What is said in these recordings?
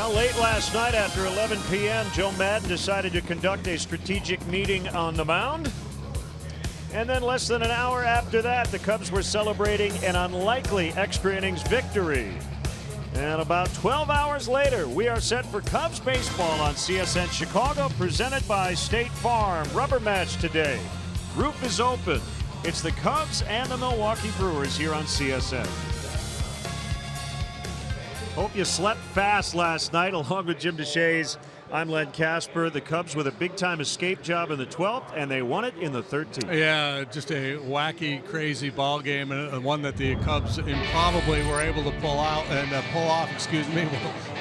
Well, late last night after 11 p.m., Joe Maddon decided to conduct a strategic meeting on the mound. And then less than an hour after that, the Cubs were celebrating an unlikely extra innings victory. And about 12 hours later, we are set for Cubs baseball on CSN Chicago, presented by State Farm. Rubber match today. Roof is open. It's the Cubs and the Milwaukee Brewers here on CSN. Hope you slept fast last night. Along with Jim DeShays, I'm Len Casper. The Cubs with a big-time escape job in the 12th, and they won it in the 13th. Yeah, just a wacky, crazy ball game, and one that the Cubs improbably were able to pull off. We'll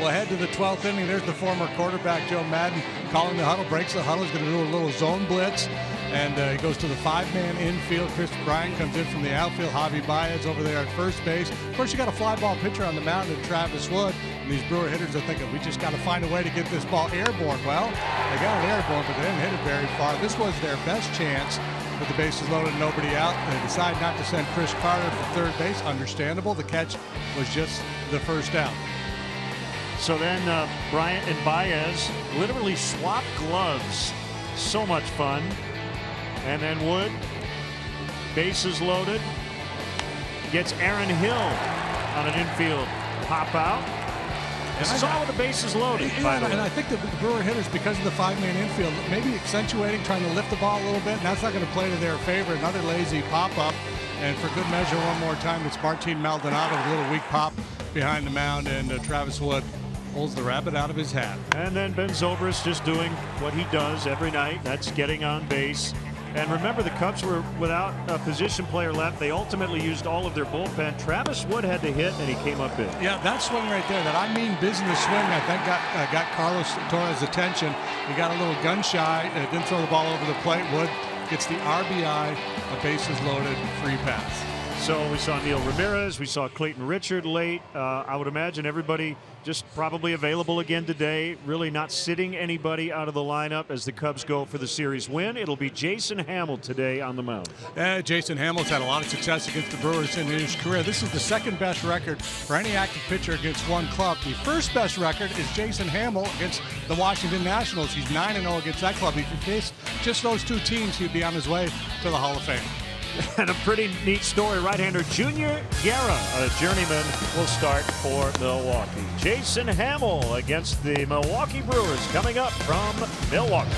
head to the 12th inning. There's the former quarterback, Joe Maddon, calling the huddle, breaks the huddle. He's going to do a little zone blitz, and he goes to the 5-man infield. Chris Bryant comes in from the outfield. Javi Baez over there at first base. Of course, you got a fly ball pitcher on the mound in Travis Wood, and these Brewer hitters are thinking, we just got to find a way to get this ball airborne. Well, they got it airborne, but they didn't hit it very far. This was their best chance with the bases loaded and nobody out. They decide not to send Chris Carter for third base. Understandable. The catch was just the first out. So then Bryant and Baez literally swapped gloves. So much fun. And then Wood, bases loaded, gets Aaron Hill on an infield pop out. This is all with the bases loaded, by the way. And I think the Brewer hitters, because of the 5-man infield, maybe accentuating, trying to lift the ball a little bit, and that's not going to play to their favor. Another lazy pop-up, and for good measure, one more time, it's Martin Maldonado with a little weak pop behind the mound, and Travis Wood pulls the rabbit out of his hat. And then Ben Zobrist just doing what he does every night. That's getting on base. And remember, the Cubs were without a position player left. They ultimately used all of their bullpen. Travis Wood had to hit, and he came up big. Yeah, that swing right there, that I mean business swing, I think got Carlos Torres' attention. He got a little gun shy, didn't throw the ball over the plate. Wood gets the RBI, a bases loaded, free pass. So we saw Neil Ramirez, we saw Clayton Richard late. I would imagine everybody just probably available again today. Really not sitting anybody out of the lineup as the Cubs go for the series win. It'll be Jason Hammel today on the mound. Jason Hammel's had a lot of success against the Brewers in his career. This is the second best record for any active pitcher against one club. The first best record is Jason Hammel against the Washington Nationals. He's 9-0 against that club. If he faced just those two teams, he'd be on his way to the Hall of Fame. And a pretty neat story. Right-hander Junior Guerra, a journeyman, will start for Milwaukee. Jason Hammel against the Milwaukee Brewers coming up from Milwaukee.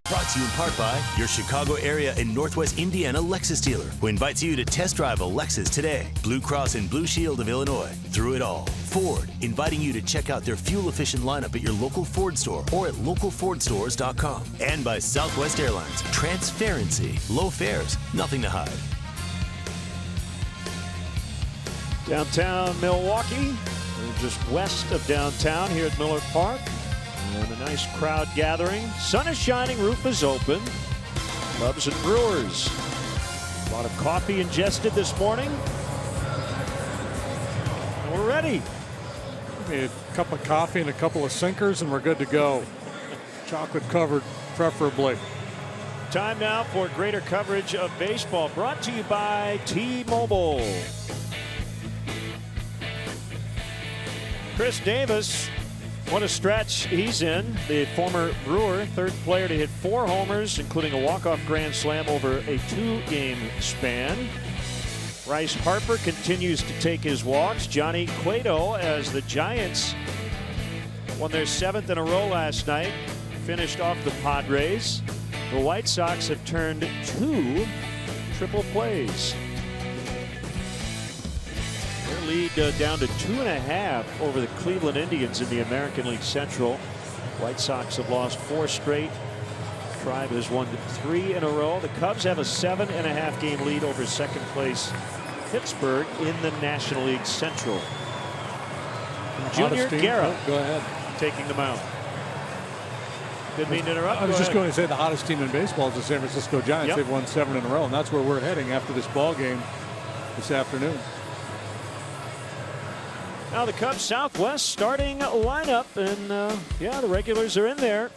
Brought to you in part by your Chicago area and Northwest Indiana Lexus dealer, who invites you to test drive a Lexus today. Blue Cross and Blue Shield of Illinois. Through it all. Ford, inviting you to check out their fuel-efficient lineup at your local Ford store or at localfordstores.com. And by Southwest Airlines. Transparency. Low fares. Nothing to hide. Downtown Milwaukee. We're just west of downtown here at Miller Park. And a nice crowd gathering. Sun is shining, roof is open. Cubs and Brewers. A lot of coffee ingested this morning. And we're ready. A cup of coffee and a couple of sinkers, and we're good to go. Chocolate covered, preferably. Time now for greater coverage of baseball, brought to you by T-Mobile. Chris Davis. What a stretch he's in. The former Brewer, third player to hit 4 homers, including a walk-off grand slam over a 2-game span. Bryce Harper continues to take his walks. Johnny Cueto, as the Giants won their 7th in a row last night, finished off the Padres. The White Sox have turned 2 triple plays. Their lead down to 2.5 over the Cleveland Indians in the American League Central. White Sox have lost 4 straight. Tribe has won 3 in a row. The Cubs have a 7.5 game lead over second place Pittsburgh in the National League Central. Junior Guerra, go ahead, taking the mound. Didn't mean to interrupt. I was just going to say the hottest team in baseball is the San Francisco Giants. Yep. They've won 7 in a row, and that's where we're heading after this ball game this afternoon. Now the Cubs Southwest starting lineup, and yeah, the regulars are in there.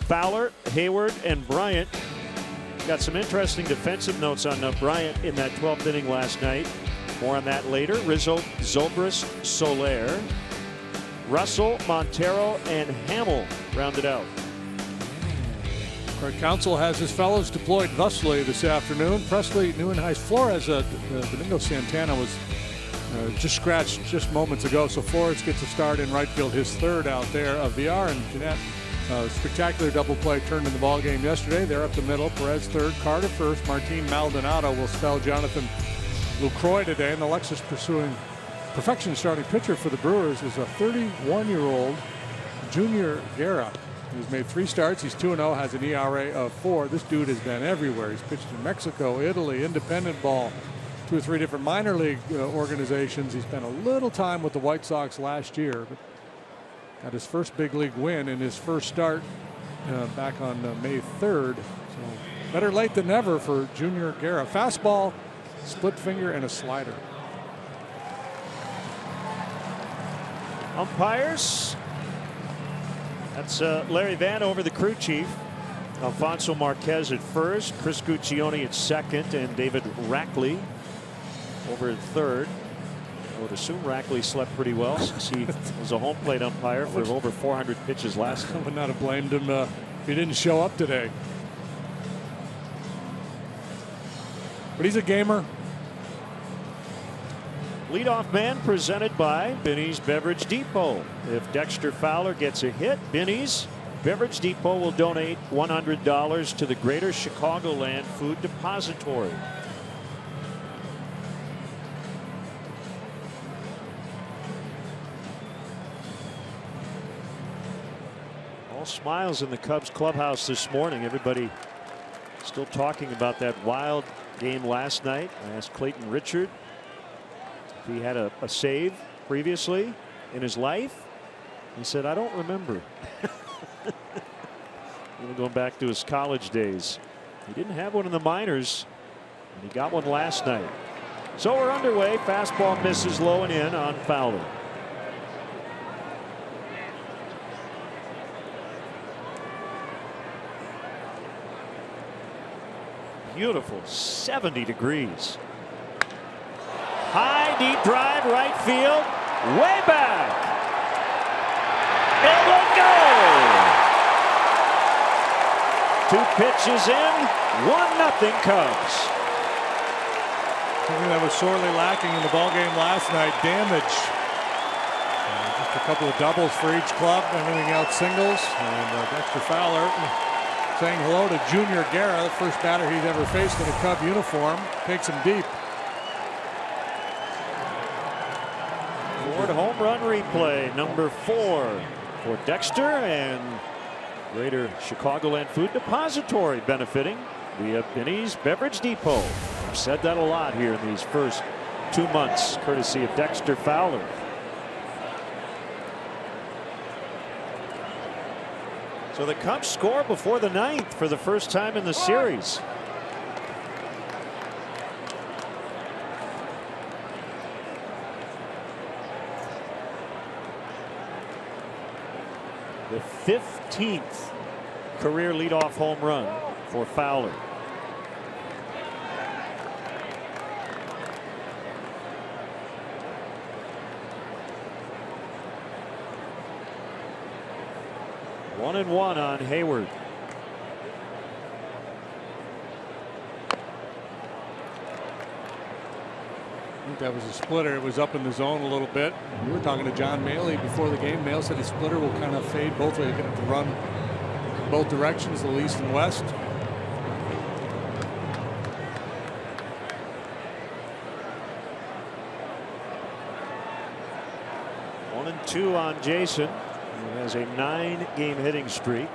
Fowler, Hayward, and Bryant. Got some interesting defensive notes on Bryant in that 12th inning last night. More on that later. Rizzo, Zobrist, Soler, Russell, Montero, and Hamill rounded out. Craig Counsell has his fellows deployed thusly this afternoon. Presley, Neuenhuis, Flores. Domingo Santana was just scratched just moments ago, so Flores gets a start in right field, his 3rd out there. Villar and Jeanette, spectacular double play turned in the ball game yesterday. They're up the middle. Perez 3rd, Carter 1st. Martin Maldonado will spell Jonathan Lucroy today. And the Lexus pursuing perfection starting pitcher for the Brewers is a 31-year-old Junior Guerra. He's made 3 starts. He's 2-0, has an ERA of 4. This dude has been everywhere. He's pitched in Mexico, Italy, independent ball, 2 or 3 different minor league organizations. He spent a little time with the White Sox last year, but got his first big league win in his first start back on May 3rd. So better late than never for Junior Guerra. Fastball, split finger, and a slider. Umpires. That's Larry Vanover, the crew chief. Alfonso Marquez at first, Chris Guccione at second, and David Rackley over at third. I would assume Rackley slept pretty well since he was a home plate umpire for over 400 pitches last time. I would not have blamed him if he didn't show up today. But he's a gamer. Leadoff man presented by Binny's Beverage Depot. If Dexter Fowler gets a hit, Binny's Beverage Depot will donate $100 to the Greater Chicagoland Food Depository. All smiles in the Cubs clubhouse this morning. Everybody still talking about that wild game last night. I asked Clayton Richard if he had a save previously in his life. He said, I don't remember. Even going back to his college days. He didn't have one in the minors, and he got one last night. So we're underway. Fastball misses low and in on Fowler. Beautiful 70 degrees. High deep drive right field, way back. It will go. 2 pitches in, 1-0 Cubs. Something that was sorely lacking in the ballgame last night, damage. Just a couple of doubles for each club, everything else singles. And Dexter Fowler saying hello to Junior Guerra, the first batter he's ever faced in a Cub uniform. Takes him deep. Ford home run replay, number 4 for Dexter, and Greater Chicagoland Food Depository benefiting via Benny's Beverage Depot. I've said that a lot here in these first 2 months, courtesy of Dexter Fowler. So the Cubs score before the 9th for the first time in the series. The 15th career leadoff home run for Fowler. One and one on Hayward. I think that was a splitter. It was up in the zone a little bit. We were talking to John Maley before the game. Maley said his splitter will kind of fade both ways. You're going to have to run both directions, the east and west. One and two on Jason, who has a 9-game hitting streak.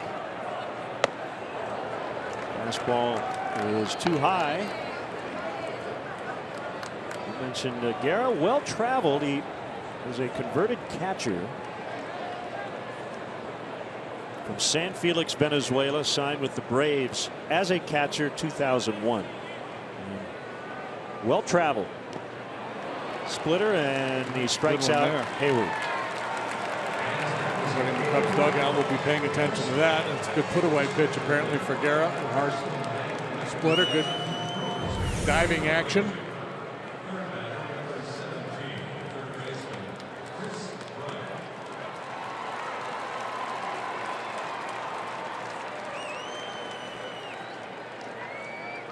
Fastball is too high. You mentioned Guerra, well traveled. He was a converted catcher from San Felix, Venezuela, signed with the Braves as a catcher 2001. Well traveled. Splitter, and he strikes out there. Hayward. So in the Cubs dugout, we'll be paying attention to that. It's a good put-away pitch apparently for Guerra. Hard splitter, good diving action.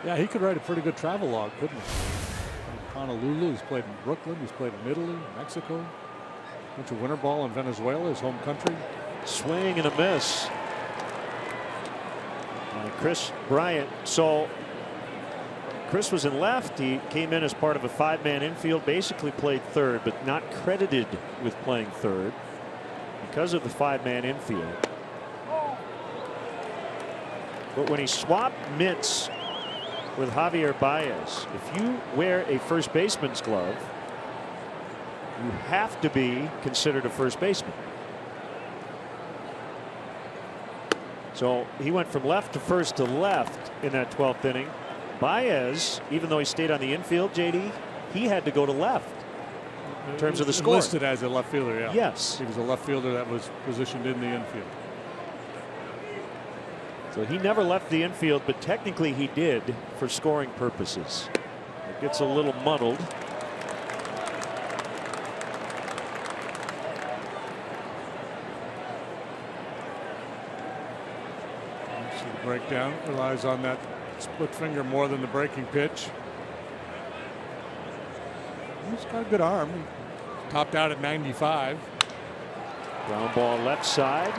Yeah, he could write a pretty good travel log, couldn't he? Honolulu, he's played in Brooklyn, he's played in Italy, Mexico. Went to winter ball in Venezuela, his home country. Swing and a miss. Chris Bryant. So Chris was in left. He came in as part of a 5-man infield, basically played third, but not credited with playing third because of the 5-man infield. But when he swapped mitts with Javier Baez, if you wear a first baseman's glove, you have to be considered a first baseman. So he went from left to first to left in that 12th inning. Baez, even though he stayed on the infield, JD, he had to go to left in terms of the score. Listed as a left fielder, yeah. Yes. He was a left fielder that was positioned in the infield. So he never left the infield, but technically he did for scoring purposes. It gets a little muddled. See the breakdown relies on that split finger more than the breaking pitch. He's got a good arm. He topped out at 95. Ground ball left side.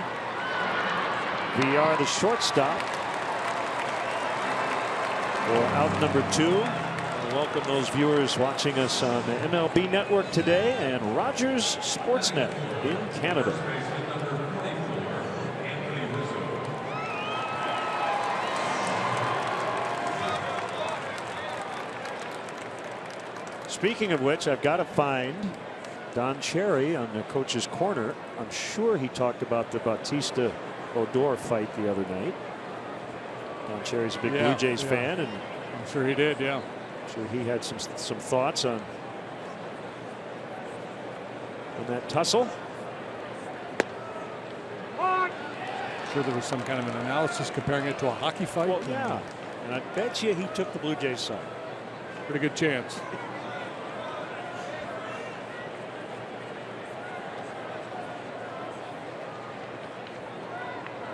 VR the shortstop for out number 2. Welcome those viewers watching us on the MLB Network today and Rogers Sportsnet in Canada. Speaking of which, I've got to find Don Cherry on the coach's corner. I'm sure he talked about the Bautista Odor fight the other night. Don Cherry's a big Blue Jays fan, and I'm sure he did. Yeah, I'm sure he had some thoughts on that tussle. I'm sure there was some kind of an analysis comparing it to a hockey fight. Well, yeah, and I bet you he took the Blue Jays side. Pretty good chance.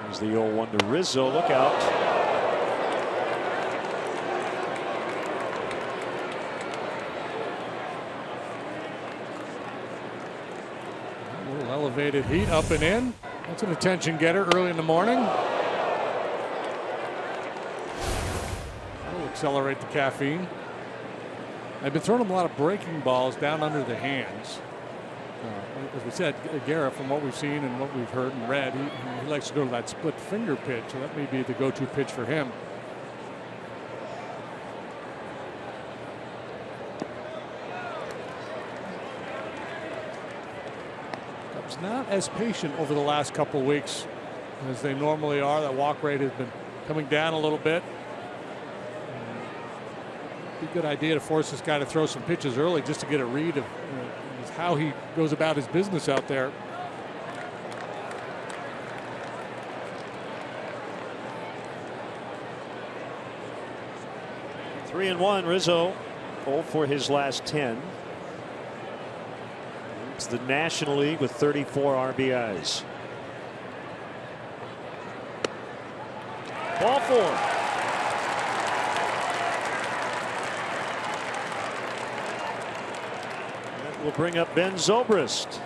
There's the 0-1 to Rizzo. Look out. A little elevated heat up and in. That's an attention getter early in the morning. accelerate the caffeine. I've been throwing him a lot of breaking balls down under the hands. As we said, Garrett, from what we've seen and what we've heard and read, he likes to go to that split finger pitch, so that may be the go-to pitch for him. Cubs not as patient over the last couple weeks as they normally are. That walk rate has been coming down a little bit. Be a good idea to force this guy to throw some pitches early just to get a read of how he goes about his business out there. Three and one. Rizzo 0 for his last 10. It's the National League with 34 RBIs. Ball 4. Will bring up Ben Zobrist.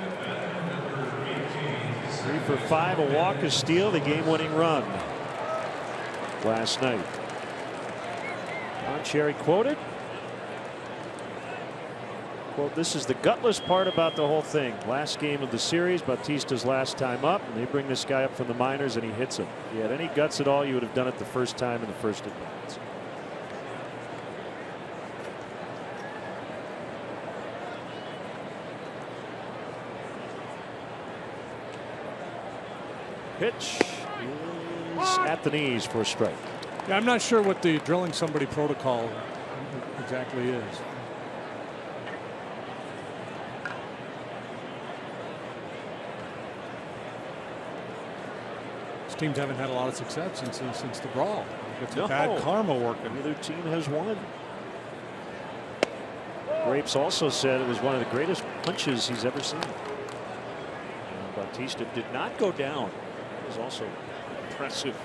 3 for 5, a walk, a steal, the game-winning run last night. Don Cherry quoted, quote, "This is the gutless part about the whole thing. Last game of the series, Bautista's last time up, and they bring this guy up from the minors and he hits him. If he had any guts at all, you would have done it the first time in the first at-bats." Pitch is at the knees for a strike. Yeah, I'm not sure what the drilling somebody protocol exactly is. These teams haven't had a lot of success since the brawl. It's a bad karma working. Neither team has won. Grapes also said it was one of the greatest punches he's ever seen. And Bautista did not go down. It was also impressive.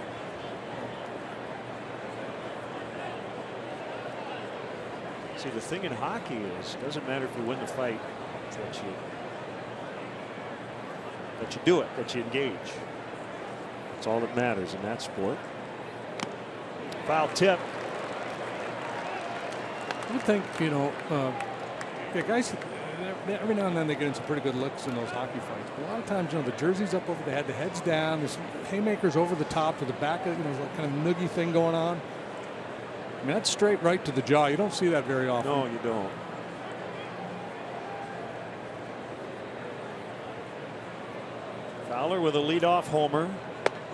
See, the thing in hockey is it doesn't matter if you win the fight, that you do it, that you engage. That's all that matters in that sport. Foul tip. I would think, yeah, guys, every now and then they get into pretty good looks in those hockey fights. But a lot of times, the jersey's up over the head, the head's down, there's haymakers over the top to the back of, there's like kind of noogie thing going on. I mean, that's straight right to the jaw. You don't see that very often. No, you don't. Fowler with a leadoff homer.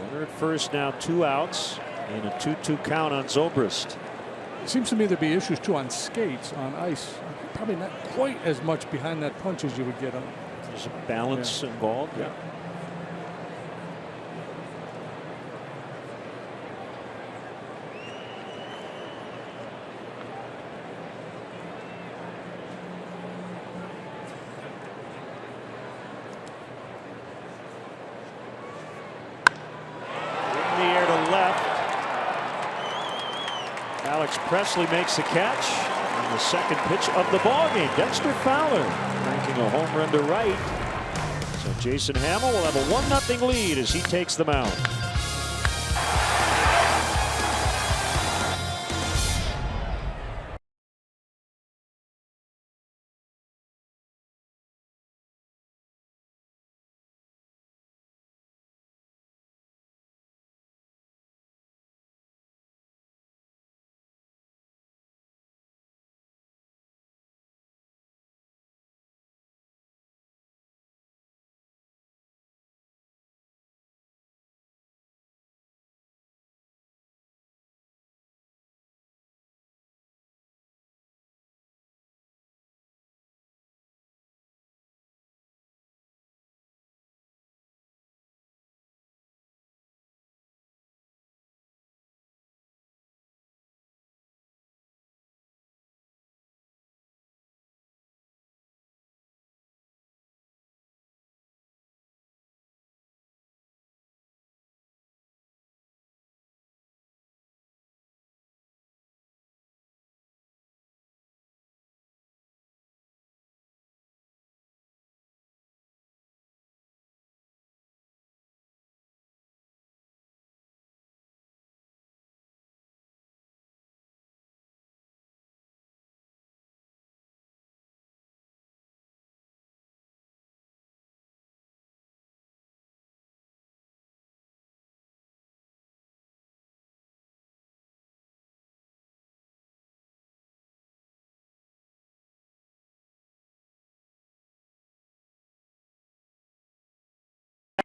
Runner at first, now 2 outs, and a 2-2 count on Zobrist. It seems to me there'd be issues too on skates, on ice. Probably not quite as much behind that punch as you would get on. There's a balance involved. Yeah. In the air to left. Alex Presley makes the catch on the second pitch of the ballgame. Dexter Fowler cranking a home run to right. So Jason Hamill will have a 1-0 lead as he takes the mound.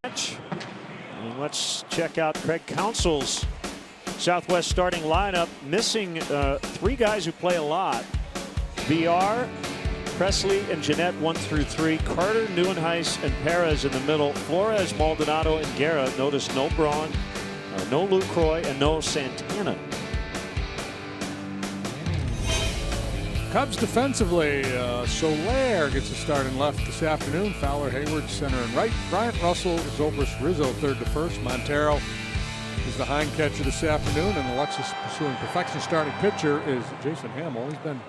match. And let's check out Craig Counsell's Southwest starting lineup. Missing 3 guys who play a lot. VR, Presley, and Jeanette 1 through 3. Carter, Neuenhuis, and Perez in the middle. Flores, Maldonado, and Guerra. Notice no Braun, no Lucroy, and no Santana. Cubs defensively, Soler gets a start in left this afternoon. Fowler, Hayward, center and right. Bryant, Russell, Zobrist, Rizzo, third to first. Montero is the hind catcher this afternoon, and Alexis pursuing perfection. Starting pitcher is Jason Hamill. He's been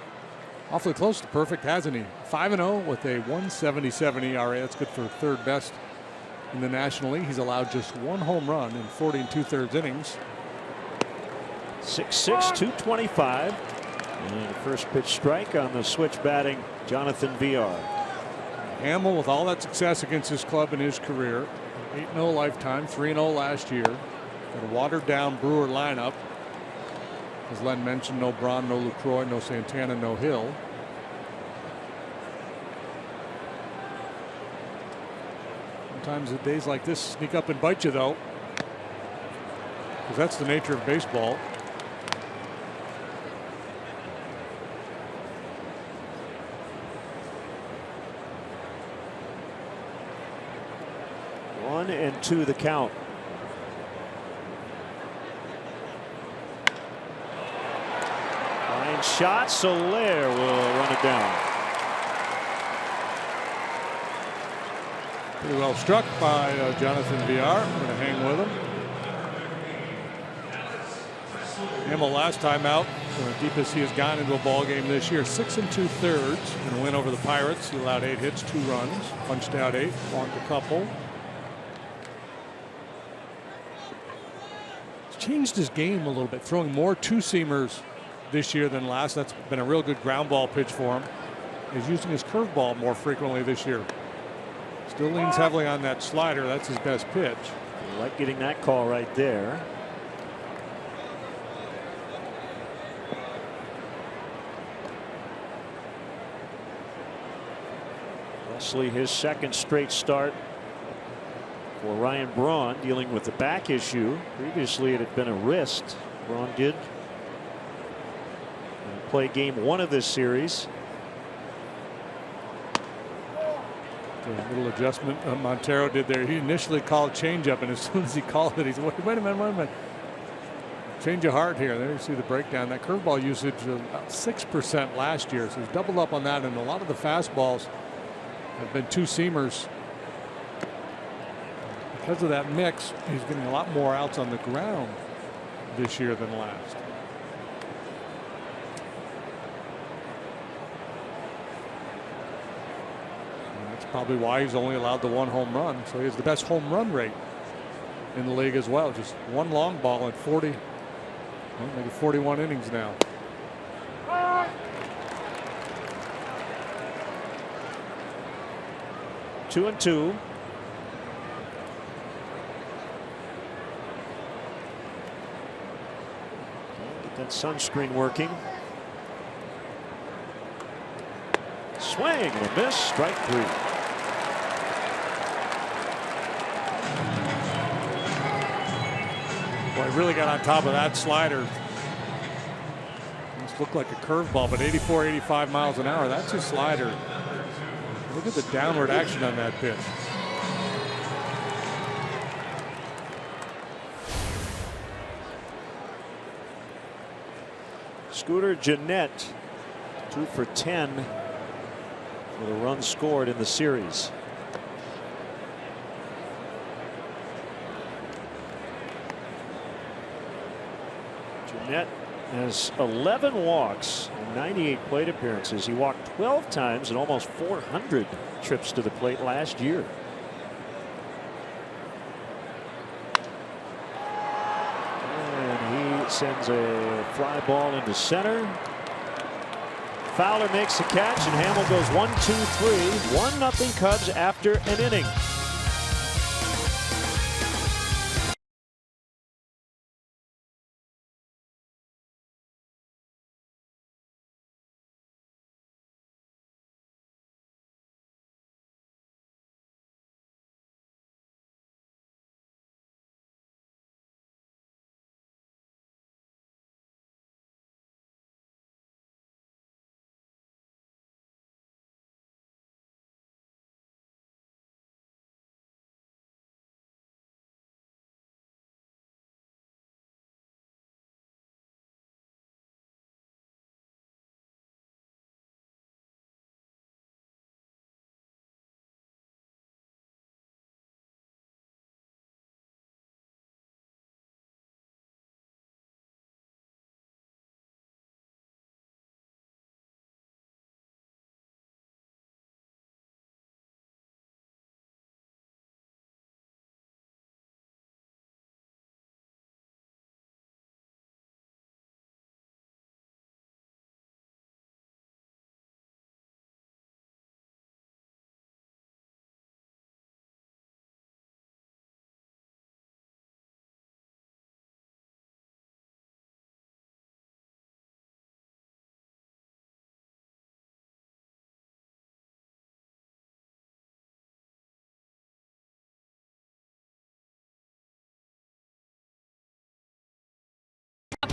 awfully close to perfect, hasn't he? 5-0 with a 1.77 ERA. That's good for third best in the National League. He's allowed just 1 home run in 40 2/3 innings. 6'6", 225. And the first pitch strike on the switch batting, Jonathan VR. Hamill with all that success against his club in his career. 8-0 lifetime, 3-0 last year. Got a watered down Brewer lineup. As Len mentioned, no Braun, no Lucroy, no Santana, no Hill. Sometimes at days like this sneak up and bite you, though, because that's the nature of baseball. One and 2 the count. Line shot. Soler will run it down. Pretty well struck by Jonathan VR. Going to hang with him. Hamill last time out, the deepest he has gone into a ball game this year. 6 2/3 in a win over the Pirates. He allowed 8 hits, 2 runs, punched out 8, walked a couple. Changed his game a little bit, throwing more 2-seamers this year than last. That's been a real good ground ball pitch for him. He's using his curveball more frequently this year. Still leans heavily on that slider. That's his best pitch. I like getting that call right there. Wesley, his second straight start for Ryan Braun, dealing with the back issue. Previously it had been a wrist. Braun did play game 1 of this series. A little adjustment Montero did there. He initially called changeup, and as soon as he called it, he's wait a minute. Change of heart here. There you see the breakdown. That curveball usage about 6% last year, so he's doubled up on that, and a lot of the fastballs have been 2-seamers. Because of that mix, he's getting a lot more outs on the ground this year than last. And that's probably why he's only allowed the 1 home run. So he has the best home run rate in the league as well. Just 1 long ball in 40, well, maybe 41 innings now. Two and 2. That sunscreen working. Swing and a miss. Strike 3. Boy, really got on top of that slider. This looked like a curveball, but 84, 85 miles an hour. That's his slider. Look at the downward action on that pitch. Scooter Gennett 2 for 10 with a run scored in the series. Gennett has 11 walks and 98 plate appearances. He walked 12 times and almost 400 trips to the plate last year. Sends a fly ball into center. Fowler makes the catch, and Hamill goes 1-2-3. 1-0 Cubs after an inning.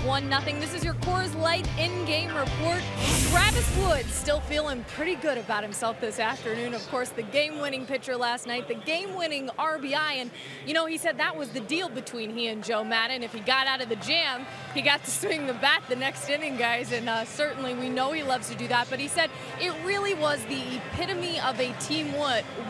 1-0. This is your Coors Light in-game report. Travis Wood still feeling pretty good about himself this afternoon. Of course, the game-winning pitcher last night, the game-winning RBI, and you know, he said that was the deal between he and Joe Maddon. If he got out of the jam, he got to swing the bat the next inning, guys, and certainly we know he loves to do that. But he said it really was the epitome of a team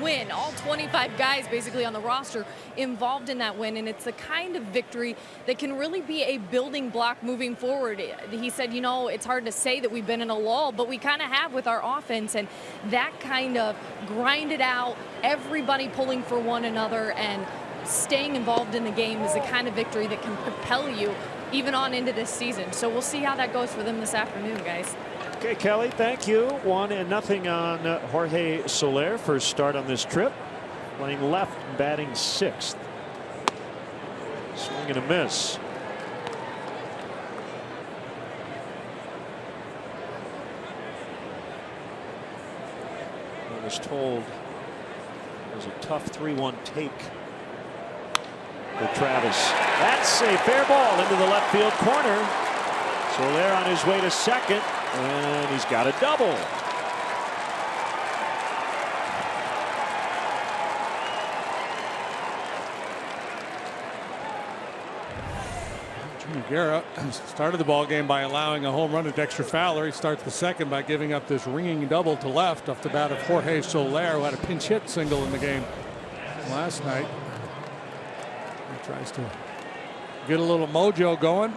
win. All 25 guys basically on the roster involved in that win, and it's the kind of victory that can really be a building block moving forward. He said, you know, it's hard to say that we've been in a lull, but we kind of have with our offense, and that kind of grind it out, everybody pulling for one another and staying involved in the game is the kind of victory that can propel you even on into this season. So we'll see how that goes for them this afternoon, guys. Okay, Kelly, thank you. 1-0 on Jorge Soler. First start on this trip. Playing left, batting sixth. Swing and a miss. I was told it was a tough 3-1 take for Travis. That's a fair ball into the left field corner. Soler on his way to second, and he's got a double. Uecker started the ball game by allowing a home run to Dexter Fowler. He starts the second by giving up this ringing double to left off the bat of Jorge Soler, who had a pinch hit single in the game last night. He tries to get a little mojo going.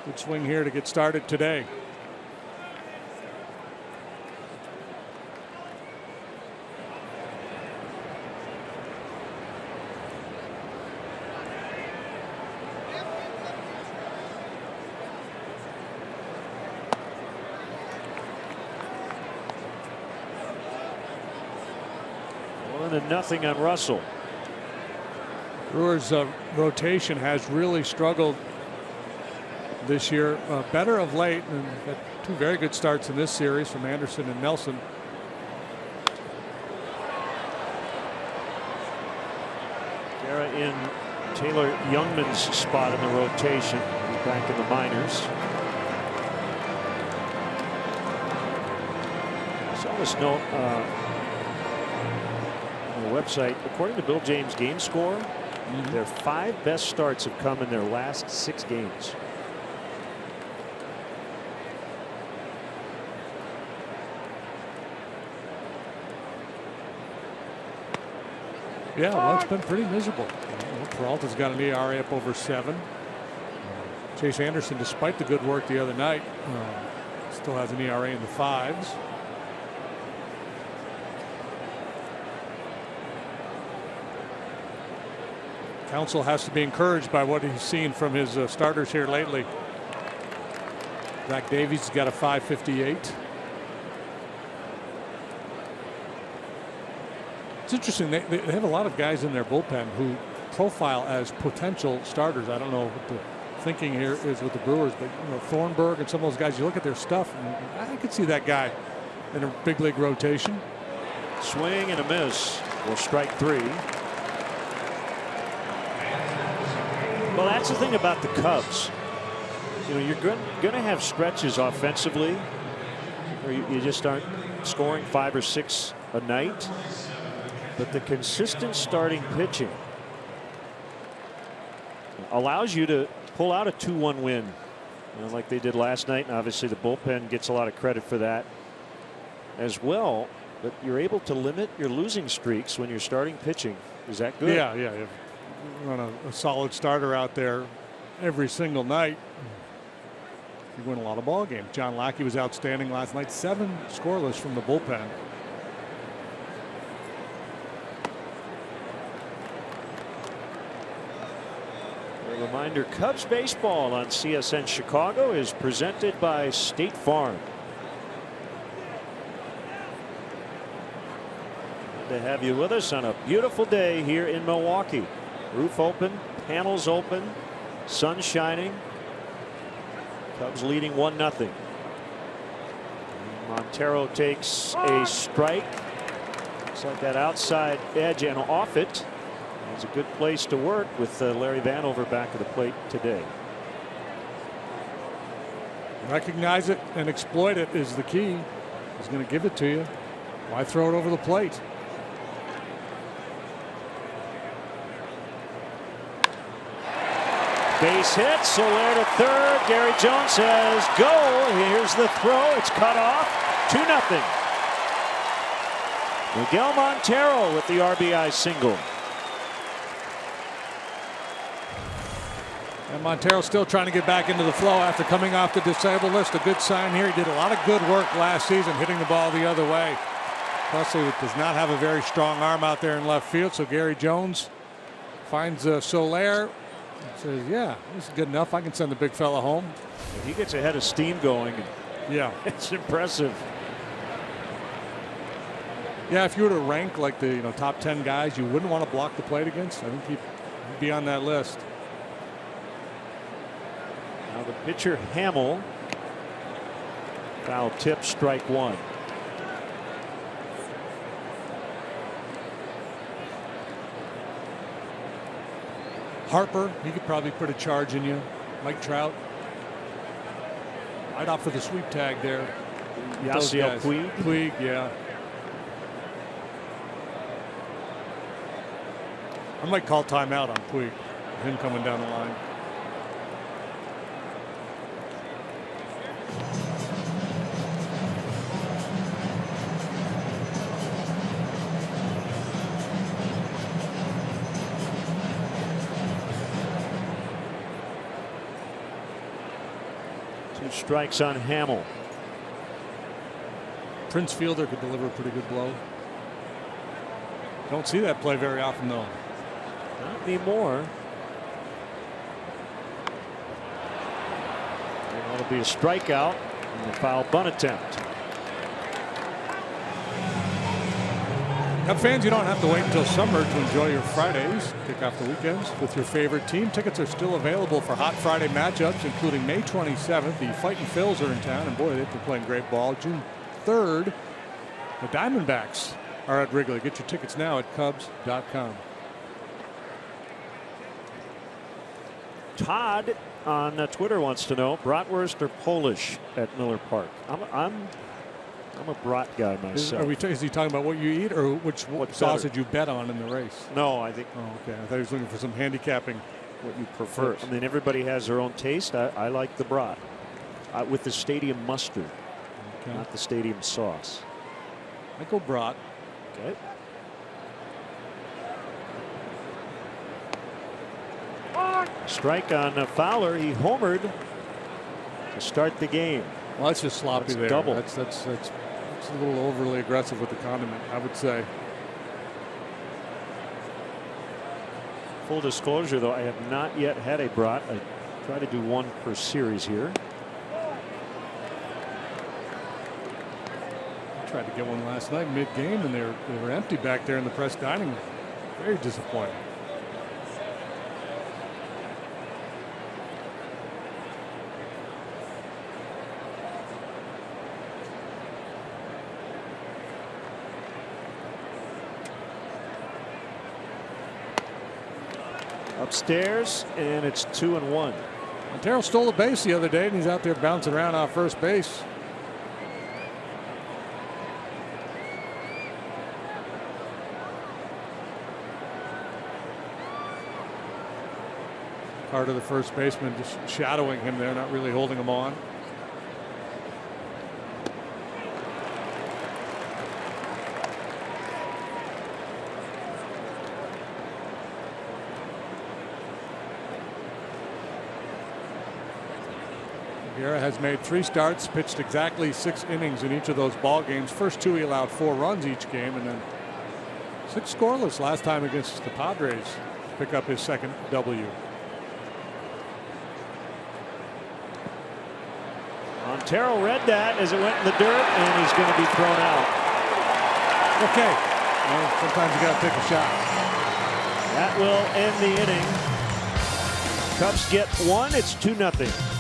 Good swing here to get started today. Nothing on Russell. Brewers rotation has really struggled this year. Better of late, and got two very good starts in this series from Anderson and Nelson. Guerra in Taylor Youngman's spot in the rotation. He's back in the minors. Saw this note website. According to Bill James' game score, their 5 best starts have come in their last 6 games. Yeah, well, it's been pretty miserable. Peralta's got an ERA up over 7. Chase Anderson, despite the good work the other night, still has an ERA in the 5s. Counsell has to be encouraged by what he's seen from his starters here lately. Zach Davies has got a 5.58. It's interesting. They have a lot of guys in their bullpen who profile as potential starters. I don't know what the thinking here is with the Brewers, but you know, Thornburg and some of those guys, you look at their stuff, and I could see that guy in a big league rotation. Swing and a miss. Will strike 3. Well, that's the thing about the Cubs. You know, you're going to have stretches offensively where you just aren't scoring 5 or 6 a night. But the consistent starting pitching allows you to pull out a 2-1 win, you know, like they did last night. And obviously the bullpen gets a lot of credit for that as well. But you're able to limit your losing streaks when you're starting pitching. Is that good? Yeah. You run a solid starter out there every single night, you win a lot of ball games. John Lackey was outstanding last night. 7 scoreless from the bullpen. A reminder, Cubs baseball on CSN Chicago is presented by State Farm. Good to have you with us on a beautiful day here in Milwaukee. Roof open, panels open, sun shining. Cubs leading 1-0. Montero takes a strike. Looks like that outside edge and off it. It's a good place to work with Larry Vanover back at the plate today. Recognize it and exploit it is the key. He's going to give it to you. Why throw it over the plate? Base hit. Soler to third. Gary Jones says go. Here's the throw. It's cut off. 2-0. Miguel Montero with the RBI single. And Montero still trying to get back into the flow after coming off the disabled list. A good sign here. He did a lot of good work last season hitting the ball the other way. Plus, he does not have a very strong arm out there in left field. So Gary Jones finds Soler. Says, yeah, this is good enough. I can send the big fella home. He gets ahead of steam going. Yeah. It's impressive. Yeah, if you were to rank like the top 10 guys you wouldn't want to block the plate against, I think he'd be on that list. Now the pitcher Hamill. Foul tip, strike one. Harper, he could probably put a charge in you. Mike Trout. I'd opt for the sweep tag there. Yasiel Puig. Puig, yeah. I might call timeout on Puig. Him coming down the line. Strikes on Hamill. Prince Fielder could deliver a pretty good blow. Don't see that play very often, though. Not anymore. And that'll be a strikeout and a foul bunt attempt. Cub fans, you don't have to wait until summer to enjoy your Fridays. Kick off the weekends with your favorite team. Tickets are still available for Hot Friday matchups, including May 27th. The Fighting Phils are in town, and boy, they've been playing great ball. June 3rd, the Diamondbacks are at Wrigley. Get your tickets now at Cubs.com. Todd on Twitter wants to know bratwurst or Polish at Miller Park. I'm a brat guy myself. Is he talking about what you eat or what sausage you bet on in the race? No, I think. Oh, okay. I thought he was looking for some handicapping. What you prefer. I mean, everybody has their own taste. I like the brat with the stadium mustard, not the stadium sauce. I go brat. Okay. Strike on Fowler. He homered to start the game. Well, that's just sloppy there. Double. That's a little overly aggressive with the condiment, I would say. Full disclosure, though, I have not yet had a brat. I try to do one per series here. I tried to get one last night mid-game, and they were empty back there in the press dining room. Very disappointing. Upstairs, and it's 2-1. Montero stole a base the other day, and he's out there bouncing around off first base. Part of the first baseman just shadowing him there, not really holding him on. Guerra has made 3 starts, pitched exactly 6 innings in each of those ball games. First 2 he allowed 4 runs each game, and then 6 scoreless last time against the Padres. Pick up his second W. Montero read that as it went in the dirt, and he's going to be thrown out. Okay. Well, sometimes you got to take a shot. That will end the inning. Cubs get 1. It's 2-0.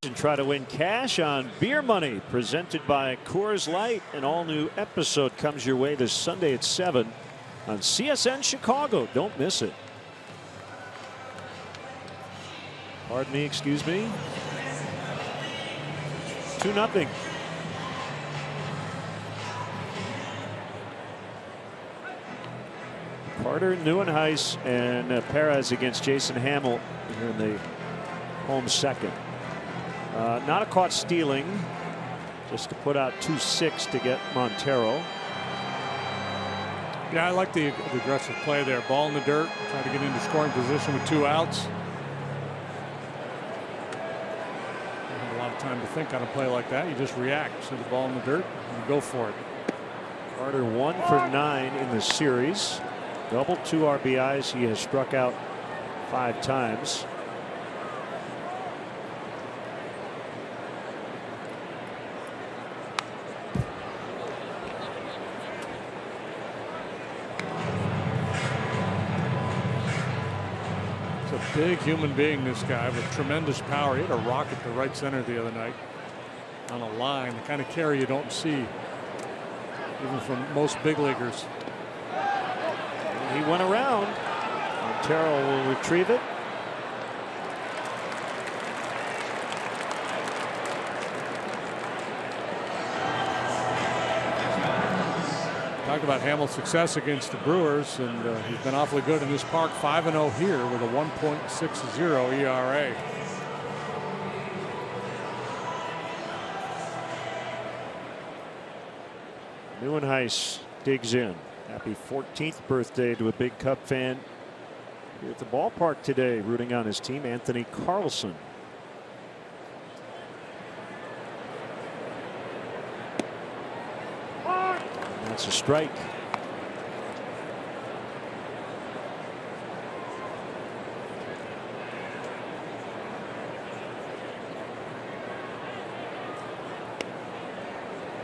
And try to win cash on Beer Money, presented by Coors Light. An all-new episode comes your way this Sunday at 7 on CSN Chicago. Don't miss it. Pardon me, excuse me. 2-0. Carter, Neuenhuis, and Perez against Jason Hamill here in the home second. Not a caught stealing, just to put out 2-6 to get Montero. Yeah, I like the aggressive play there. Ball in the dirt, try to get into scoring position with 2 outs. Don't have a lot of time to think on a play like that. You just react. See the ball in the dirt and go for it. Carter 1 for 9 in the series. Double 2 RBIs. He has struck out 5 times. Big human being, this guy, with tremendous power. He had a rocket to right center the other night on a line, the kind of carry you don't see even from most big leaguers. He went around. Montero will retrieve it. Talk about Hamill's success against the Brewers, and he's been awfully good in this park. 5-0 here with a 1.60 ERA. Neuenhuis digs in. Happy 14th birthday to a big Cub fan here at the ballpark today, rooting on his team, Anthony Carlson. That's a strike.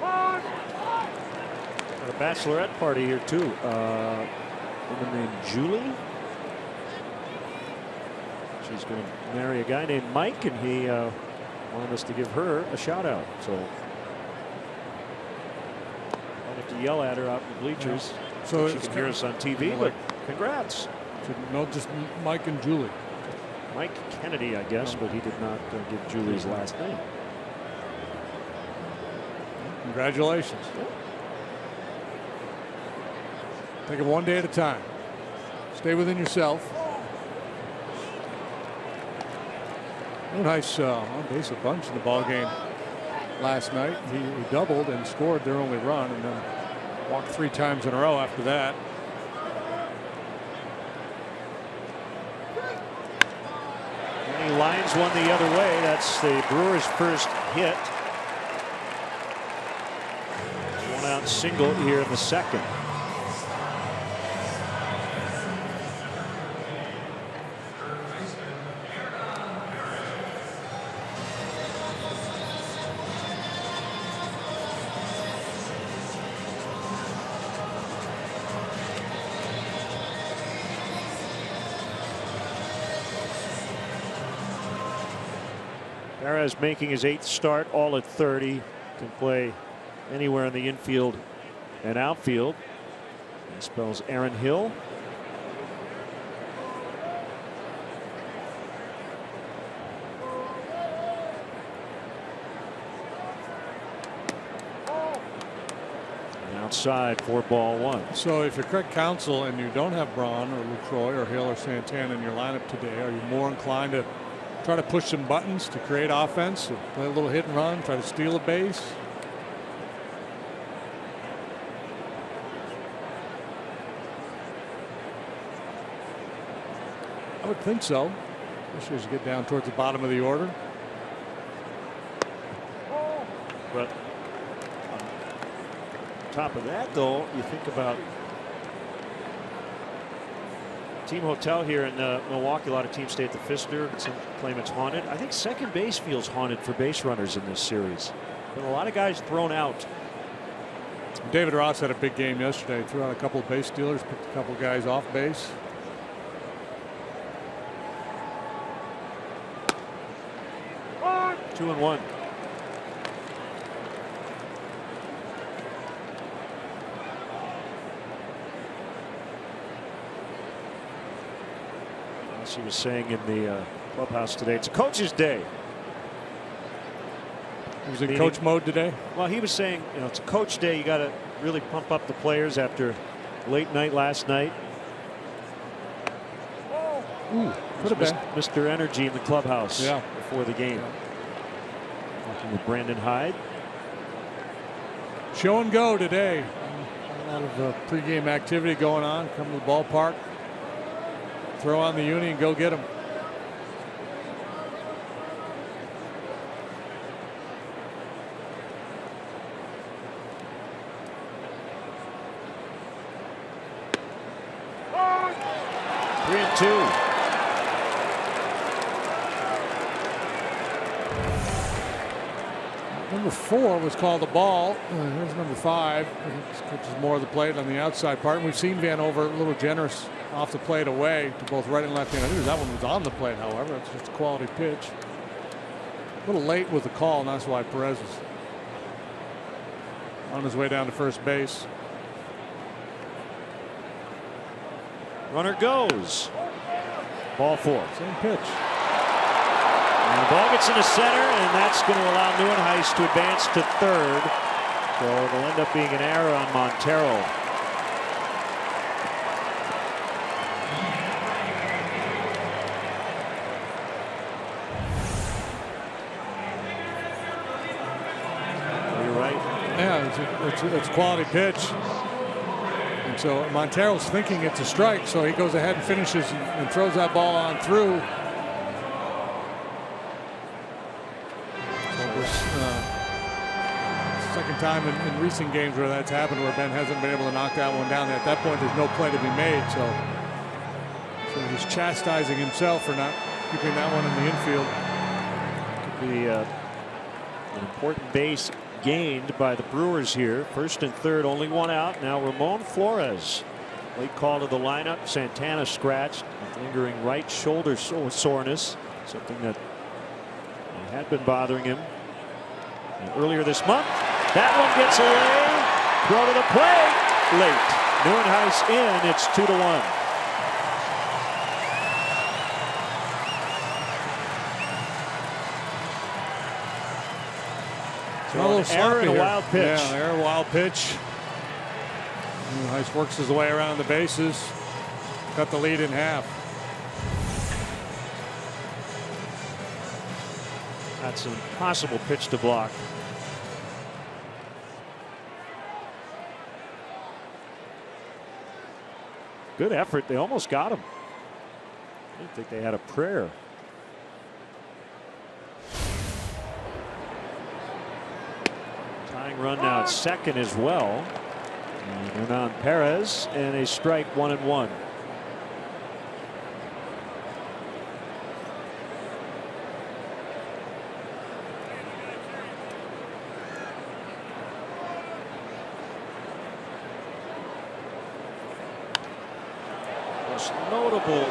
Got a bachelorette party here too. A woman named Julie. She's going to marry a guy named Mike, and he wanted us to give her a shout out. So to yell at her out in the bleachers, yeah. So she can hear us on TV. But congrats. No, just Mike and Julie. Mike Kennedy, I guess, but he did not give Julie's last name. Congratulations. Yeah. Take it one day at a time. Stay within yourself. Nice on base a bunch in the ball game last night. He doubled and scored their only run, and then walked 3 times in a row after that. And he lines one the other way. That's the Brewers' first hit. 1-out single here in the second. Perez making his 8th start, all at 30. Can play anywhere in the infield and outfield. That spells Aaron Hill. And outside for ball 1. So if you're Craig Counsell and you don't have Braun or LaCroix or Hill or Santana in your lineup today, are you more inclined to try to push some buttons to create offense, or play a little hit and run, try to steal a base? I would think so, especially as you get down towards the bottom of the order. But on top of that, though, you think about team hotel here in Milwaukee. A lot of teams stay at the Pfister. Some claim it's haunted. I think second base feels haunted for base runners in this series. Been a lot of guys thrown out. David Ross had a big game yesterday. Threw out a couple of base stealers, picked a couple of guys off base. 2-1. As he was saying in the clubhouse today, it's a coach's day. He was in coach mode today? Well, he was saying, you know, it's a coach day. You got to really pump up the players after late night last night. Ooh, could have been. Mr. Energy in the clubhouse before the game. Talking with Brandon Hyde. Show and go today. A lot of pregame activity going on. Come to the ballpark. Throw on the uni and go get them. Number 4 was called a ball. Here's number 5. Which is more of the plate on the outside part. And we've seen Vanover a little generous off the plate away to both right and left hand. I think that one was on the plate, however. It's just a quality pitch. A little late with the call, and that's why Perez was on his way down to first base. Runner goes. Ball 4. Same pitch. And the ball gets into center, and that's going to allow Neuenhuis to advance to third. So it'll end up being an error on Montero. You're right. Yeah, it's a quality pitch. And so Montero's thinking it's a strike, so he goes ahead and finishes and throws that ball on through. Second time in recent games where that's happened, where Ben hasn't been able to knock that one down. At that point, there's no play to be made. So he's chastising himself for not keeping that one in the infield. Could be an important base gained by the Brewers here. First and third, only one out. Now Ramon Flores. Late call to the lineup. Santana scratched with lingering right shoulder soreness, something that had been bothering him earlier this month. That one gets away. Throw to the plate. Late. Neuenhuis in. It's 2-1. So an error and a wild pitch. Yeah, error, wild pitch. Neuenhuis works his way around the bases. Cut the lead in half. That's an impossible pitch to block. Good effort. They almost got him. I didn't think they had a prayer. Tying run now at second as well. And Hernan Perez, and a strike, 1-1. Notable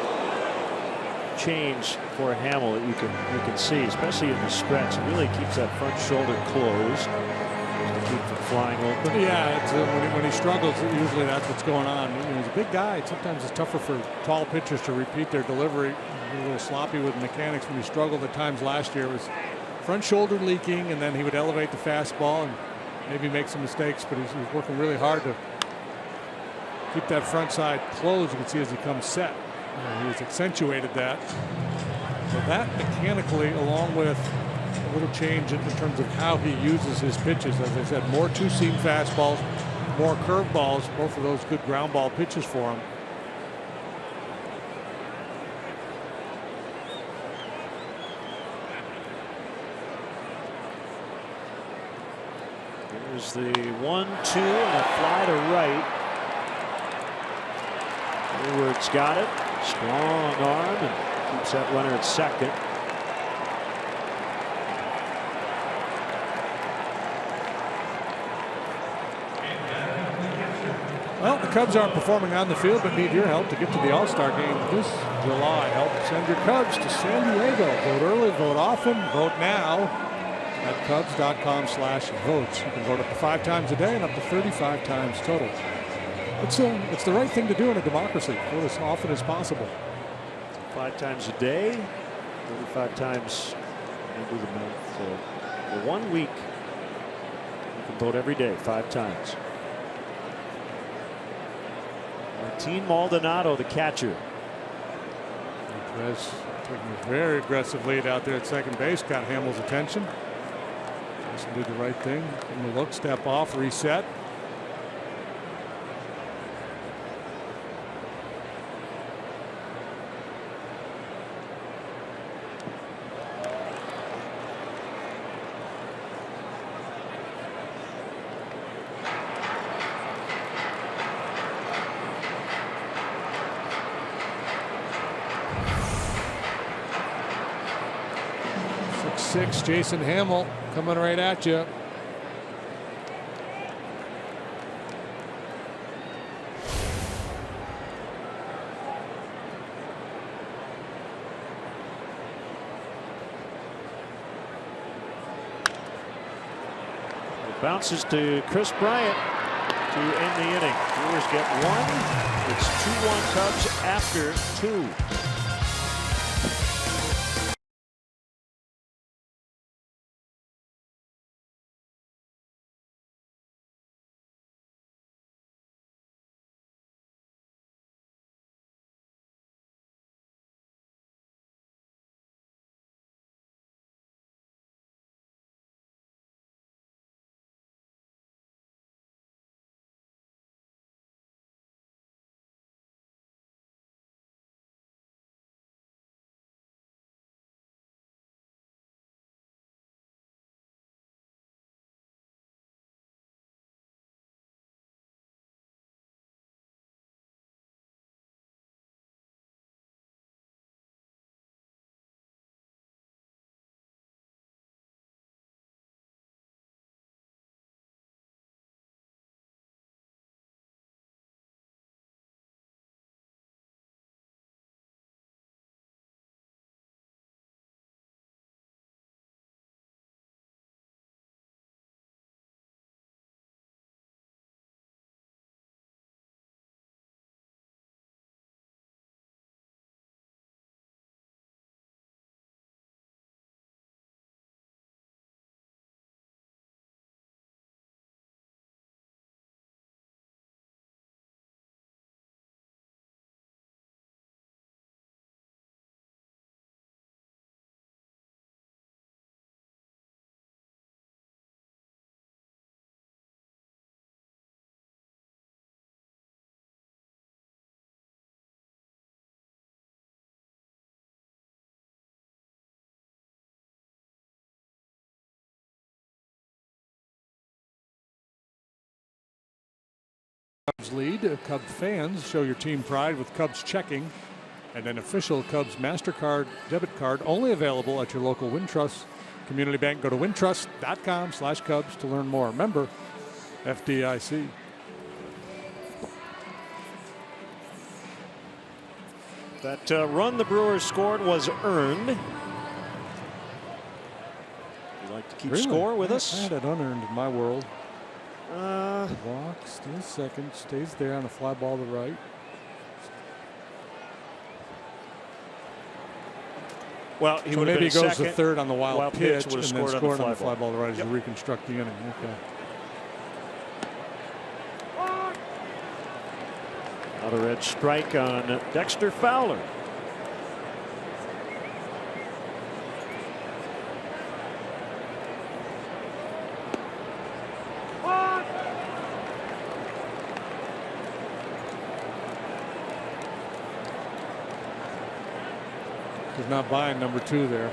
change for Hamill that you can see, especially in the stretch. It really keeps that front shoulder closed to keep from flying open. Yeah, when he struggles, usually that's what's going on. He's a big guy. Sometimes it's tougher for tall pitchers to repeat their delivery. He's a little sloppy with mechanics. When he struggled at times last year, it was front shoulder leaking, and then he would elevate the fastball and maybe make some mistakes. But he's working really hard to keep that front side closed. You can see as he comes set. He's accentuated that. So that mechanically, along with a little change in terms of how he uses his pitches. As I said, more two-seam fastballs, more curveballs, both of those good ground ball pitches for him. There's the 1-2 and a fly to right. Edwards got it. Strong arm and keeps that runner at second. Well, the Cubs aren't performing on the field, but need your help to get to the All-Star game this July. Help send your Cubs to San Diego. Vote early, vote often, vote now. at Cubs.com/votes. You can vote up to 5 times a day and up to 35 times total. It's the right thing to do in a democracy. Vote as often as possible. 5 times a day, 35 times. Do the math. So for 1 week, you can vote every day, 5 times. Martin Maldonado, the catcher. Perez taking a very aggressive lead out there at second base, got Hamill's attention. Just did the right thing. Give him a look, step off, reset. Jason Hamill coming right at you. It bounces to Chris Bryant to end the inning. Brewers get 1. It's 2-1 Cubs after 2. Cubs lead. Cubs fans, show your team pride with Cubs checking and an official Cubs MasterCard debit card only available at your local Wintrust Community Bank. Go to wintrust.com/Cubs to learn more. Member FDIC. That run the Brewers scored was earned. Would you like to keep score with us? I had it unearned in my world. Walk, steals second, stays there on a fly ball to right. Well, he so would maybe have he been goes second. to third on the wild pitch would have and then scored on the fly ball to right as you reconstruct the inning. Okay. Other edge strike on Dexter Fowler. He's not buying number 2 there.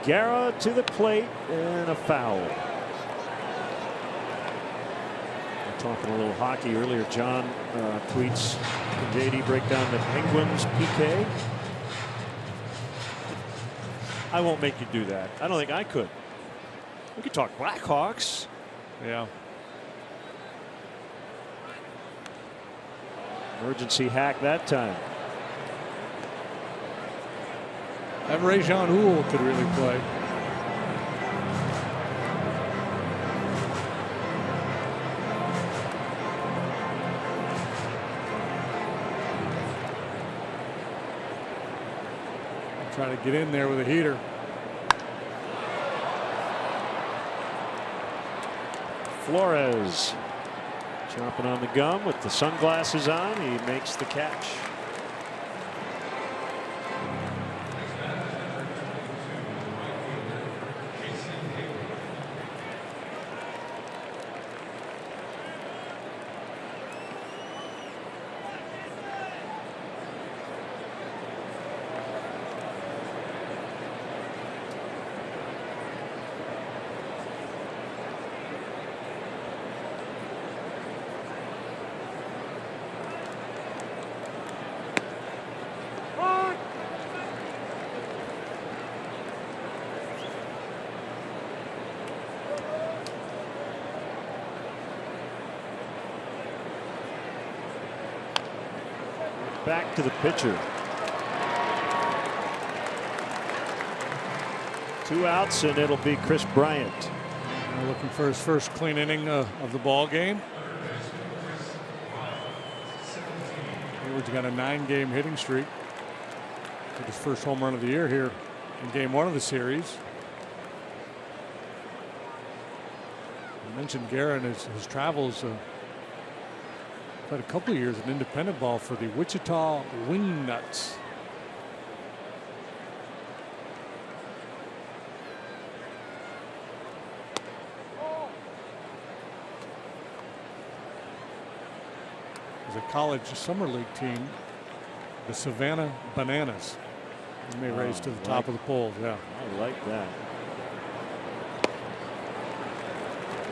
Guerra to the plate and a foul. Talking a little hockey earlier. John tweets, can JD break down the Penguins PK? I won't make you do that. I don't think I could. We could talk Blackhawks. Yeah. Emergency hack that time. That Rajon Houle could really play. Try to get in there with a heater. Flores chomping on the gum with the sunglasses on. He makes the catch. Back to the pitcher. 2 outs, and it'll be Chris Bryant. Looking for his first clean inning of the ball game. Hayward's got a 9-game hitting streak. Took his first home run of the year here in game 1 of the series. I mentioned Guerra and his travels. Played a couple of years in independent ball for the Wichita Wingnuts. There's a college summer league team, the Savannah Bananas. They may raise to the top of the polls. Yeah, I like that.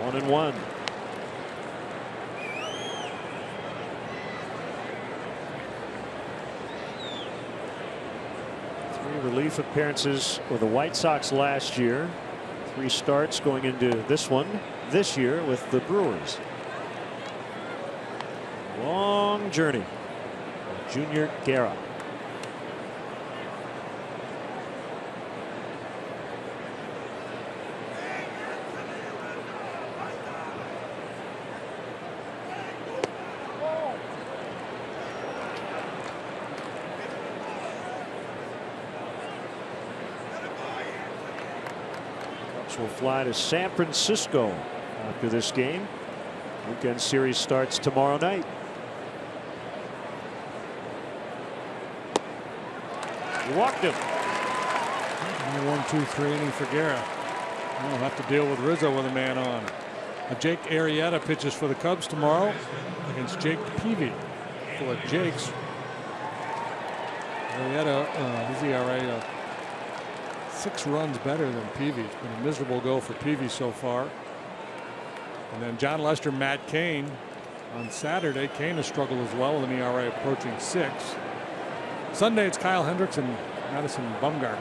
1-1. 3 relief appearances for the White Sox last year. 3 starts going into this one this year with the Brewers. Long journey. Junior Guerra. Will fly to San Francisco after this game. Weekend series starts tomorrow night. He walked him. 1-2-3 inning for Guerra. We'll have to deal with Rizzo with a man on. Jake Arrieta pitches for the Cubs tomorrow against Jake Peavy. Full of Jakes. Arrieta, his ERA 6 runs better than Peavy. It's been a miserable go for Peavy so far. And then John Lester, Matt Cain on Saturday. Cain has struggled as well with an ERA approaching 6. Sunday it's Kyle Hendricks and Madison Bumgarner.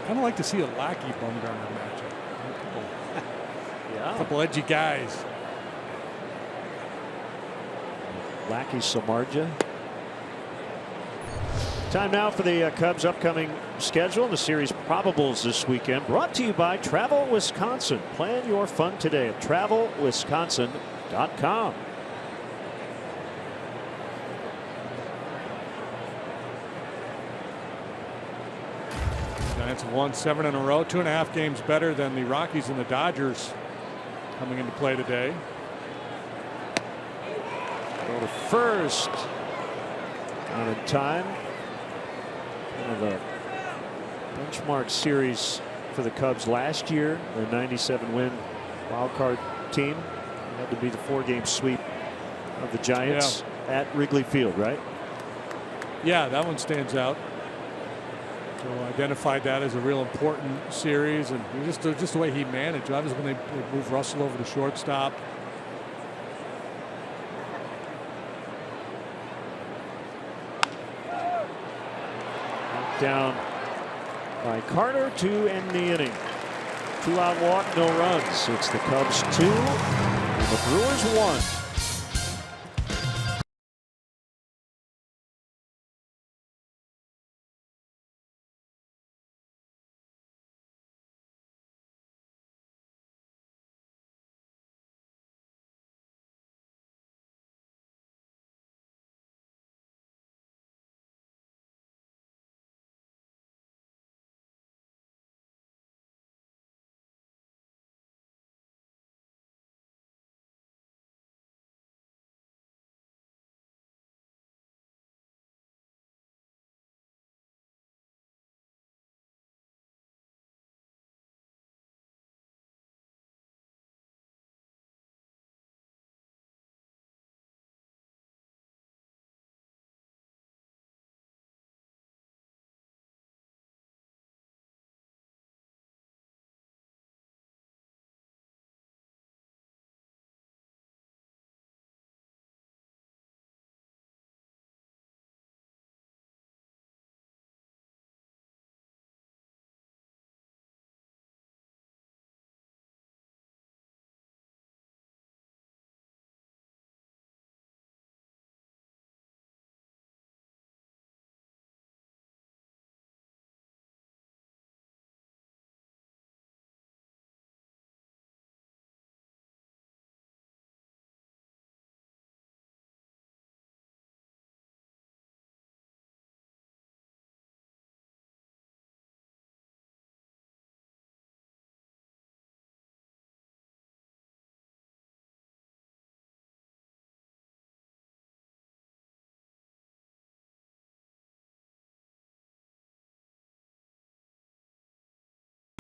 Kind of like to see a Lackey Bumgarner matchup. Yeah. A couple edgy guys. Lackey Samardzija. Time now for the Cubs' upcoming schedule. The series probables this weekend. Brought to you by Travel Wisconsin. Plan your fun today at travelwisconsin.com. Giants have won 7 in a row. 2.5 games better than the Rockies and the Dodgers coming into play today. Go to first. Out of time. One of the benchmark series for the Cubs last year, their 97-win wild card team. It had to be the 4-game sweep of the Giants at Wrigley Field, right? Yeah, that one stands out. So identified that as a real important series, and just the way he managed. Obviously, when they moved Russell over to shortstop. down by Carter to end the inning. 2-out walk, no runs. It's the Cubs 2 and the Brewers 1.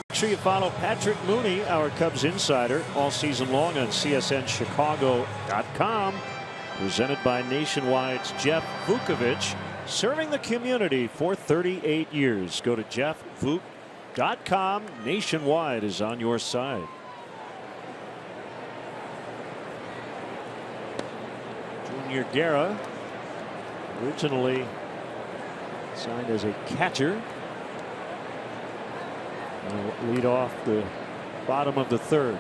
Make sure you follow Patrick Mooney, our Cubs insider, all season long on CSNChicago.com. Presented by Nationwide's Jeff Vukovich, serving the community for 38 years. Go to jeffvuk.com. Nationwide is on your side. Junior Guerra, originally signed as a catcher. Will lead off the bottom of the third.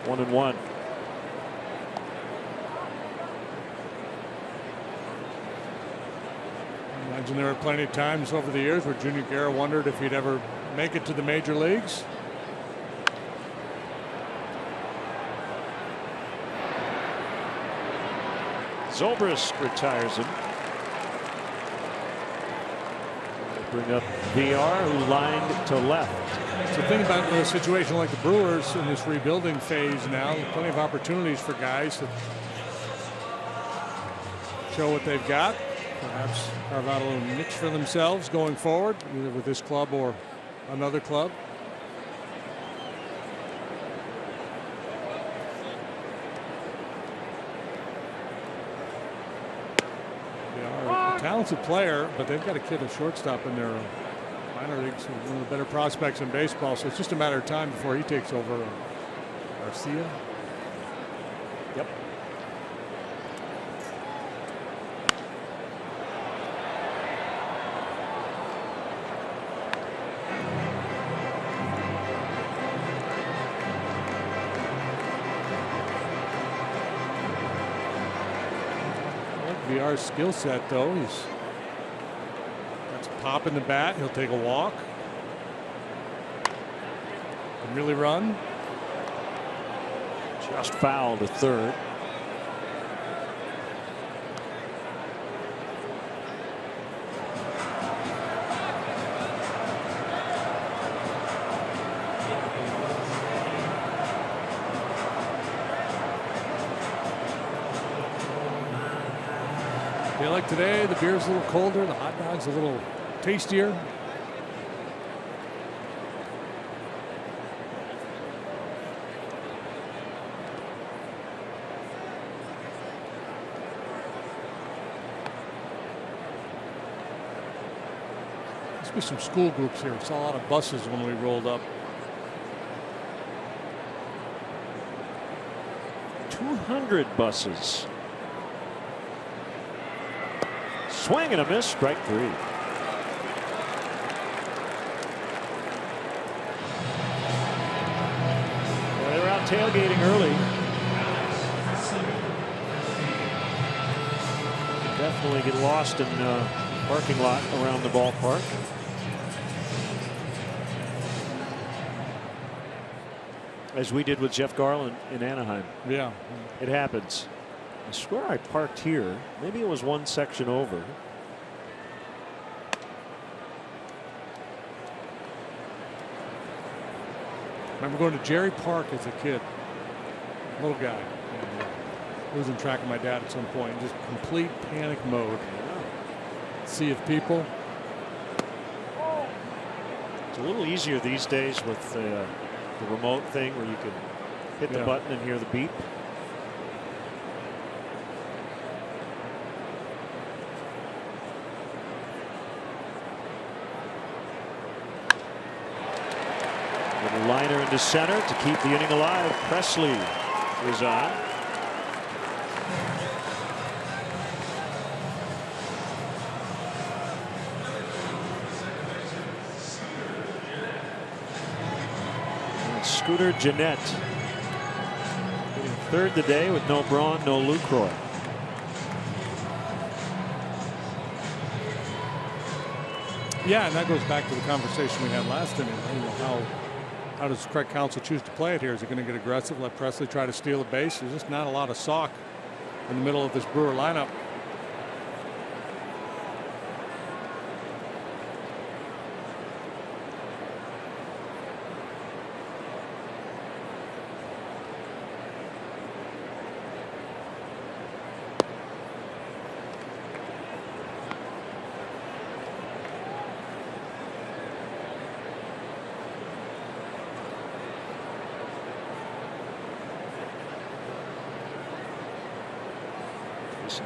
1-1. I imagine there were plenty of times over the years where Junior Guerra wondered if he'd ever make it to the major leagues. Zobrist retires him. Bring up VR, who lined to left. So think about a situation like the Brewers in this rebuilding phase now. Plenty of opportunities for guys to show what they've got. Perhaps carve out a little niche for themselves going forward, either with this club or another club. Talented player, but they've got a kid at shortstop in their minor leagues, one of the better prospects in baseball. So it's just a matter of time before he takes over. Garcia. Yep. VR's skill set, though, he's got some pop in the bat. He'll take a walk. Can really run. Just foul to third. Day like today, the beer's a little colder, the hot dog's a little tastier. Must be some school groups here. Saw a lot of buses when we rolled up. 200 buses. Swing and a miss, strike three. tailgating early. Definitely get lost in parking lot around the ballpark. As we did with Jeff Garland in Anaheim. Yeah. It happens. I swear I parked here. Maybe it was one section over. I remember going to Jerry Park as a kid. Little guy. And, losing track of my dad at some point. Just complete panic mode. Sea of people. It's a little easier these days with the remote thing where you can hit the button and hear the beep. Little liner into center to keep the inning alive. Presley is on. Scooter Gennett hitting third today with no Braun, no Lucroy. Yeah, and that goes back to the conversation we had last inning. You know, how does Craig Counsell choose to play it here? Is he going to get aggressive, let Presley try to steal a base? There's just not a lot of sock in the middle of this Brewer lineup.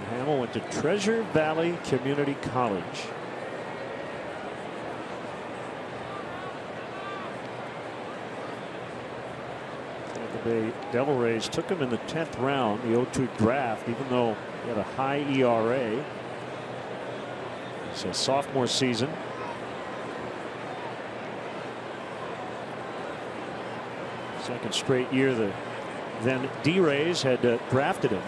Hamill went to Treasure Valley Community College. The Bay Devil Rays took him in the 10th round, the 0-2 draft, even though he had a high ERA. It's a sophomore season. Second straight year the then D-Rays had drafted him.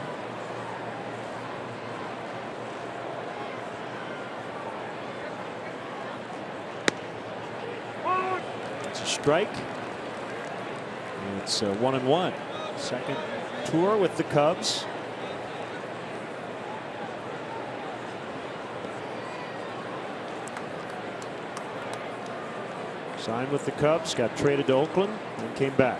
Strike. It's 1-1. Second tour with the Cubs. Signed with the Cubs, got traded to Oakland, and came back.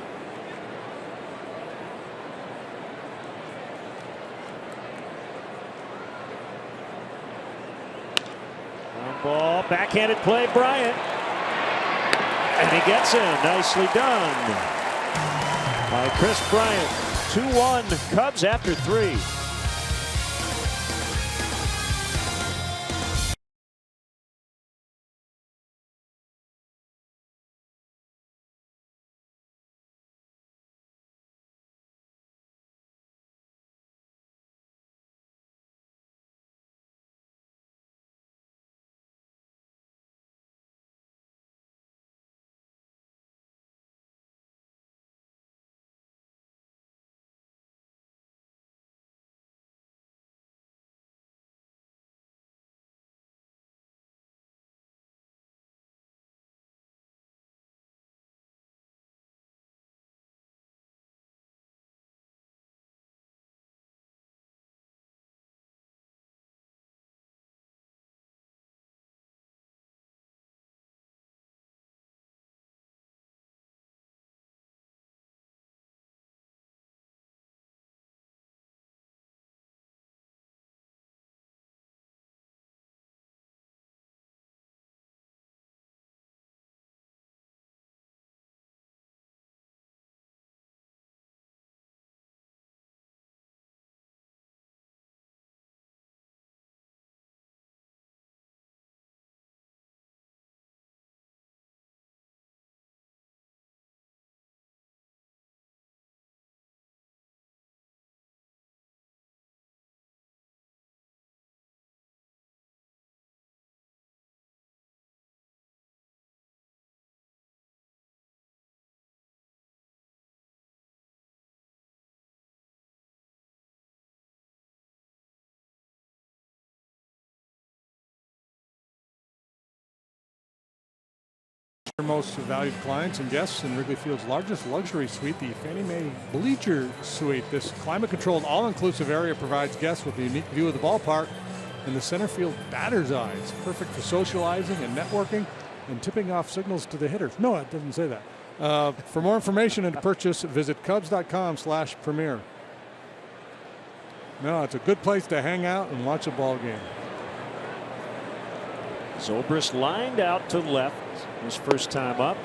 Ground ball, backhanded play, Bryant. And he gets in. Nicely done by Chris Bryant. 2-1 Cubs after 3. most valued clients and guests in Wrigley Field's largest luxury suite, the Fannie Mae Bleacher Suite. This climate-controlled, all-inclusive area provides guests with a unique view of the ballpark and the center field batter's eye. It's perfect for socializing and networking and tipping off signals to the hitters. No, it doesn't say that. For more information and to purchase, visit Cubs.com/premier. No, it's a good place to hang out and watch a ball game. Zobrist lined out to left his first time up.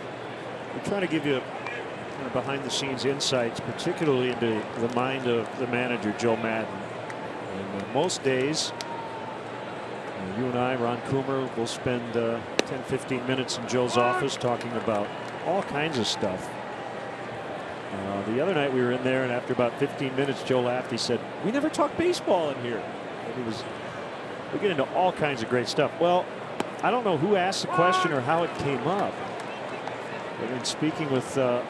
We're trying to give you behind the scenes insights, particularly into the mind of the manager, Joe Madden. And most days, you and I, Ron Coomer, will spend 10-15 minutes in Joe's office talking about all kinds of stuff. The other night we were in there, and after about 15 minutes, Joe laughed. He said, "We never talk baseball in here." And we get into all kinds of great stuff. Well, I don't know who asked the question or how it came up, but in speaking with the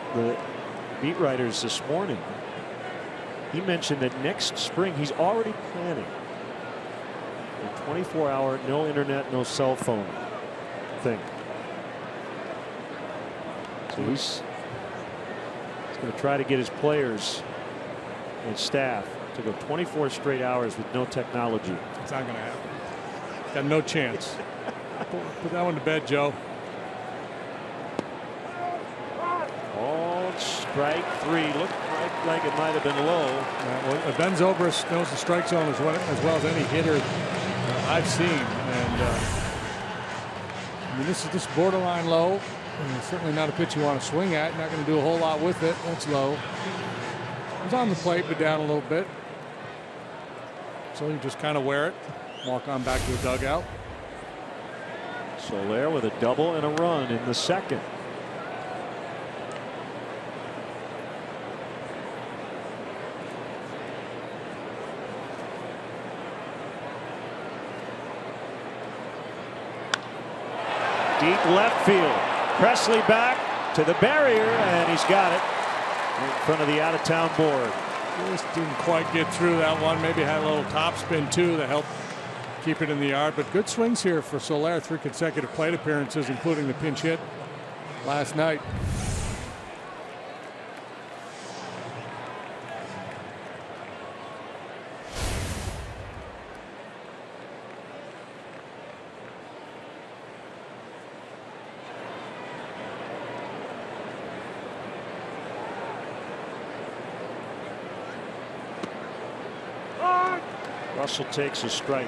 beat writers this morning, he mentioned that next spring he's already planning a 24-hour, no internet, no cell phone thing. So he's going to try to get his players and staff to go 24 straight hours with no technology. It's not going to happen. Got no chance. Put that one to bed, Joe. Oh, strike three. Looked like it might have been low. Well, Ben Zobrist knows the strike zone as well as any hitter I've seen. And I mean, this is borderline low. And certainly not a pitch you want to swing at. Not going to do a whole lot with it. That's low. He's on the plate, but down a little bit. So you just kind of wear it. Walk on back to the dugout. Soler with a double and a run in the second. Deep left field. Presley back to the barrier, and he's got it in front of the out-of-town board. Just didn't quite get through that one. Maybe had a little topspin too that helped keep it in the yard. But good swings here for Soler. 3 consecutive plate appearances, including the pinch hit last night. Russell takes a strike.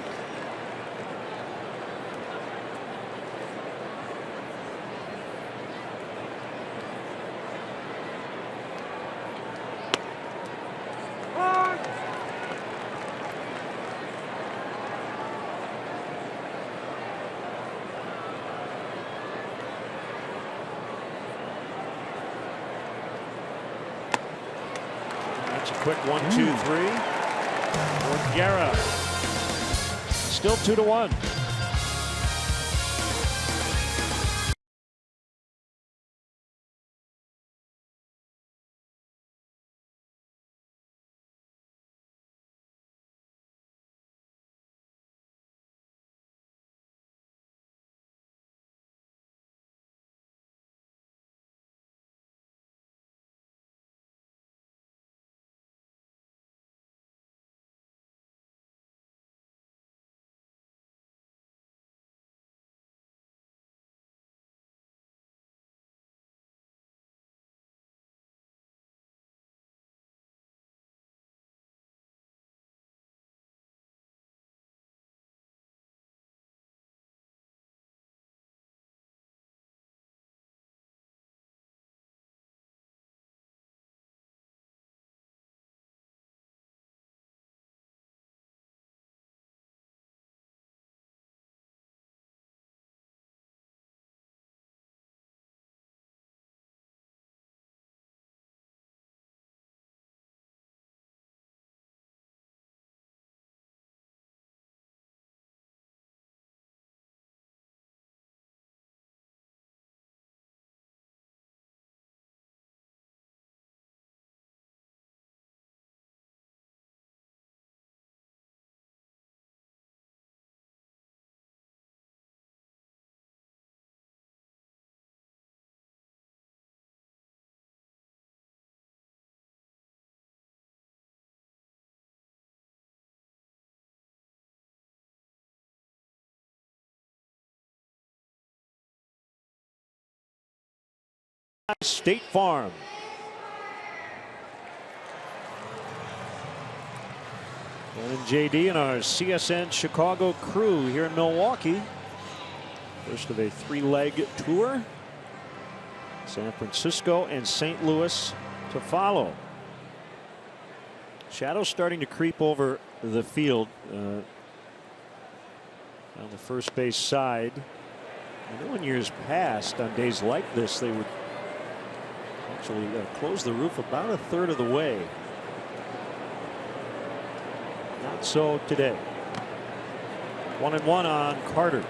That's a quick 1-2-3. Guerra. Still 2-1. State Farm. And JD and our CSN Chicago crew here in Milwaukee. First of a 3-leg tour. San Francisco and St. Louis to follow. Shadows starting to creep over the field on the first base side. I know in years past, on days like this, they would actually close the roof about a third of the way. Not so today. 1-1 on Carter.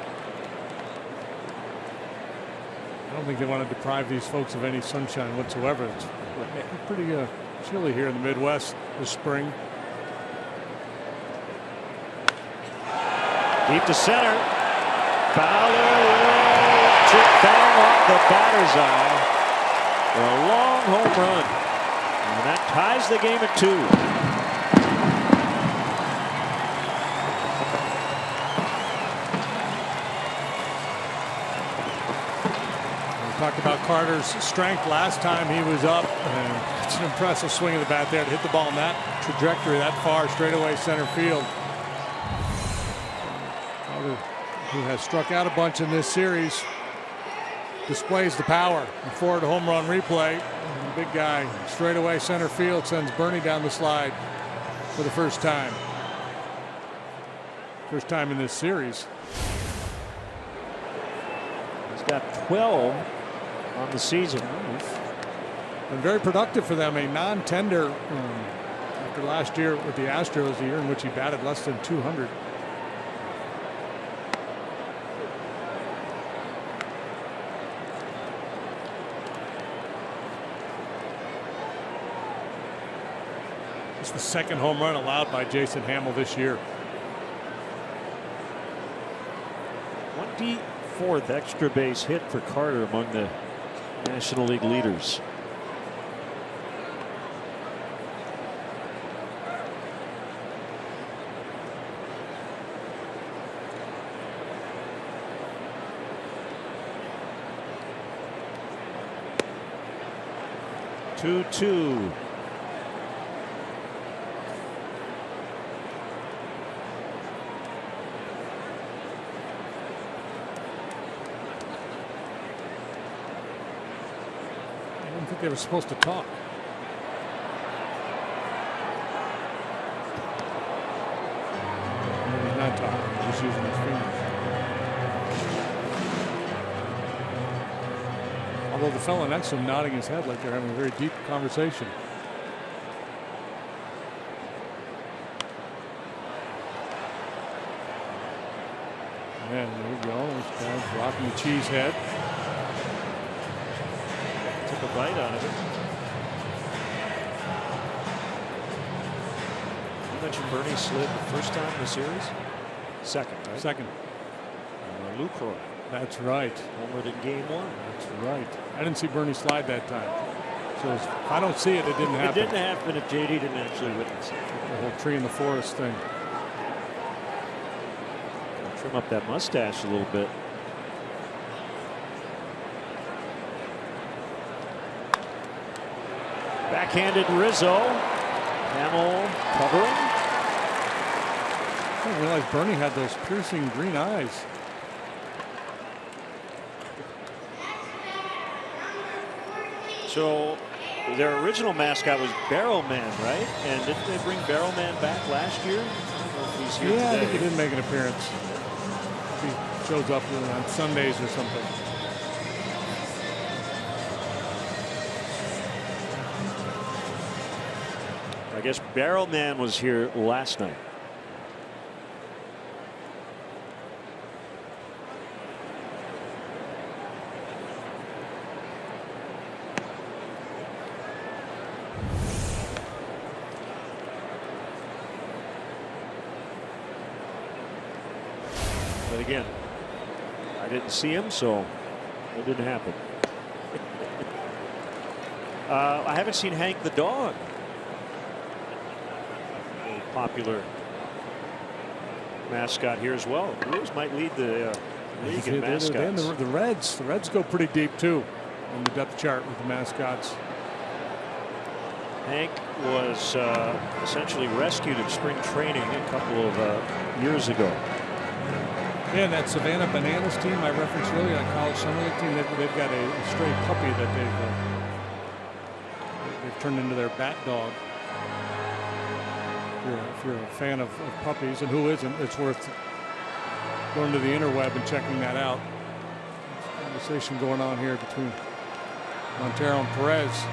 I don't think they want to deprive these folks of any sunshine whatsoever. It's pretty chilly here in the Midwest this spring. Deep to center. Fowler will chip bang off the batter's eye for a long home run. And that ties the game at 2. Talked about Carter's strength last time he was up, and it's an impressive swing of the bat there to hit the ball in that trajectory that far straightaway center field. Carter, who has struck out a bunch in this series, displays the power. The forward home run replay. And the big guy straightaway center field sends Bernie down the slide for the first time. First time in this series. He's got 12 on the season. Been very productive for them. A non-tender after last year with the Astros, the year in which he batted less than 200. It's the second home run allowed by Jason Hamill this year. 24th extra base hit for Carter among the National League leaders. Two. I didn't think they were supposed to talk. No, he's not talking. He's just using his fingers. Although the fellow next to him nodding his head like they're having a very deep conversation. And there you go. This guy's rocking the cheese head. Took a bite out of it. You mentioned Bernie slid the first time in the series? Second, right? Second. Lucroy. That's right. Homered in game 1. That's right. I didn't see Bernie slide that time. So if I don't see it, it didn't happen. It didn't happen if JD didn't actually witness it. The whole tree in the forest thing. Trim up that mustache a little bit. Backhanded Rizzo. Hamill covering. I didn't realize Bernie had those piercing green eyes. So their original mascot was Barrel Man, right? And didn't they bring Barrel Man back last year? I don't know if he's here Yeah, today. I think he didn't make an appearance. He shows up on Sundays or something. I guess Barrel Man was here last night. But again, I didn't see him, so it didn't happen. I haven't seen Hank the dog. A popular mascot here as well. Brewers might lead the league in mascots. The Reds go pretty deep too. on the depth chart with the mascots. Hank was essentially rescued in spring training a couple of years ago. Yeah, that Savannah Bananas team I referenced earlier, that college summer league team, they've got a stray puppy that they've turned into their bat dog. If you're a fan of puppies, and who isn't, it's worth going to the interweb and checking that out. There's a conversation going on here between Montero and Perez.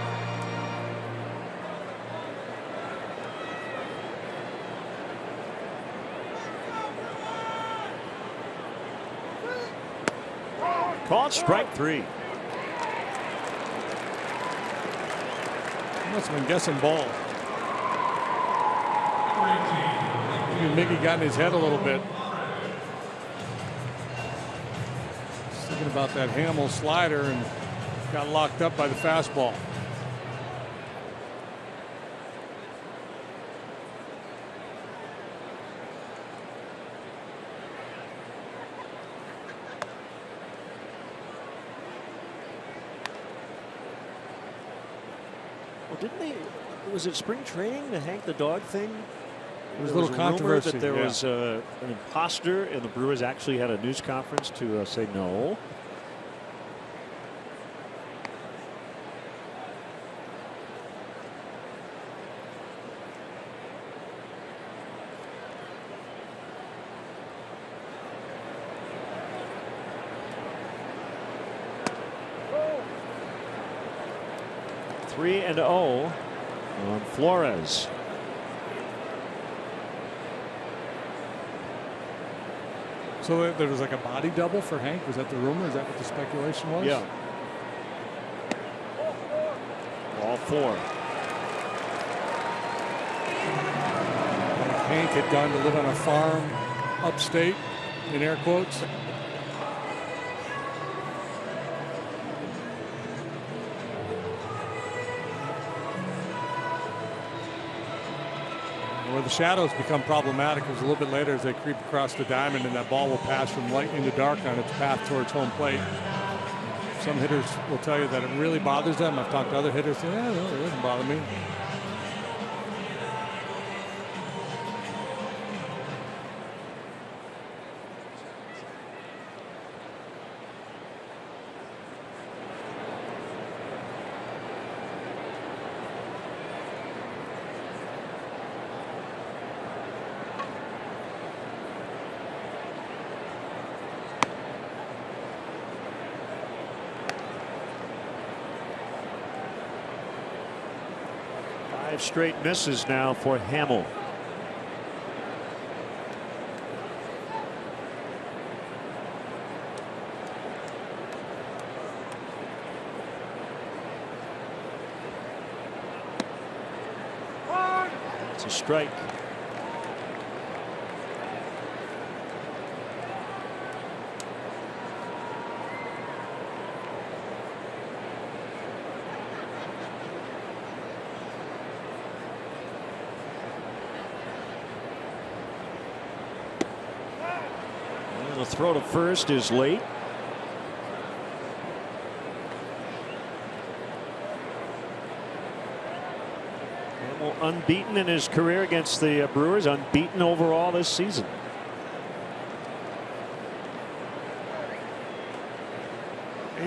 Called strike 3. He must have been guessing ball. Miggy got in his head a little bit. Just thinking about that Hamill slider and got locked up by the fastball. Well, didn't they? Was it spring training, the Hank the dog thing? There was a little controversy that there was an imposter, and the Brewers actually had a news conference to say no. Oh. 3-0 on Flores. So there was like a body double for Hank. Was that the rumor? Is that what the speculation was? Yeah. Ball 4. Like Hank had gone to live on a farm upstate, in air quotes. Where the shadows become problematic is a little bit later as they creep across the diamond, and that ball will pass from light into dark on its path towards home plate. Some hitters will tell you that it really bothers them. I've talked to other hitters saying, yeah, no, it doesn't bother me. Straight misses now for Hamill. It's a strike. The throw to first is late. Hamill unbeaten in his career against the Brewers, unbeaten overall this season.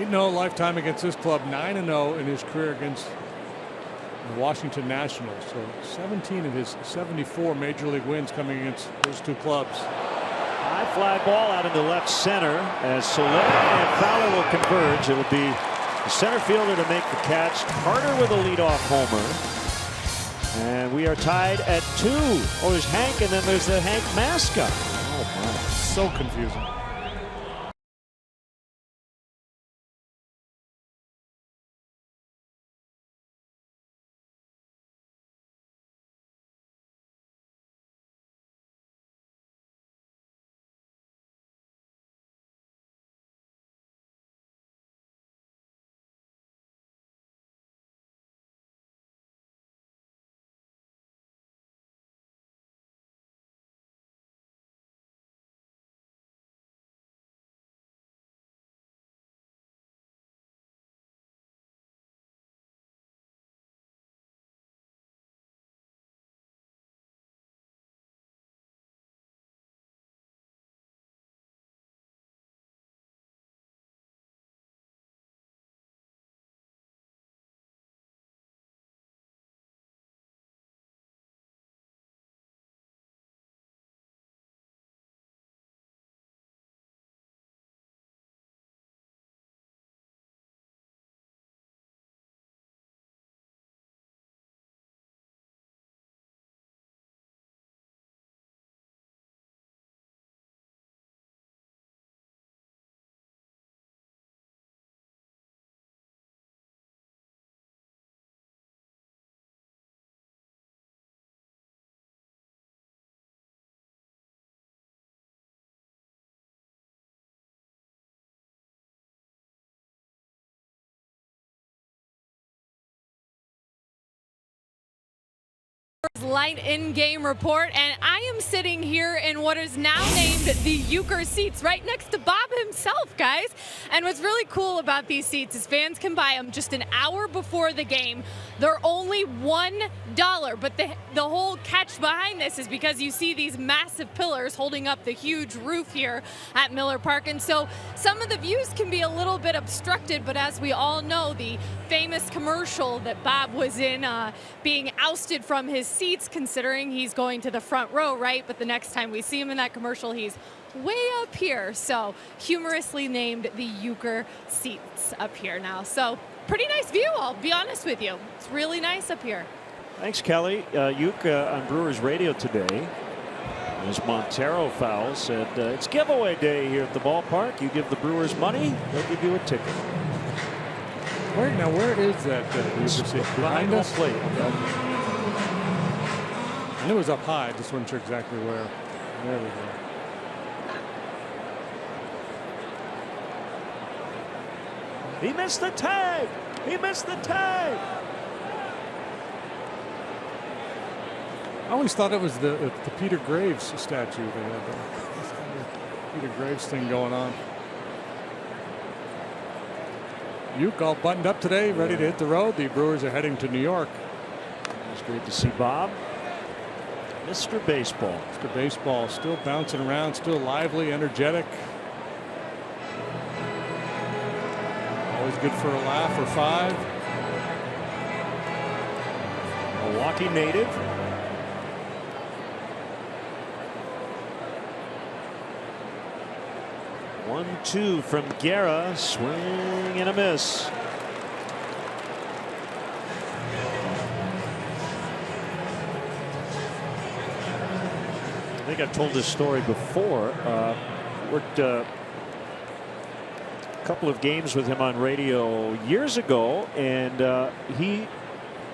No lifetime against this club, 9-0 in his career against the Washington Nationals. So 17 of his 74 major league wins coming against those two clubs. High fly ball out into left center as Soler and Fowler will converge. It will be the center fielder to make the catch. Carter with a leadoff homer. And we are tied at 2. Oh, there's Hank, and then there's the Hank mascot. Oh, my. So confusing. Light in-game report, and I am sitting here in what is now named the Uecker seats, right next to Bob himself, guys. And what's really cool about these seats is fans can buy them just an hour before the game. They're only $1, but the whole catch behind this is because you see these massive pillars holding up the huge roof here at Miller Park, and so some of the views can be a little bit obstructed, but as we all know, the famous commercial that Bob was in, being ousted from his seats considering he's going to the front row, right? But the next time we see him in that commercial, he's way up here. So humorously named the Uecker seats up here now. So pretty nice view, I'll be honest with you. It's really nice up here. Thanks, Kelly. Uecker on Brewers radio today, as Montero fouls, said it's giveaway day here at the ballpark. You give the Brewers money, they'll give you a ticket. Where is that Uecker seat? Behind us? Plate. I knew it was up high, just wasn't sure exactly where. There we go. He missed the tag. He missed the tag. I always thought it was the Peter Graves statue. They had the Peter Graves thing going on. Uecker all buttoned up today, ready to hit the road. The Brewers are heading to New York. It's great to see Bob. Mr. Baseball. Mr. Baseball still bouncing around, still lively, energetic. Always good for a laugh or five. Milwaukee native. One-two from Guerra. Swing and a miss. I think I've told this story before. Worked a couple of games with him on radio years ago, and he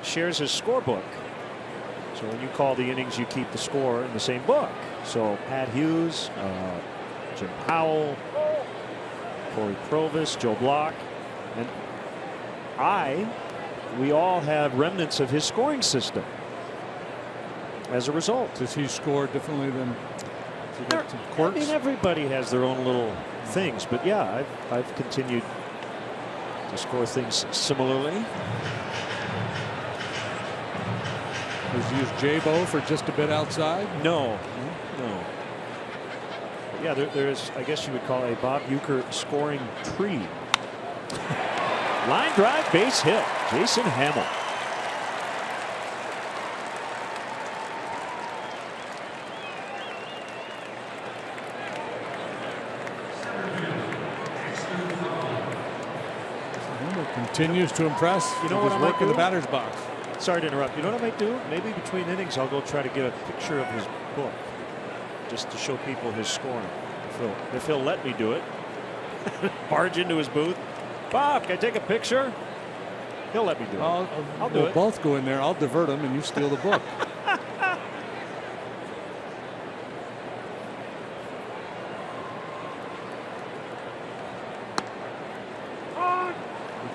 shares his scorebook. So when you call the innings, you keep the score in the same book. So Pat Hughes, Jim Powell, Corey Provis, Joe Block, and we all have remnants of his scoring system. As a result, does he score differently than? I mean, everybody has their own little things, but yeah, I've continued to score things similarly. Does he use J-Bo for just a bit outside? No. Yeah, there's, I guess you would call a Bob Uecker scoring tree. Line drive, base hit. Jason Hamill. Continues to impress. You know what I work might in the do? batter's box. Sorry to interrupt. You know what I might do? Maybe between innings, I'll go try to get a picture of his book, just to show people his scoring. If he'll let me do it. Barge into his booth. Bob, can I take a picture? He'll let me do it. I'll do it. We'll both go in there. I'll divert him, and you steal the book.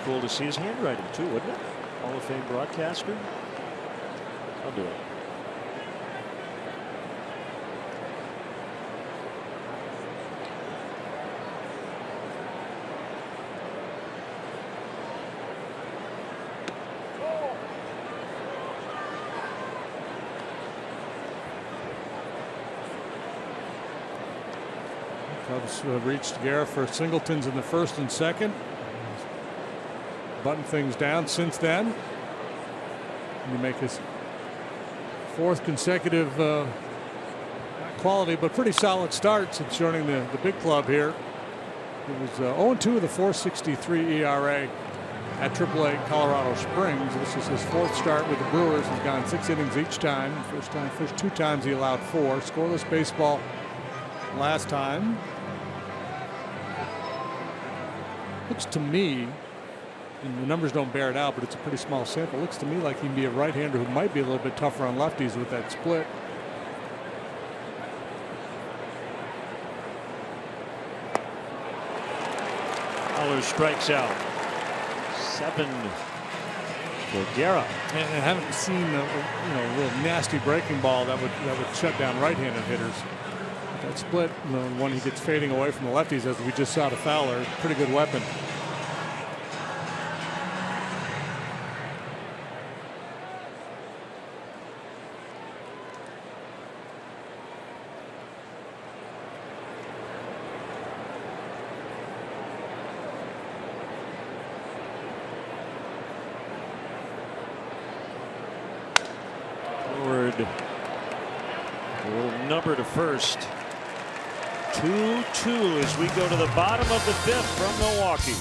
Cool to see his handwriting too, wouldn't it? Hall of Fame broadcaster. I'll do it. Cubs reached Guerra for singletons in the first and second. Button things down since then. You make his fourth consecutive quality but pretty solid start since joining the big club here. It was 0-2 with a 4.63 ERA at AAA Colorado Springs. This is his fourth start with the Brewers. He's gone 6 innings each time. First 2 times he allowed 4. Scoreless baseball last time. Looks to me, and the numbers don't bear it out, but it's a pretty small sample. Looks to me like he can be a right-hander who might be a little bit tougher on lefties with that split. Fowler strikes out. 7 for Guerra. And I haven't seen a real nasty breaking ball that would shut down right-handed hitters. That split, the one he gets fading away from the lefties, as we just saw to Fowler, pretty good weapon. A little number to first. 2-2 as we go to the bottom of the fifth from Milwaukee.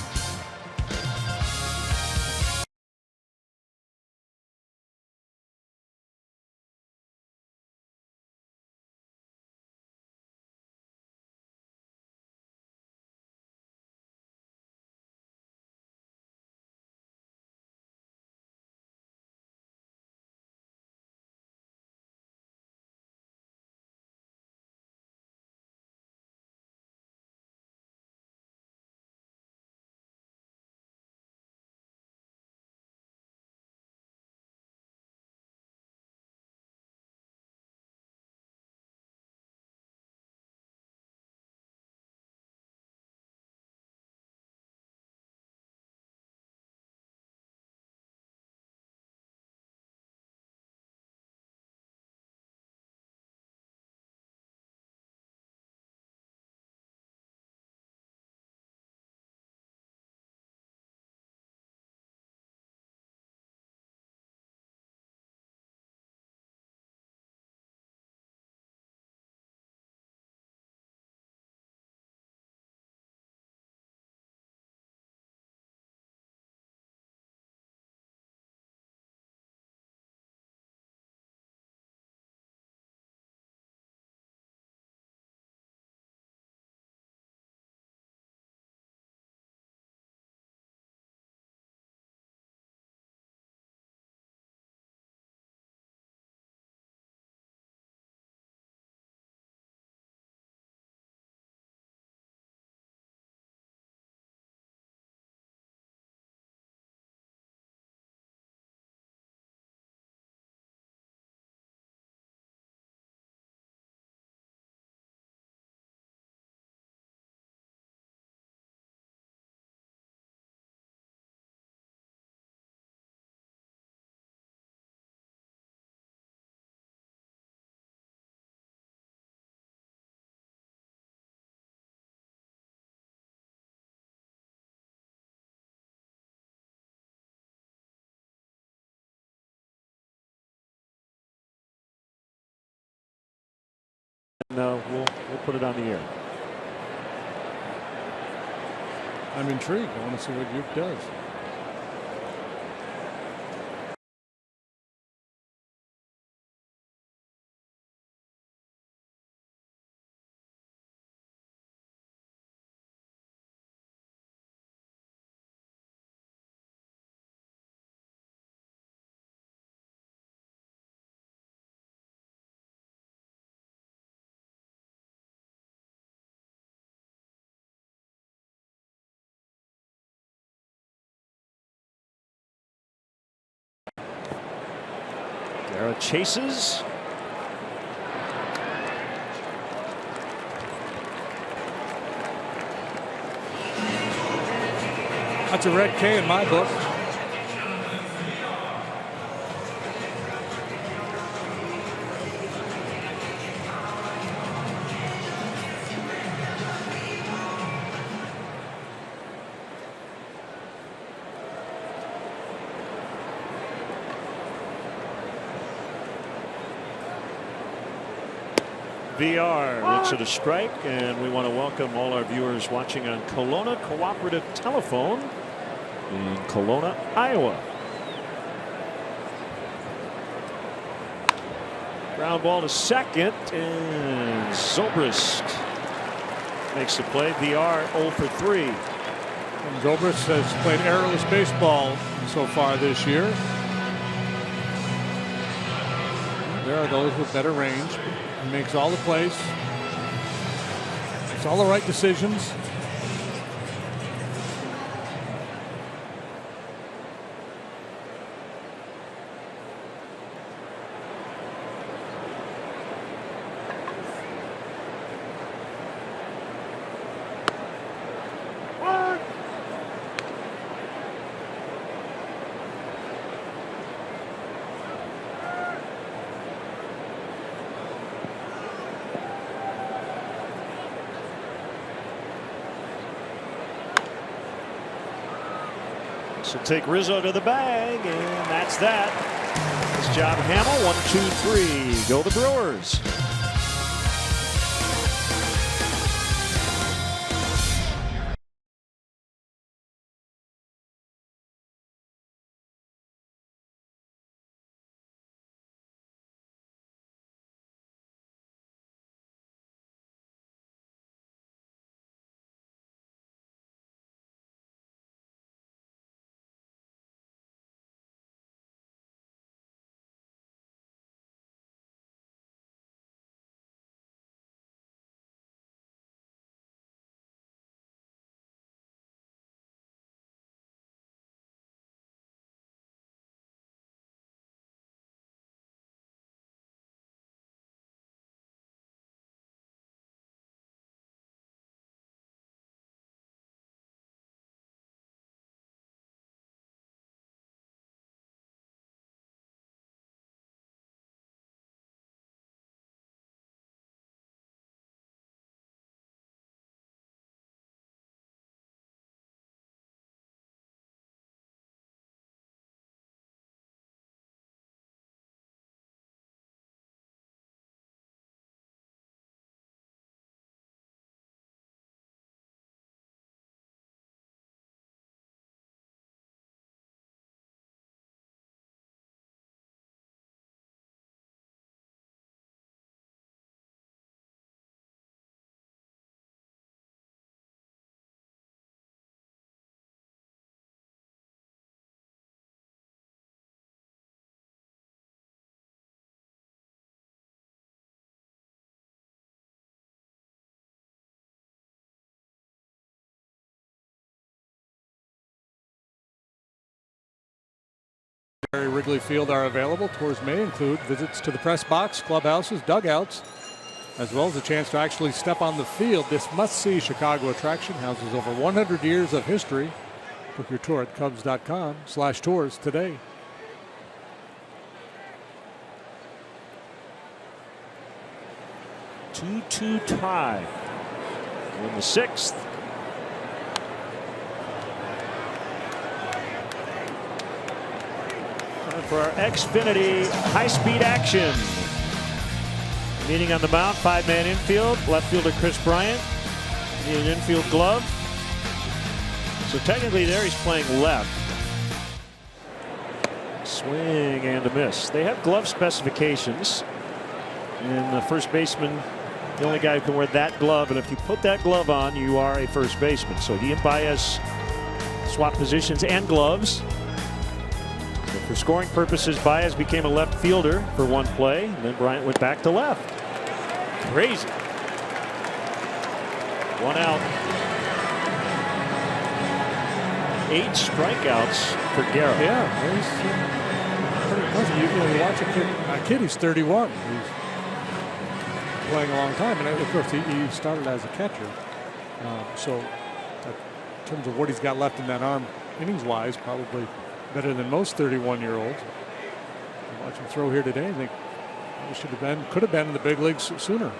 No, we'll put it on the air. I'm intrigued. I want to see what Uecker does. Guerra chases. That's a red K in my book. VR looks at a strike, and we want to welcome all our viewers watching on Kelowna Cooperative Telephone in Kelowna, Iowa. Ground ball to second, and Zobrist makes the play. VR 0 for 3. And Zobrist has played errorless baseball so far this year. There are those with better range. He makes all the plays. Makes all the right decisions. So take Rizzo to the bag, and that's that. Nice job, Hamill. 1, 2, 3. Go the Brewers. Wrigley Field are available. Tours may include visits to the press box, clubhouses, dugouts, as well as a chance to actually step on the field. This must-see Chicago attraction houses over 100 years of history. Book your tour at Cubs.com/tours today. Two tie in the 6th. Time for our Xfinity high-speed action. Meeting on the mound, 5-man infield. Left fielder Chris Bryant. Need an infield glove. So technically there he's playing left. Swing and a miss. They have glove specifications. And the first baseman, the only guy who can wear that glove, and if you put that glove on, you are a first baseman. So he and Baez swap positions and gloves. So for scoring purposes, Baez became a left fielder for one play, and then Bryant went back to left. Crazy. 1 out. 8 strikeouts for Guerra. Yeah, he's pretty impressive. You watch a kid, he's 31. He's playing a long time, and of course he started as a catcher. So in terms of what he's got left in that arm, innings-wise, probably better than most 31-year-olds. Watch him throw here today. I think he could have been in the big leagues sooner.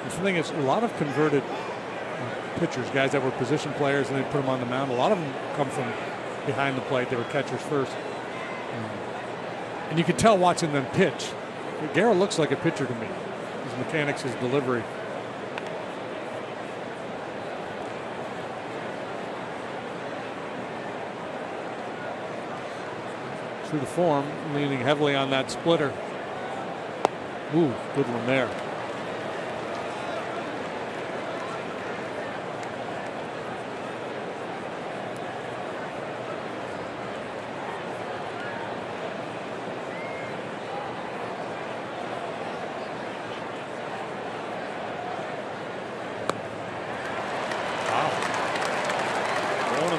The thing is, a lot of converted pitchers, guys that were position players, and they put them on the mound. A lot of them come from behind the plate. They were catchers first, and you can tell watching them pitch. Guerra looks like a pitcher to me. His mechanics, his delivery. Through the form, leaning heavily on that splitter. Ooh, good one there.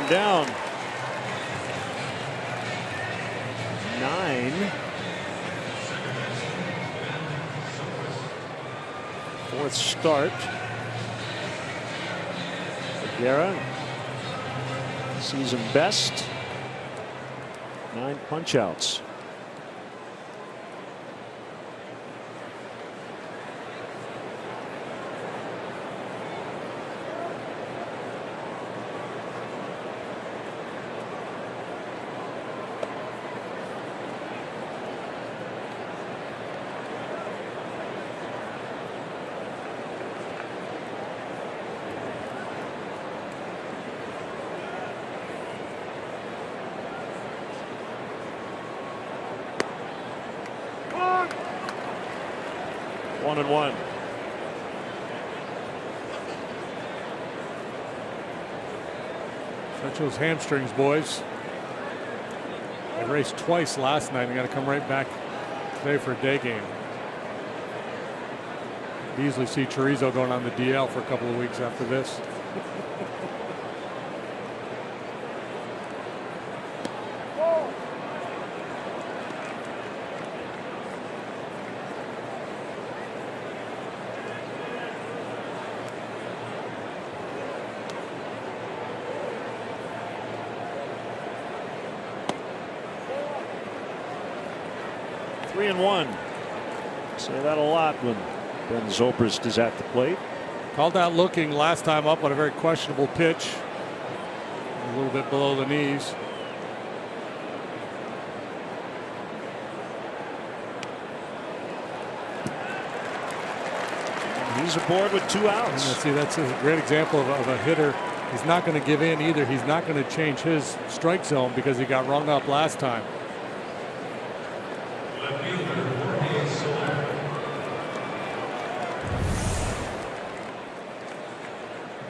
Down 9. 4th start for Guerra. Season best. 9 punch-outs. 1-1. Stretch those hamstrings, boys. They raced twice last night. They got to come right back today for a day game. You easily see Chorizo going on the DL for a couple of weeks after this. Three and one. Say that a lot when Ben Zobrist is at the plate. Called out looking last time up on a very questionable pitch. A little bit below the knees. He's aboard with 2 outs. See, that's a great example of a hitter. He's not going to give in either. He's not going to change his strike zone because he got rung up last time.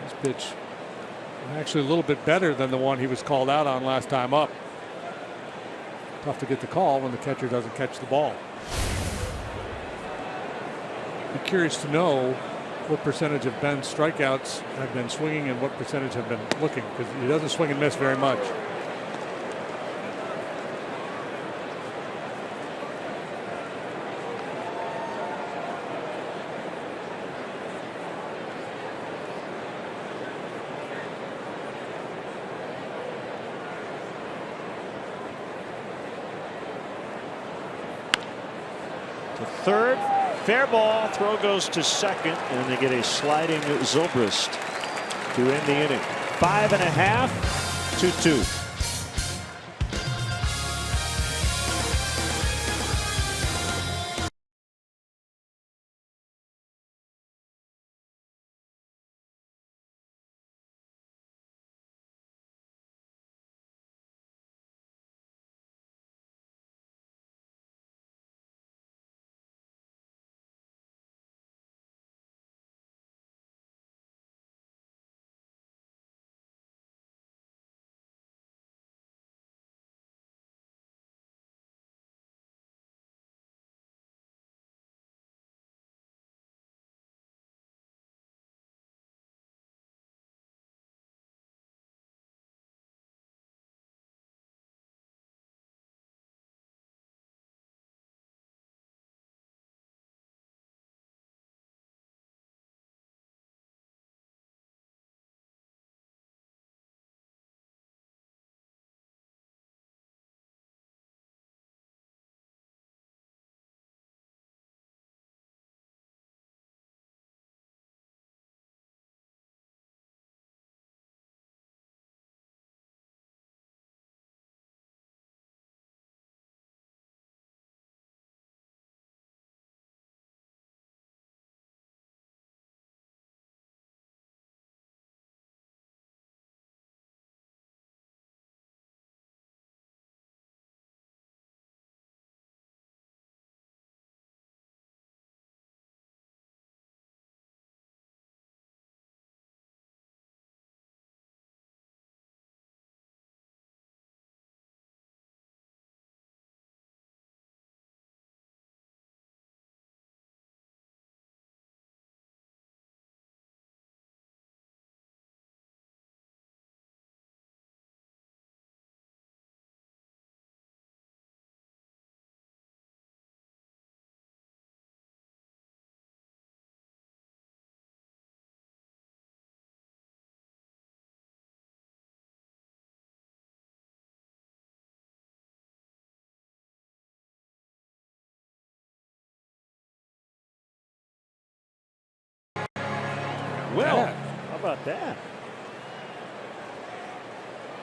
This pitch actually a little bit better than the one he was called out on last time up. Tough to get the call when the catcher doesn't catch the ball. Be curious to know what percentage of Ben's strikeouts have been swinging and what percentage have been looking, because he doesn't swing and miss very much. To third. Fair ball. Throw goes to second, and they get a sliding Zobrist to end the inning. 5.5 to 2. Well, how about that?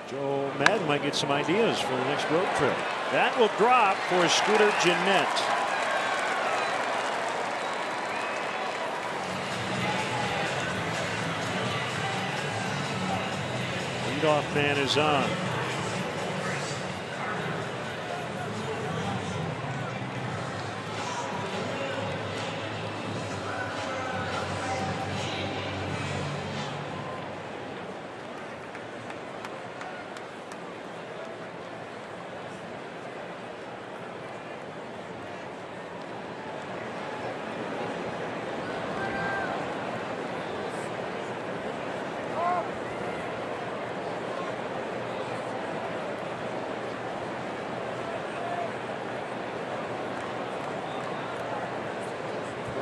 Joe Madden might get some ideas for the next road trip. That will drop for Scooter Gennett. Leadoff man is on.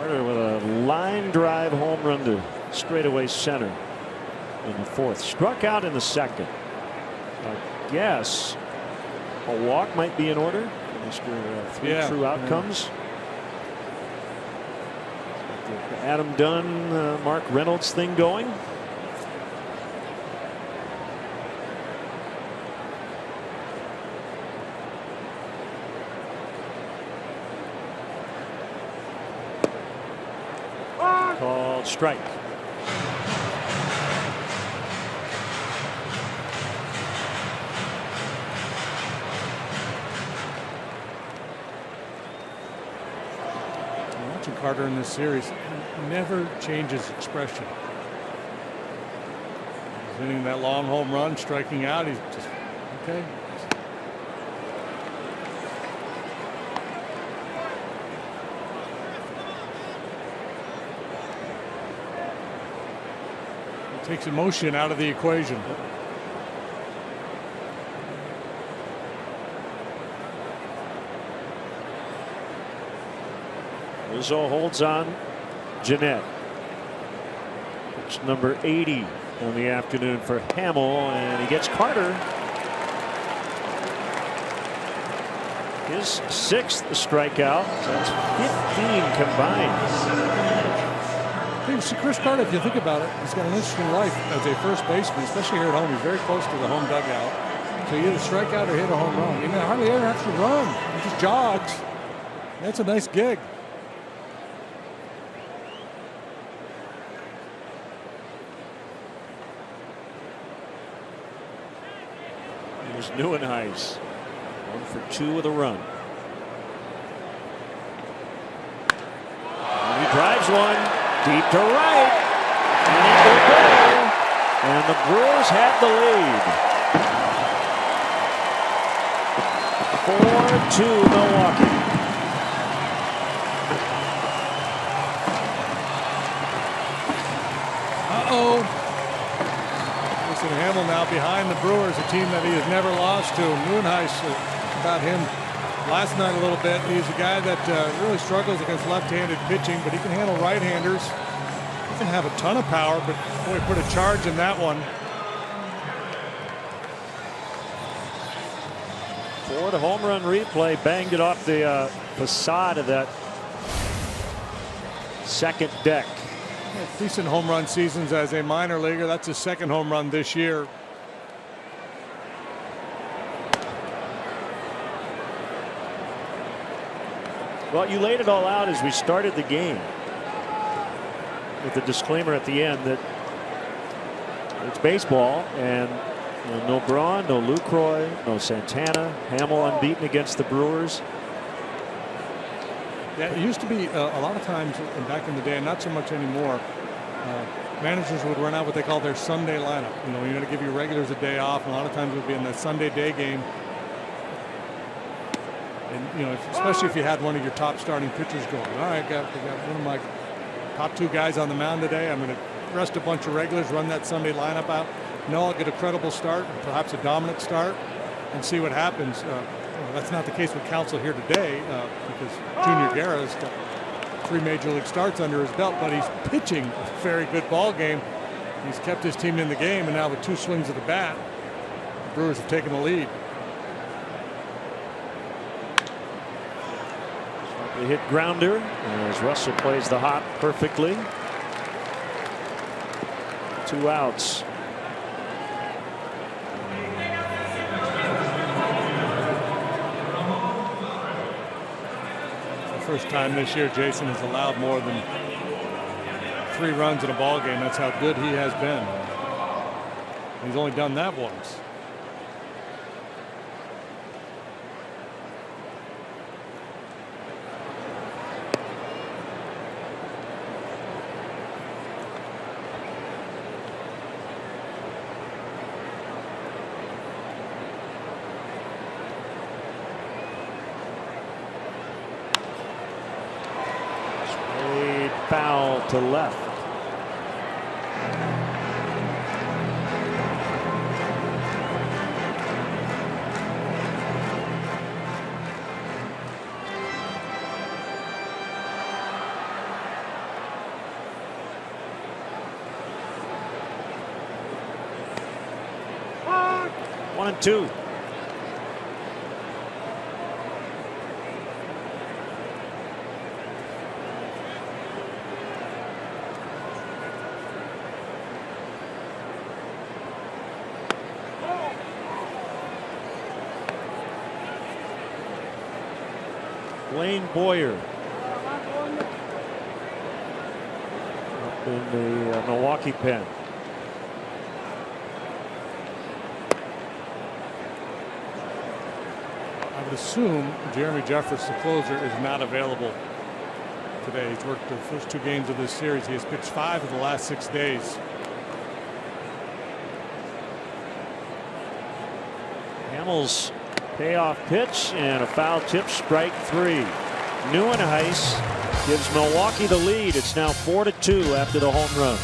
Carter with a line drive home run to straightaway center in the 4th. Struck out in the 2nd. I guess a walk might be in order after 3 true outcomes. The Adam Dunn, Mark Reynolds thing going. Called strike. Watching Carter in this series, never changes expression. He's hitting that long home run, striking out. He's just okay. Takes emotion out of the equation. Rizzo holds on. Jeanette. It's number 80 on the afternoon for Hamill, and he gets Carter. His 6th strikeout. So that's 15 combined. See, Chris Carter, if you think about it, he's got an interesting life as a first baseman, especially here at home. He's very close to the home dugout. So you either strike out or hit a home run. He hardly ever has to run. He just jogs. That's a nice gig. Here's Neuenhuis. 1 for 2 with a run. And he drives one. Deep to right. And it will go. And the Brewers have the lead. 4-2 Milwaukee. Listen, Hamill now behind the Brewers, a team that he has never lost to. Neuenhuis, about him last night a little bit. He's a guy that really struggles against left-handed pitching, but he can handle right-handers. Doesn't have a ton of power, but boy, put a charge in that one. Ford, a home run replay, banged it off the facade of that 2nd deck. Decent home run seasons as a minor leaguer. That's his 2nd home run this year. Well, you laid it all out as we started the game with the disclaimer at the end that it's baseball, and no Braun, no Lucroy, no Santana. Hamill unbeaten against the Brewers. Yeah, it used to be a lot of times back in the day, and not so much anymore. Managers would run out what they call their Sunday lineup. You're going to give your regulars a day off, and a lot of times it would be in that Sunday day game. And especially if you had one of your top starting pitchers going, all right, I got one of my top 2 guys on the mound today. I'm going to rest a bunch of regulars, run that Sunday lineup out. I'll get a credible start, perhaps a dominant start, and see what happens. That's not the case with Counsell here today, because Junior Guerra's got 3 major league starts under his belt, but he's pitching a very good ball game. He's kept his team in the game, and now with 2 swings of the bat, the Brewers have taken the lead. The hit grounder as Russell plays the hop perfectly. 2 outs. First time this year Jason has allowed more than 3 runs in a ball game. That's how good he has been. He's only done that once. Foul to left. 1-2. Blaine Boyer up in the Milwaukee pen. I would assume Jeremy Jeffress, the closer, is not available today. He's worked the first 2 games of this series. He has pitched 5 of the last 6 days. Hamels payoff pitch and a foul tip, strike 3. Neuenhuis gives Milwaukee the lead. It's now 4-2 after the home run.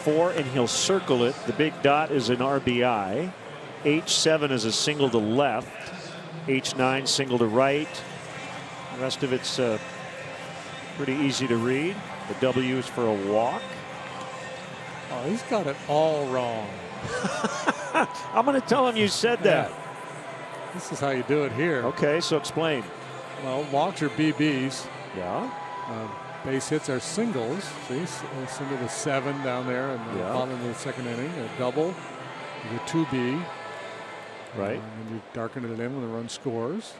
Four, and he'll circle it. The big dot is an RBI. H7 is a single to left. H9 single to right. The rest of it's pretty easy to read. The W is for a walk. Oh, he's got it all wrong. I'm going to tell him you said that. This is how you do it here. Okay, so explain. Well, walks are BBs. Yeah. Base hits are singles. See, a single to 7 down there in the bottom of the second inning. A double is a 2B. Right. And you darken it in when the run scores.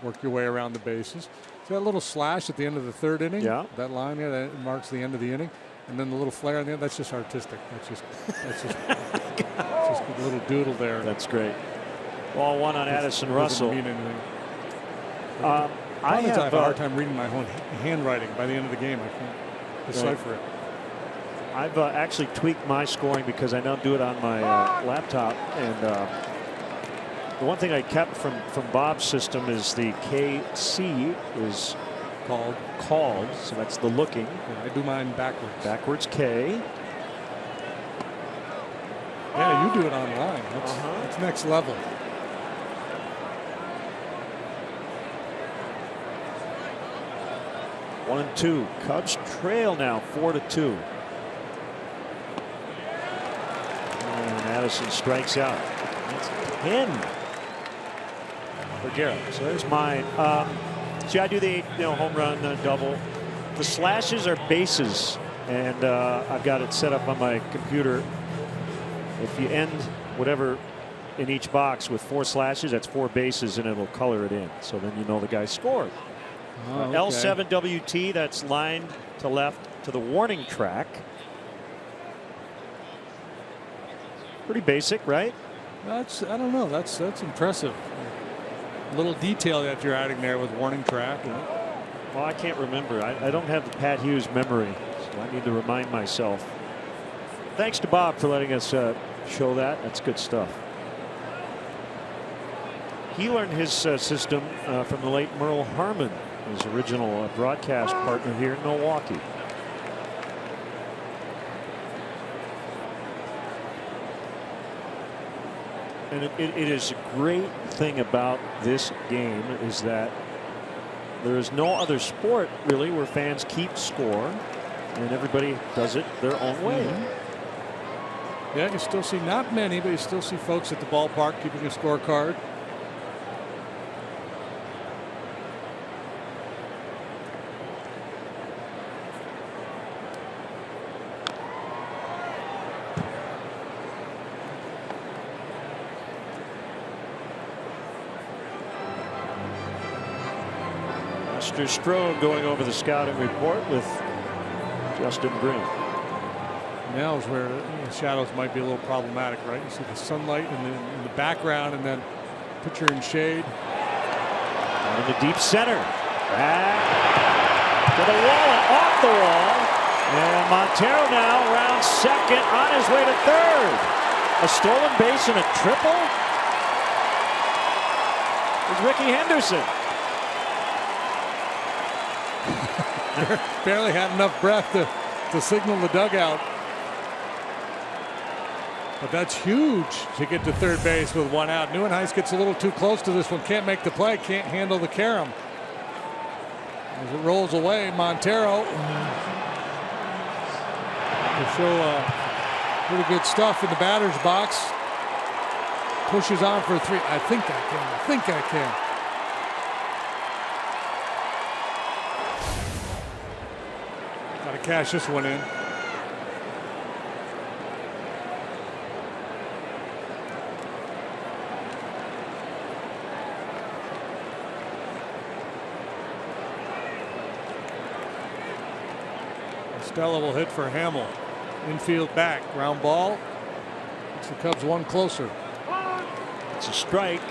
Work your way around the bases. See that little slash at the end of the third inning? Yeah. That line there, that marks the end of the inning. And then the little flare on the end, that's just artistic. That's just a little doodle there. That's great. Ball 1 on Addison Russell. Doesn't mean anything. I have a hard time reading my own handwriting by the end of the game. I can't decipher it. I've actually tweaked my scoring because I now do it on my laptop. And the one thing I kept from Bob's system is the KC is called. So that's the looking. Yeah, I do mine backwards. Backwards K. Yeah, you do it online. That's next level. One and two. Cubs trail now 4-2. And Addison strikes out. That's 10 for Garrett. So there's mine. See, I do the home run, double. The slashes are bases, and I've got it set up on my computer. If you end whatever in each box with 4 slashes, that's 4 bases, and it'll color it in. So then you know the guy scored. Okay. L7WT, that's line to left to the warning track. Pretty basic, right? I don't know. That's impressive. A little detail that you're adding there with warning track. Well, I can't remember. I don't have the Pat Hughes memory, so I need to remind myself. Thanks to Bob for letting us show that. That's good stuff. He learned his system from the late Merle Harmon, his original broadcast partner here in Milwaukee. And it is a great thing about this game is that there is no other sport really where fans keep score and everybody does it their own way. Yeah, you still see not many, but you still see folks at the ballpark keeping a scorecard. Mr. Strode going over the scouting report with Justin Green. Now is where the shadows might be a little problematic, right? You see the sunlight in the background and then pitcher in shade. Down in the deep center. Back to the wall and off the wall. And Montero now around second on his way to third. A stolen base and a triple. It's Ricky Henderson. Barely had enough breath to signal the dugout. But that's huge to get to third base with one out. Neuenhuis gets a little too close to this one. Can't make the play. Can't handle the carom. As it rolls away, Montero to show pretty good stuff in the batter's box. Pushes on for a three. I think I can. I think I can. Got to cash this one in. Stella will hit for Hamill. Infield back. Ground ball. It's the Cubs one closer. It's a strike.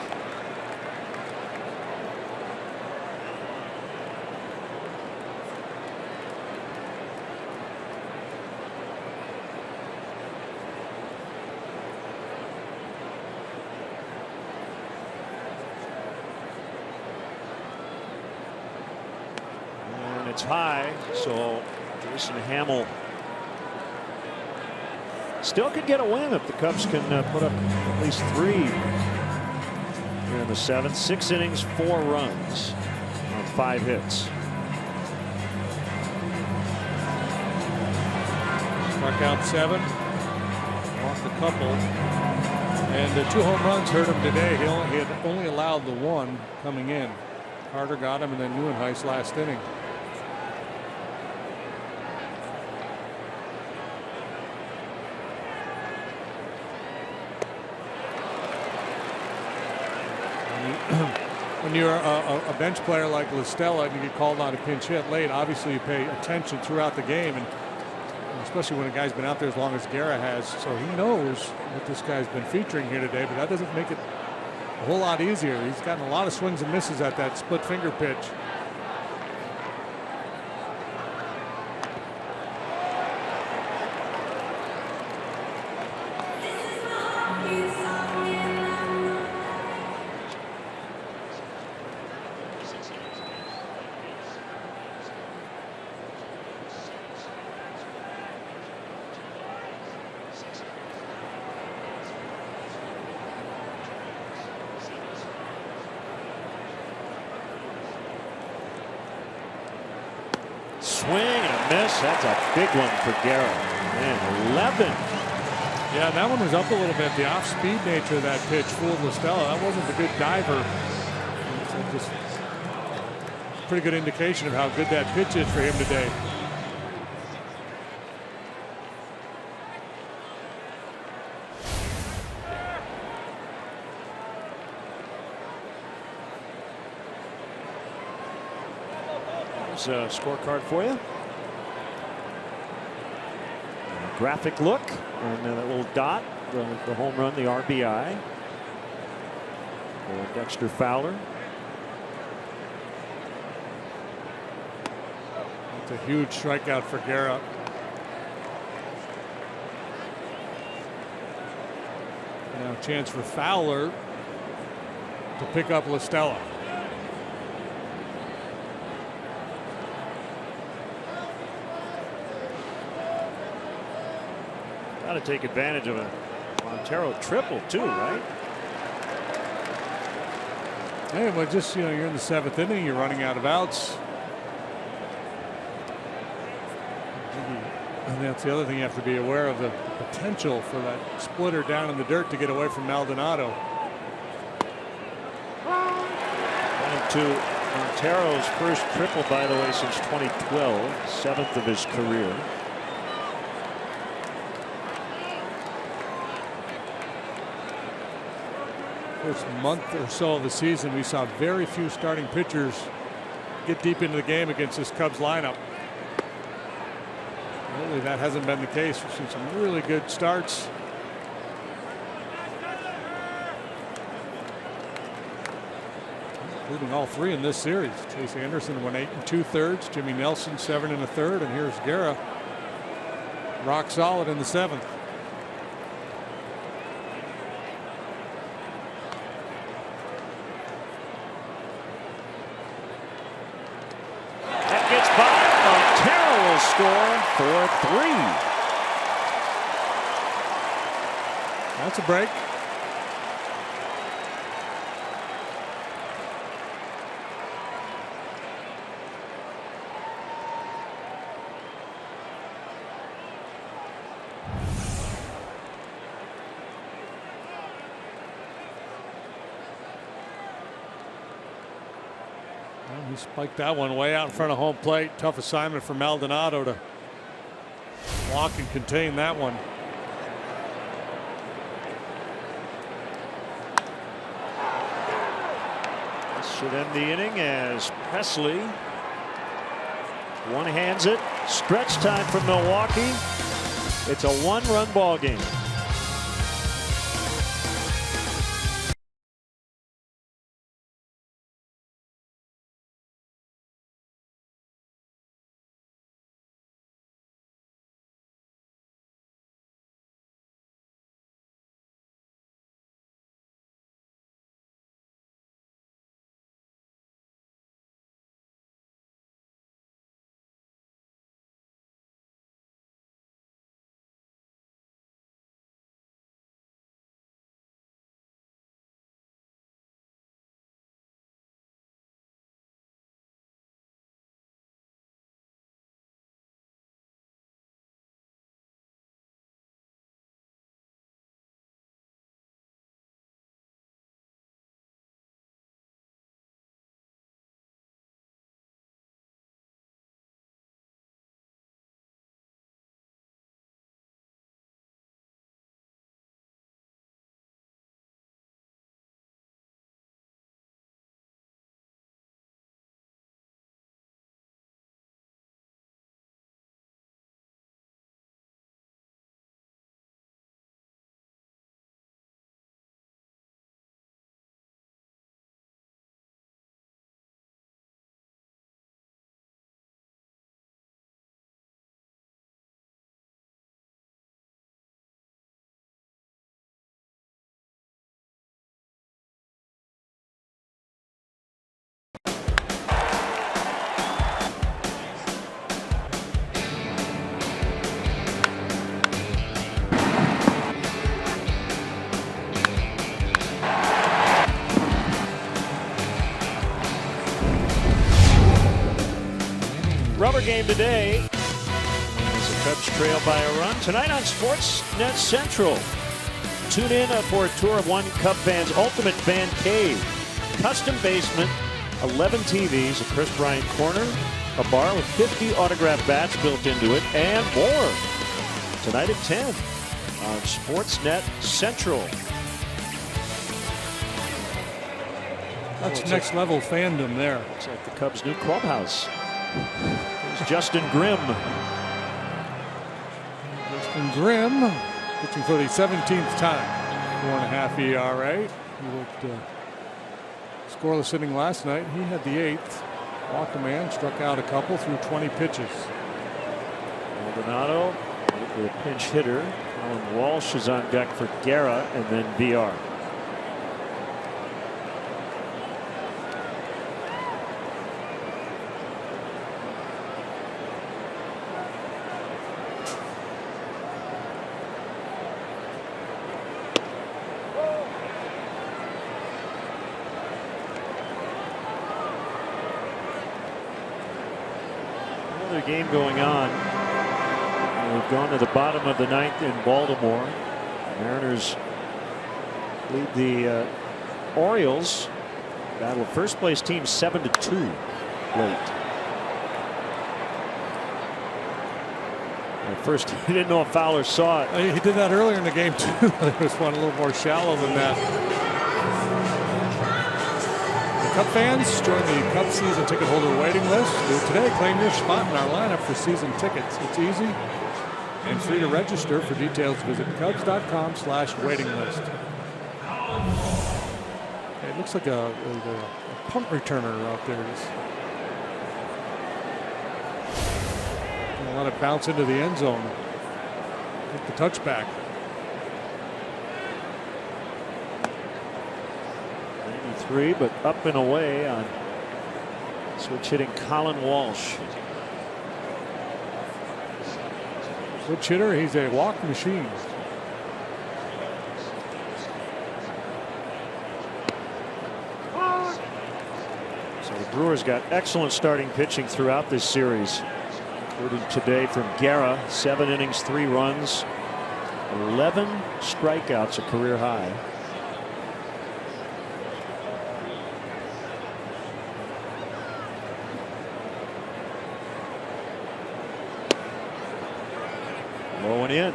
And it's high, so Jason Hamill still could get a win if the Cubs can put up at least 3 here in the 7th. 6 innings, 4 runs on 5 hits. Struck out 7. Lost a couple. And the 2 home runs hurt him today. He had only allowed the 1 coming in. Carter got him, and then Neuenhuis last inning. When you're a bench player like LaStella and you get called on to pinch hit late, obviously you pay attention throughout the game, and especially when a guy's been out there as long as Guerra has. So he knows what this guy's been featuring here today, but that doesn't make it a whole lot easier. He's gotten a lot of swings and misses at that split finger pitch. Swing and a miss. That's a big one for Guerra. Man, 11. Yeah, that one was up a little bit. The off-speed nature of that pitch fooled LaStella. That wasn't a good diver. It's just a pretty good indication of how good that pitch is for him today. A scorecard for you. Graphic look, and that little dot, the home run, the RBI for Dexter Fowler. It's a huge strikeout for Guerra. Now a chance for Fowler to to pick up La Stella. Got to take advantage of a Montero triple too, right? Hey, but just, you're in the 7th inning, you're running out of outs. And that's the other thing you have to be aware of, the potential for that splitter down in the dirt to get away from Maldonado. Going to Montero's first triple, by the way, since 2012, 7th of his career. First month or so of the season, we saw very few starting pitchers get deep into the game against this Cubs lineup. Really, that hasn't been the case. We've seen some really good starts. Including all 3 in this series. Chase Anderson went 8 2/3. Jimmy Nelson 7 1/3. And here's Guerra, rock solid in the 7th. That gets by. Montero will score for 3. That's a break. He spiked that one way out in front of home plate. Tough assignment for Maldonado to block and contain that one. This should end the inning as Presley one-hands it. Stretch time for Milwaukee. It's a 1-run ball game. Rubber game today as the Cubs trail by a run. Tonight on Sportsnet Central. Tune in for a tour of one Cub fan's ultimate fan cave. Custom basement, 11 TVs, a Chris Bryant corner, a bar with 50 autographed bats built into it, and more. Tonight at 10 on Sportsnet Central. That's next level fandom there. It's like the Cubs' new clubhouse. There's Justin Grimm. Justin Grimm pitching for the 17th time. 4.5 ERA. He looked scoreless inning last night. He had the 8th. Walked a man, struck out a couple through 20 pitches. Maldonado with a pinch hitter. Alan Walsh is on deck for Guerra, and then VR. game going on. We've gone to the bottom of the ninth in Baltimore. Mariners lead the Orioles. Battle of first place team 7-2 late. At first, he didn't know if Fowler saw it. He did that earlier in the game too. There was one a little more shallow than that. The Cub fans, join the Cub season ticket holder waiting list. Do it today. Claim your spot in our lineup for season tickets. It's easy and free to register. For details, visit Cubs.com/waiting list. It looks like a punt returner out there. Let it bounce into the end zone. Get the touchback. 93, but up and away on switch hitting Colin Walsh. Switch hitter, he's a walk machine. So the Brewers got excellent starting pitching throughout this series, including today from Guerra. 7 innings, 3 runs, 11 strikeouts, a career high. Low and in.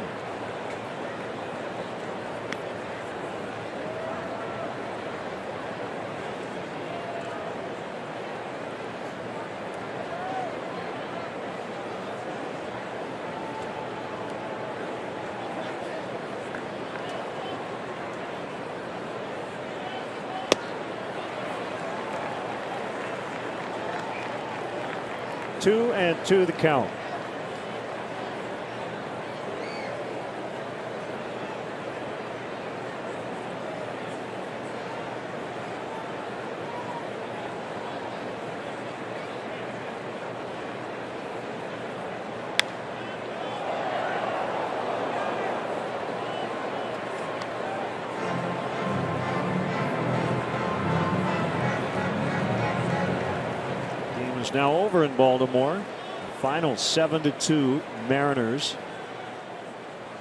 Two and two the count. Now over in Baltimore. Final 7-2 Mariners.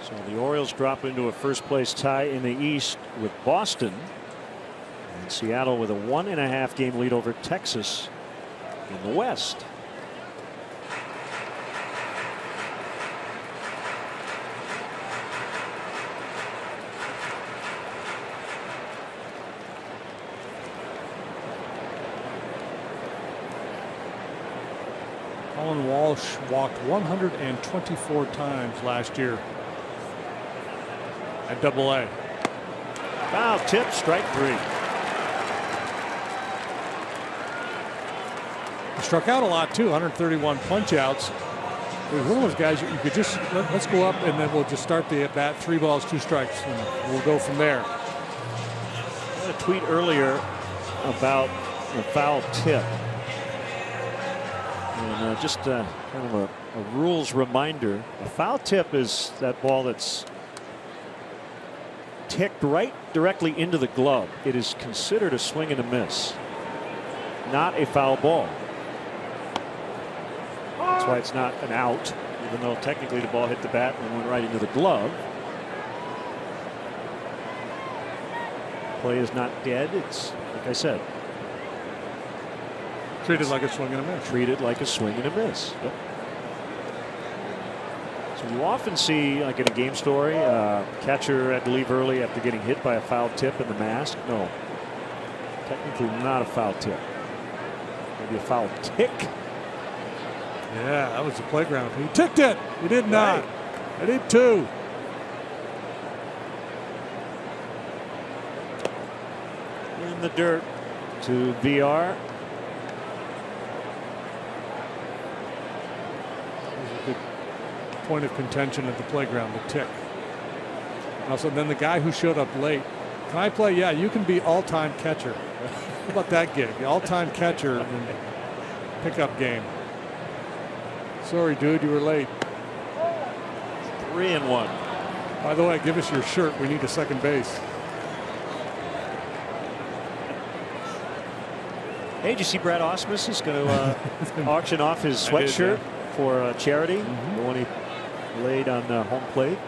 So the Orioles drop into a first place tie in the East with Boston, and Seattle with a 1.5 game lead over Texas in the West. Colin Walsh walked 124 times last year at Double-A. Foul tip, strike 3. He struck out a lot too, 131 punch outs. He was one of those guys you could just let's go up and then we'll just start the at bat, 3 balls, 2 strikes, and we'll go from there. I had a tweet earlier about the foul tip. And just kind of a rules reminder. A foul tip is that ball that's ticked right directly into the glove. It is considered a swing and a miss, not a foul ball. That's why it's not an out, even though technically the ball hit the bat and went right into the glove. Play is not dead. It's, like I said, treated like a swing and a miss. Treated like a swing and a miss. Yep. So you often see, like in a game story, catcher had to leave early after getting hit by a foul tip in the mask. No, technically not a foul tip. Maybe a foul tick. Yeah, that was the playground. He ticked it. He did not. I did too. In the dirt to VR. Point of contention at the playground, the tick. Also, then the guy who showed up late. Can I play? Yeah, you can be all-time catcher. How about that gig? All-time catcher in pickup game. Sorry, dude, you were late. 3-1. By the way, give us your shirt. We need a second base. Hey, did you see Brad Ausmus is going to auction off his sweatshirt for charity. The one he laid on home plate.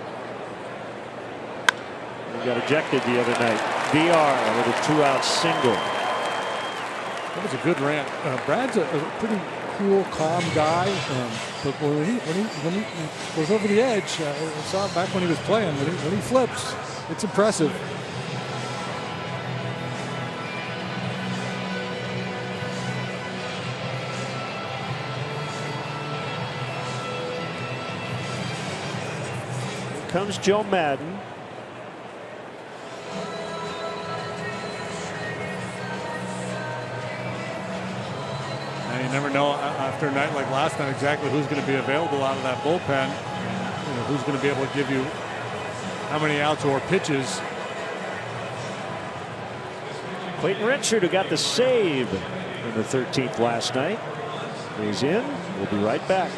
He got ejected the other night. VR with a 2-out single. That was a good rant. Brad's a pretty cool, calm guy, but when he goes over the edge, I saw it back when he was playing. When he flips, it's impressive. Here comes Joe Madden. You never know after a night like last night exactly who's going to be available out of that bullpen. And, who's going to be able to give you how many outs or pitches. Clayton Richard, who got the save in the 13th last night, is in. We'll be right back.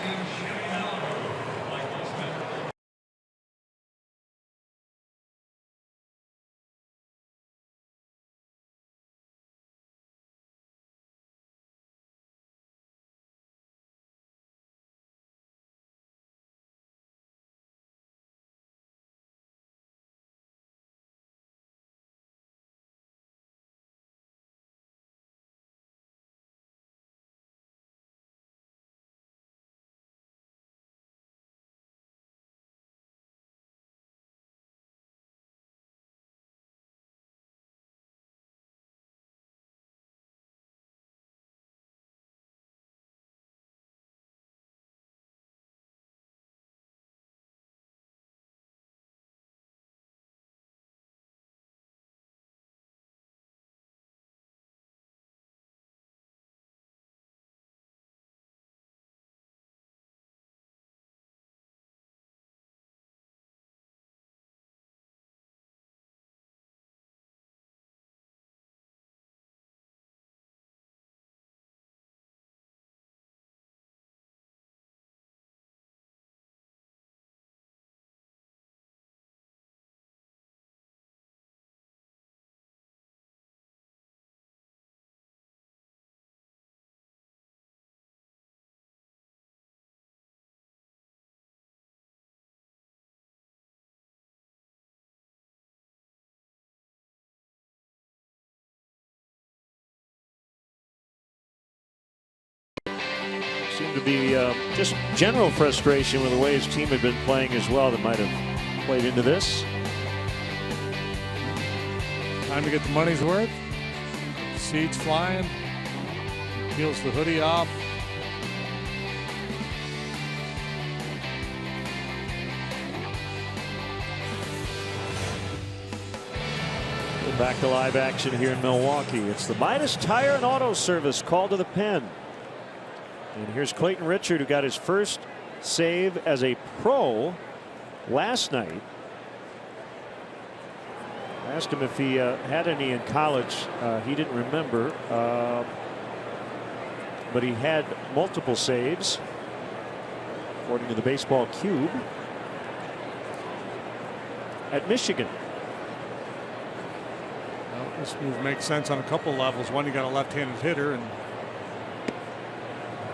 Seemed to be just general frustration with the way his team had been playing as well that might have played into this. Time to get the money's worth. Seeds flying. Peels the hoodie off. We're back to live action here in Milwaukee. It's the Midas Tire and Auto Service call to the pen. And here's Clayton Richard, who got his first save as a pro last night. I asked him if he had any in college. He didn't remember, but he had multiple saves, according to the Baseball Cube, at Michigan. Well, this move makes sense on a couple levels. One, you got a left-handed hitter, and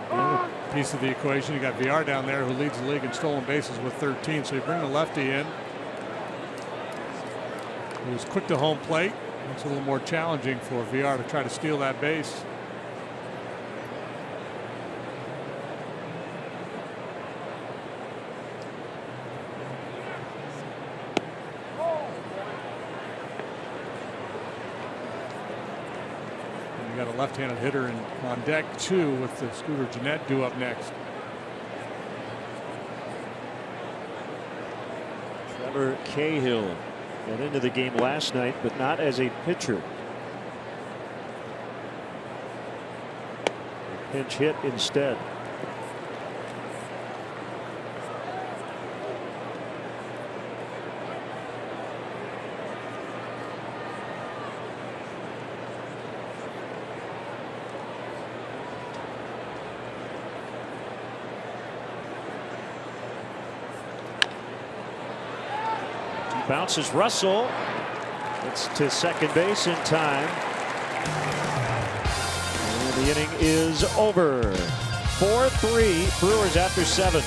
the other piece of the equation, you got VR down there who leads the league in stolen bases with 13. So you bring the lefty in. He was quick to home plate. It's a little more challenging for VR to try to steal that base. Got a left-handed hitter on deck too, with the Scooter Gennett due up next. Trevor Cahill got into the game last night, but not as a pitcher. A pinch hit instead. Bounces Russell. It's to second base in time. And the inning is over. 4-3 Brewers after 7.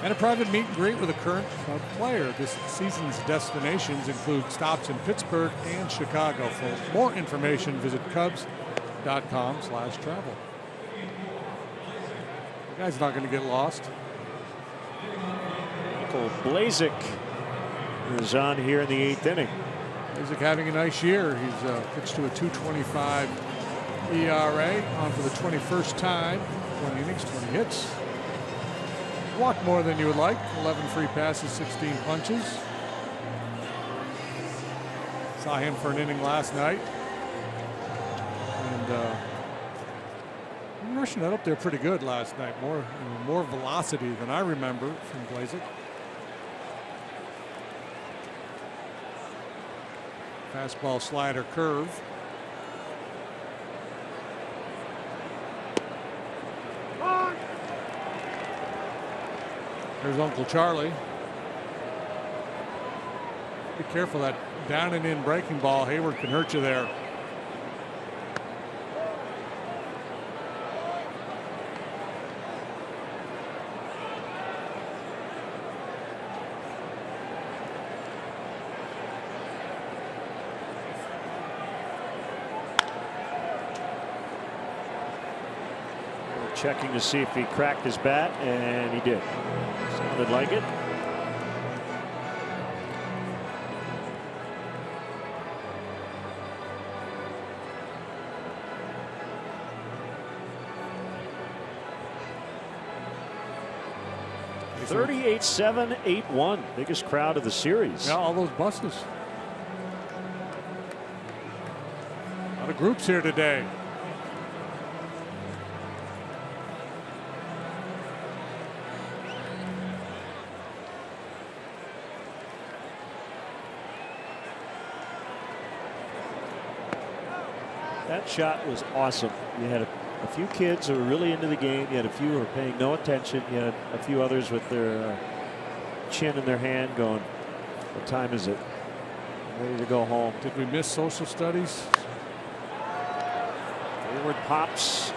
And a private meet and greet with a current player. This season's destinations include stops in Pittsburgh and Chicago. For more information, visit Cubs.com/travel. The guy's not going to get lost. Michael Blazek is on here in the 8th inning. Blazek having a nice year. He's pitched to a 2.25 ERA, on for the 21st time. 20 innings, 20 hits. Walked more than you would like. 11 free passes, 16 punches. Saw him for an inning last night. And rushing that up there pretty good last night. More velocity than I remember from Blazek. Fastball, slider, curve. There's Uncle Charlie. Be careful, that down and in breaking ball. Hayward can hurt you there. Checking to see if he cracked his bat, and he did. Sounded like it. $38-7, 8-1. Biggest crowd of the series. Yeah, all those buses. A lot of groups here today. That shot was awesome. You had a few kids who were really into the game. You had a few who were paying no attention. You had a few others with their chin in their hand going, what time is it? I'm ready to go home. Did we miss social studies? Hayward pops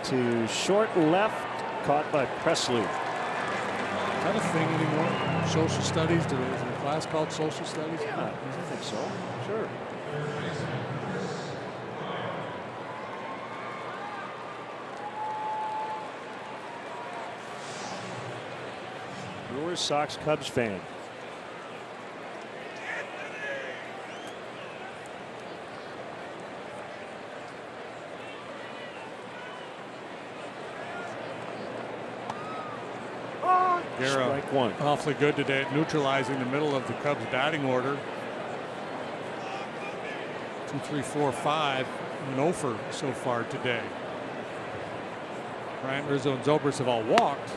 into short left, caught by Presley. Is that a thing anymore? Social studies? Is there a class called social studies? Yeah, I think so. Sure. Brewers, Sox, Cubs fan. Strike one. Awfully good today at neutralizing the middle of the Cubs batting order. 2, 3, 4, 5, and 0 for so far today. Bryant, Rizzo, and Zobrist have all walked.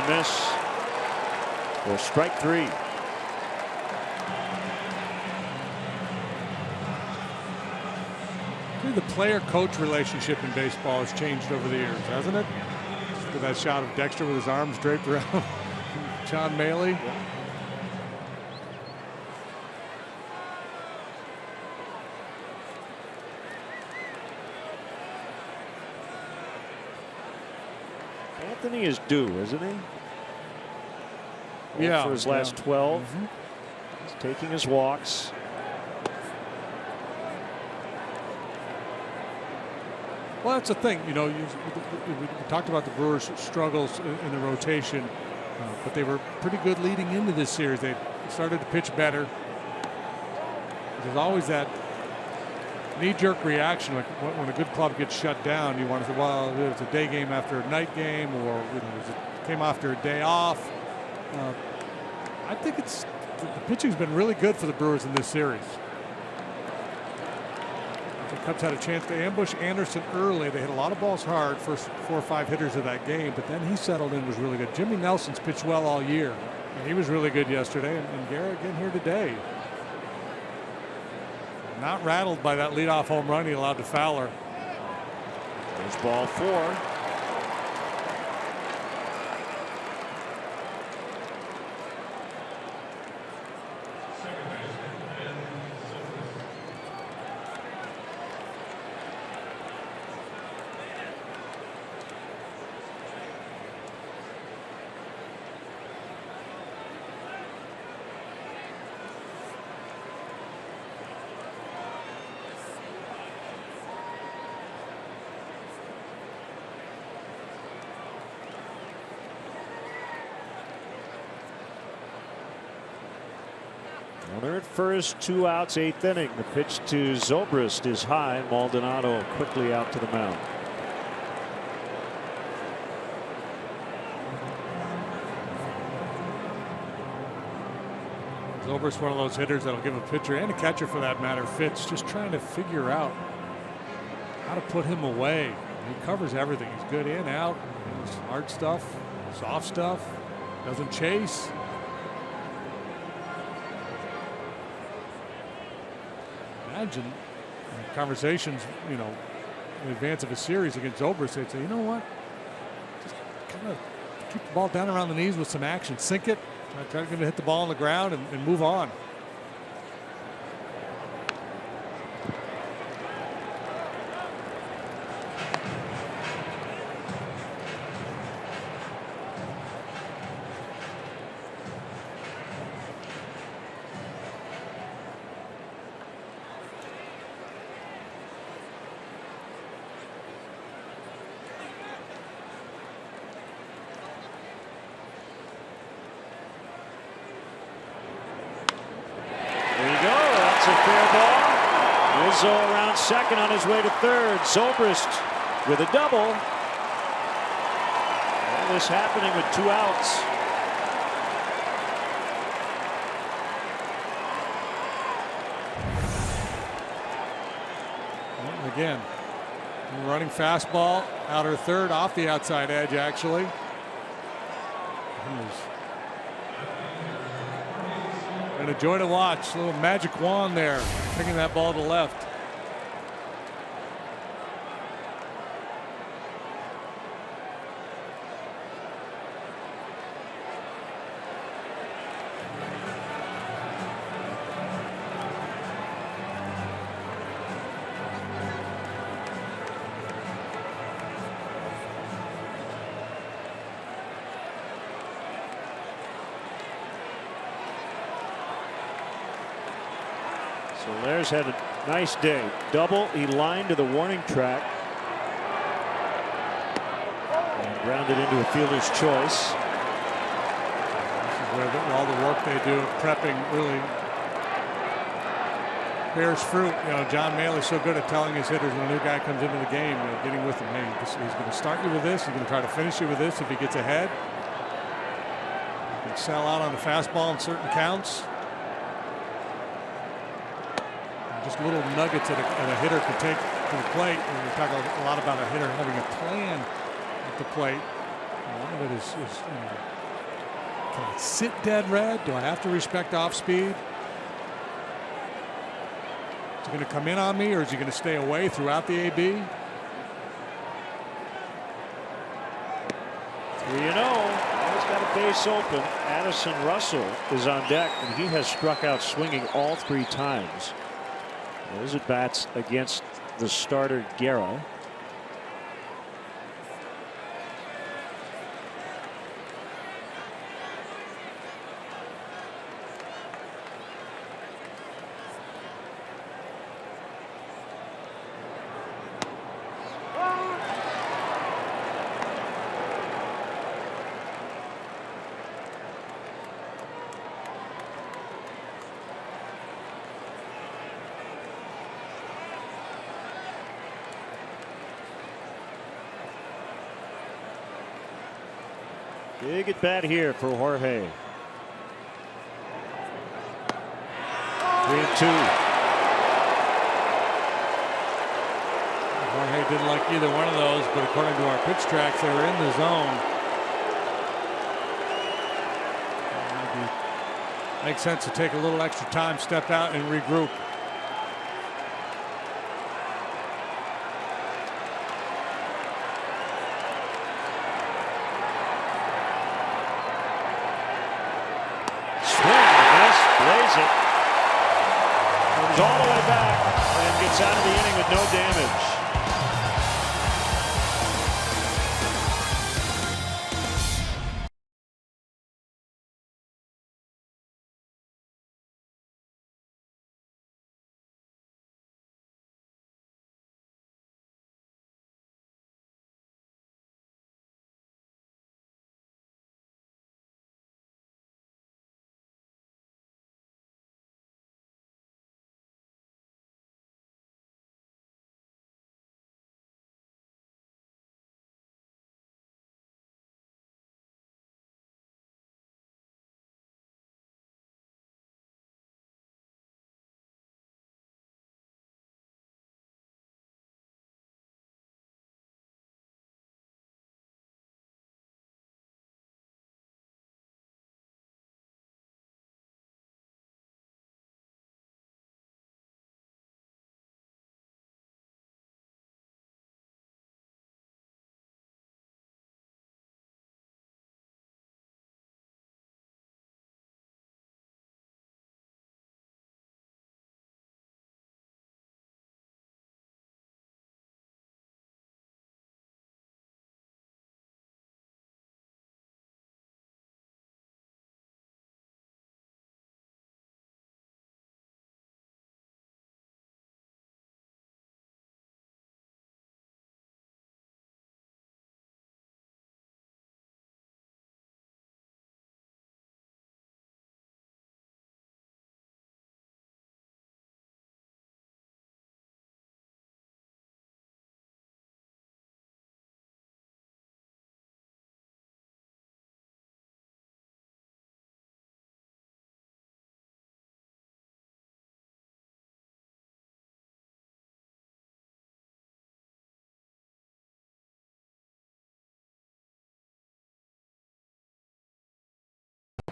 and miss for strike 3. The player-coach relationship in baseball has changed over the years, hasn't it? With that shot of Dexter with his arms draped around John Maley. Yeah. Anthony is due, isn't he? Yeah. For his last 12. He's taking his walks. Well, that's the thing. You know, we talked about the Brewers' struggles in the rotation, but they were pretty good leading into this series. They started to pitch better. There's always that knee-jerk reaction, like when a good club gets shut down, you want to say, well, it's a day game after a night game, or it came after a day off. I think the pitching's been really good for the Brewers in this series. The Cubs had a chance to ambush Anderson early. They hit a lot of balls hard, first 4 or 5 hitters of that game, but then he settled in, was really good. Jimmy Nelson's pitched well all year. And he was really good yesterday, and Garrett again here today. Not rattled by that leadoff home run he allowed to Fowler. There's ball 4. Runner at first, 2 outs, 8th inning. The pitch to Zobrist is high. Maldonado quickly out to the mound. Zobrist, one of those hitters that'll give a pitcher and a catcher, for that matter, fits, just trying to figure out how to put him away. He covers everything. He's good in, out, hard stuff, soft stuff, doesn't chase. Imagine conversations, you know, in advance of a series against Zobrist. They'd say, you know what, just kind of keep the ball down around the knees with some action, sink it, try to hit the ball on the ground and move on. Rizzo around second on his way to third. Zobrist with a double. All this happening with 2 outs. And again, running fastball, outer third, off the outside edge, actually. And a joy to watch. A little magic wand there, picking that ball to left. Solaire's had a nice day. Double, he lined to the warning track and grounded into a fielder's choice. This is where all the work they do prepping really bears fruit. You know, John Maley's so good at telling his hitters when a new guy comes into the game, you know, getting with him, hey, he's going to start you with this, he's going to try to finish you with this if he gets ahead. He can sell out on the fastball in certain counts. Just little nuggets that a hitter can take to the plate. And we talk a lot about a hitter having a plan at the plate. A lot of it is you know, Can I sit dead red? Do I have to respect off speed? Is he going to come in on me, or is he going to stay away throughout the AB? 3-0. He's got a base open. Addison Russell is on deck, and he has struck out swinging all 3 times. Those at bats against the starter Guerra. Big at bat here for Jorge. 3-2. Jorge didn't like either one of those, but according to our pitch tracks, they were in the zone. Makes sense to take a little extra time, step out, and regroup. Comes all the way back and gets out of the inning with no damage.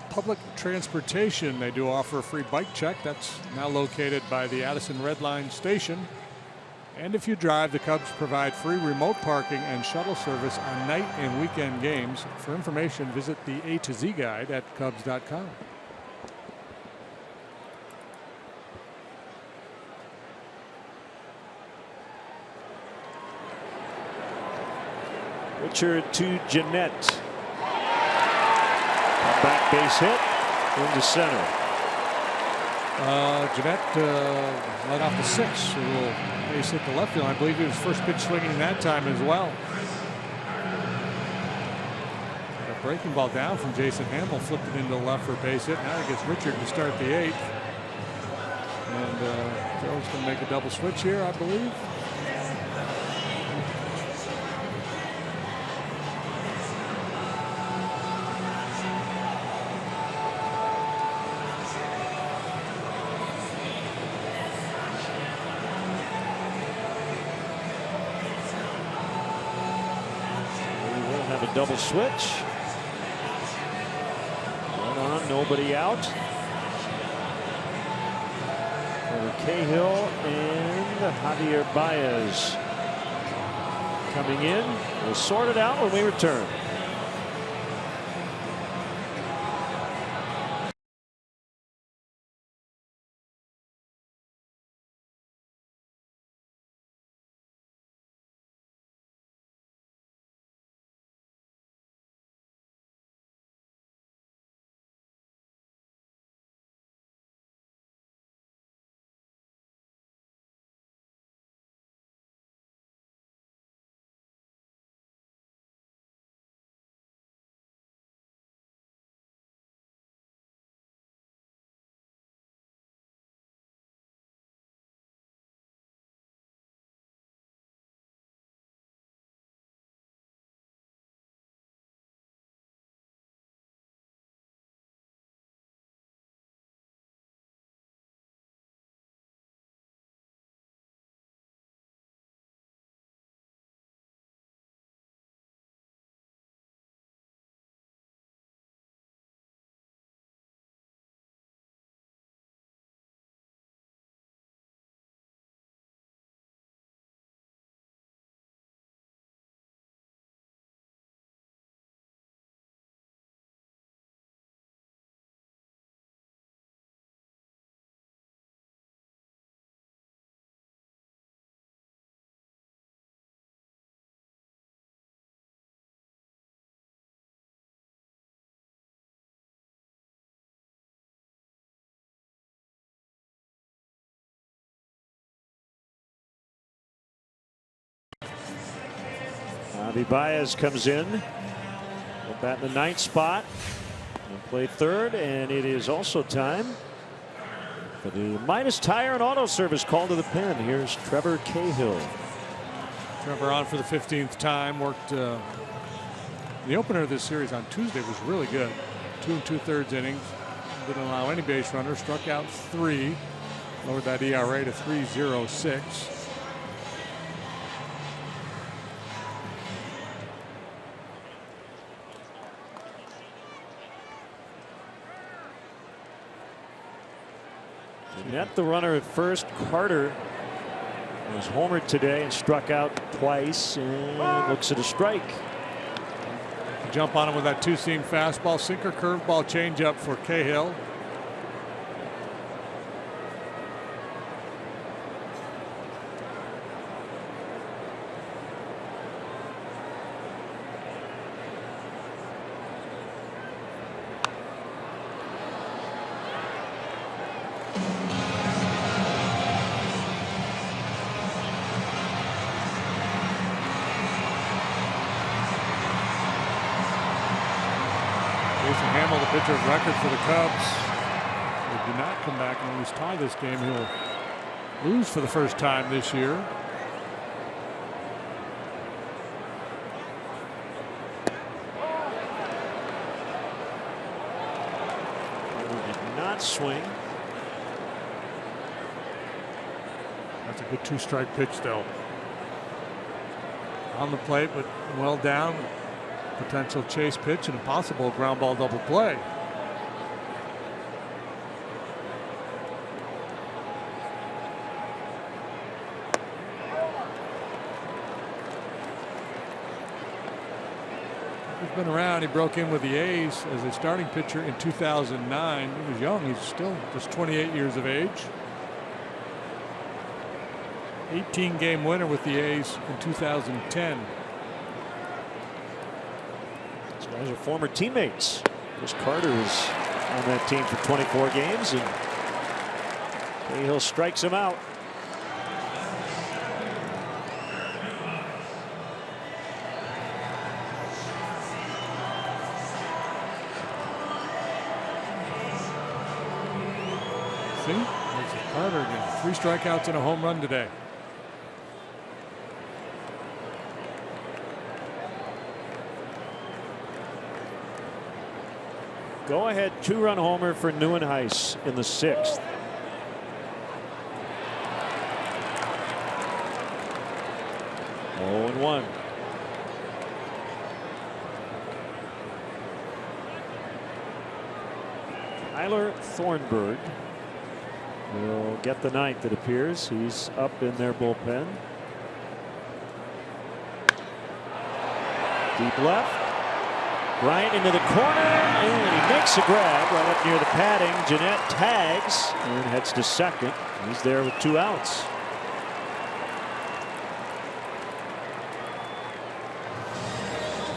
Public transportation, they do offer a free bike check. That's now located by the Addison Red Line station. And if you drive, the Cubs provide free remote parking and shuttle service on night and weekend games. For information, visit the A to Z guide at Cubs.com. Richard to Jeanette. Back base hit into center. Jeanette led off the 6. A little base hit the left field. I believe he was first pitch swinging that time as well. A breaking ball down from Jason Hamill, flipped it into the left for a base hit. Now he gets Richard to start the 8th. And Joe's going to make a double switch here, I believe. Double switch. nobody out. For Cahill and Javier Baez coming in. We'll sort it out when we return. Javi Baez comes in. We'll bat in the 9th spot and play 3rd, and it is also time for the Midas Tire and Auto Service call to the pen. Here's Trevor Cahill. Trevor on for the 15th time. Worked the opener of this series on Tuesday was really good. 2 2/3 innings. Didn't allow any base runners. Struck out 3. Lowered that ERA to 3.06. Net the runner at first. Carter was homered today and struck out twice and looks at a strike. Jump on him with that 2-seam fastball, sinker, curveball, changeup for Cahill. The pitcher of record for the Cubs. If he do not come back and at least tie this game, he'll lose for the first time this year. He did not swing. That's a good 2-strike pitch, though. On the plate, but well down. Potential chase pitch and a possible ground ball double play. He's been around. He broke in with the A's as a starting pitcher in 2009. He was young. He's still just 28 years of age. 18-game winner with the A's in 2010. Those are former teammates. Chris Carter is on that team for 24 games, and Cahill strikes him out. See, there's Carter again. 3 strikeouts and a home run today. Go ahead 2-run homer for Neuenhuis in the 6th. Oh, and 1. Tyler Thornburg will get the ninth, it appears. He's up in their bullpen. Deep left. Bryant into the corner, and he makes a grab right up near the padding. Jeanette tags and heads to second. He's there with 2 outs.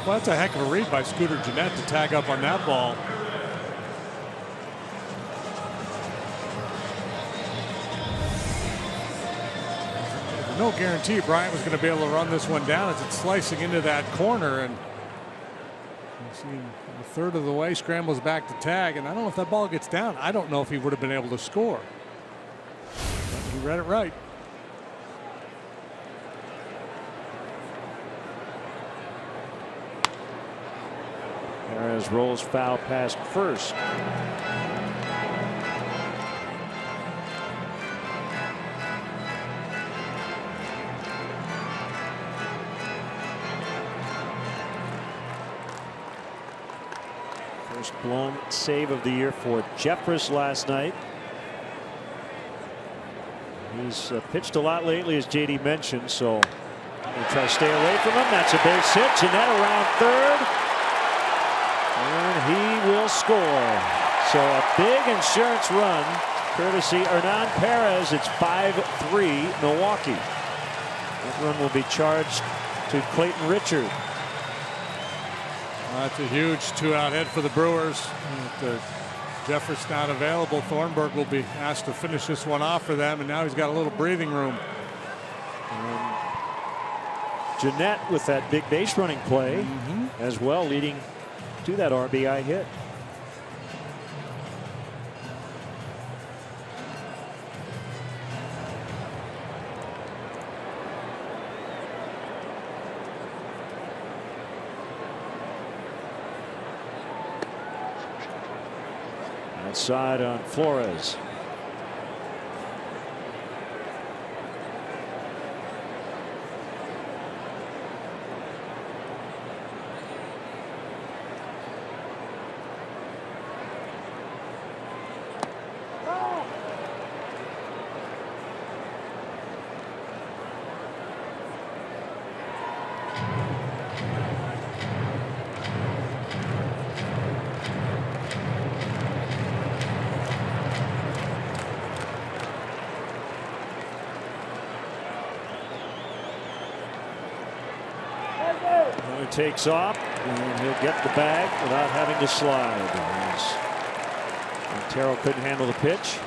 Well, that's a heck of a read by Scooter Jeanette to tag up on that ball. There's no guarantee Bryant was going to be able to run this one down as it's slicing into that corner, and a third of the way scrambles back to tag, and I don't know if that ball gets down. I don't know if he would have been able to score. But he read it right. Perez rolls foul past first. First blown save of the year for Jeffress last night. He's pitched a lot lately, as JD mentioned, so we'll try to stay away from him. That's a base hit. Jeanette around third. And he will score. So a big insurance run courtesy Hernan Perez. It's 5-3 Milwaukee. That run will be charged to Clayton Richard. That's a huge 2-out hit for the Brewers. With Jeffress not available, Thornburg will be asked to finish this one off for them, and now he's got a little breathing room. And Jeanette with that big base running play as well, leading to that RBI hit. Outside on Flores. Takes off, and he'll get the bag without having to slide. Montero couldn't handle the pitch.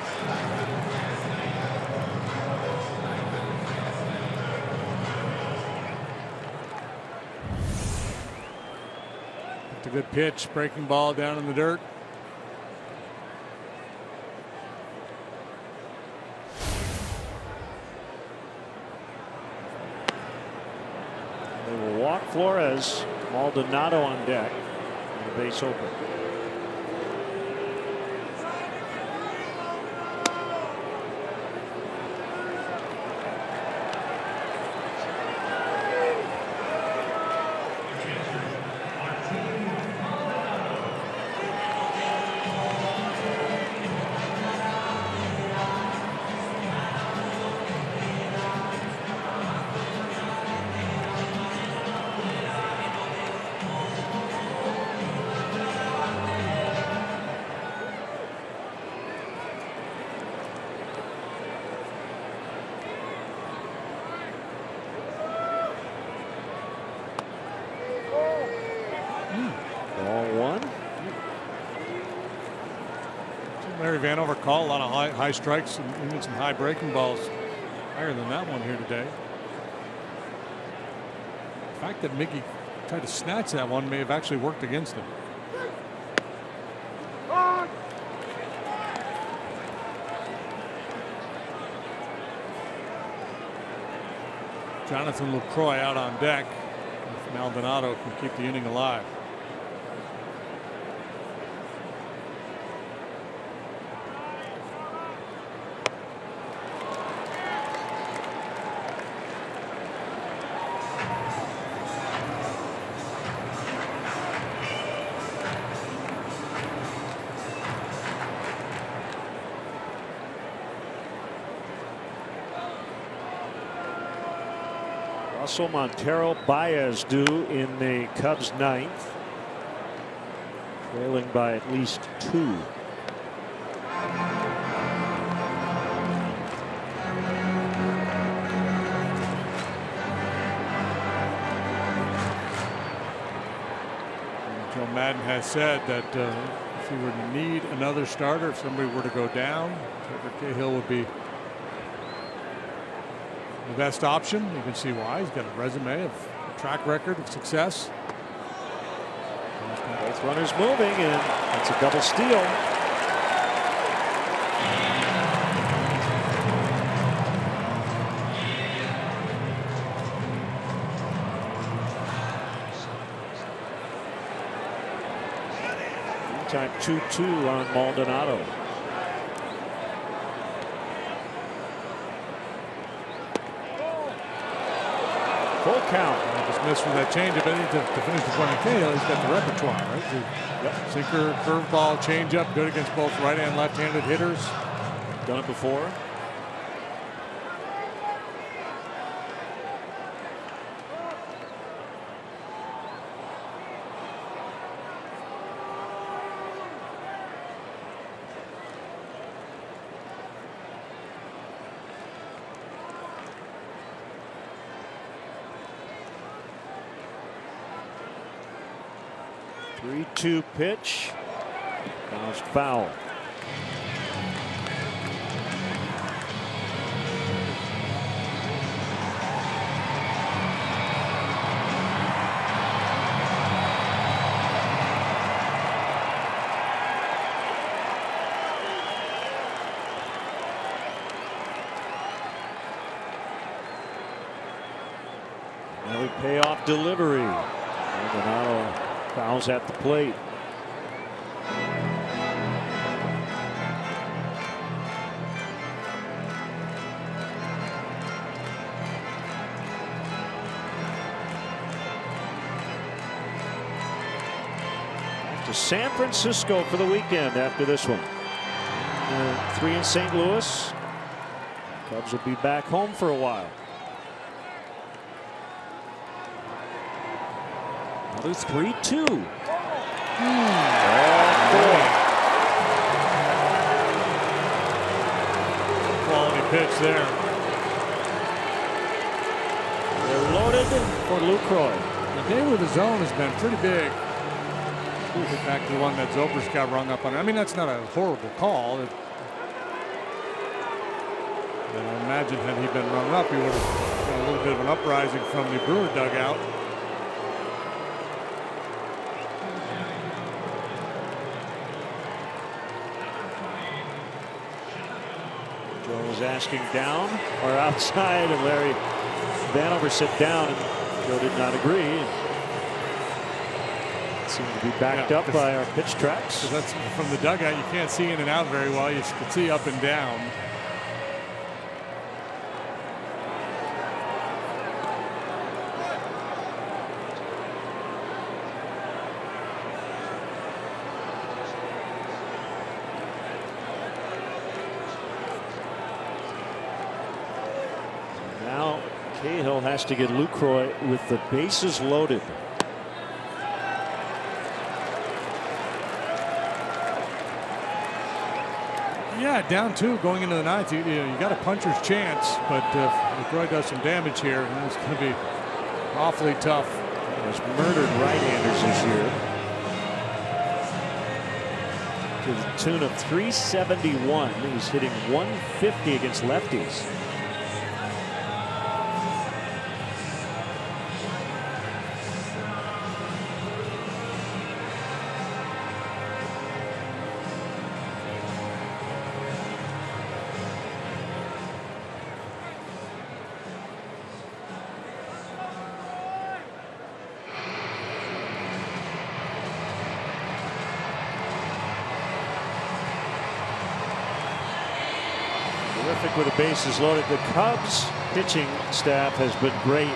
It's a good pitch, breaking ball down in the dirt. Flores, Maldonado on deck, and the base open. Larry Vanover called a lot of high strikes and even some high breaking balls, higher than that one here today. The fact that Mickey tried to snatch that one may have actually worked against him. Jonathan LaCroix out on deck. If Maldonado can keep the inning alive. Russell, Montero, Baez due in the Cubs' ninth, trailing by at least 2. Joe Maddon has said that if he were to need another starter, if somebody were to go down, Trevor Cahill would be the best option. You can see why. He's got a resume of a track record of success. Both runners moving, and that's a double steal. Time 2-2 on Maldonado. Full count. Just missed with that changeup. To finish the point of Cahill, he's got the repertoire, right? Yep. Sinker, curveball, changeup, good against both right and left-handed hitters. Done it before. Three-two pitch. Bounced foul. Another payoff delivery. Maldonado fouls at the plate. Back to San Francisco for the weekend after this one. 3 in St. Louis. Cubs will be back home for a while. Another 3-2. Quality pitch there. They're loaded for Lucroy. The day with the zone has been pretty big. Get back to the one that Zobrist got rung up on. I mean, that's not a horrible call. And I imagine had he been rung up, he would have got a little bit of an uprising from the Brewer dugout. Joe was asking down or outside, and Larry Vanover said down, and Joe did not agree. Seemed to be backed up by our pitch tracks. That's from the dugout. You can't see in and out very well. You can see up and down. Now Cahill has to get Lucroy with the bases loaded. Yeah, down 2 going into the 9th. You got a puncher's chance, but if LaCroix does some damage here, it's going to be awfully tough. Has murdered right-handers this year to the tune of 371. He's hitting 150 against lefties. With the bases loaded. The Cubs pitching staff has been great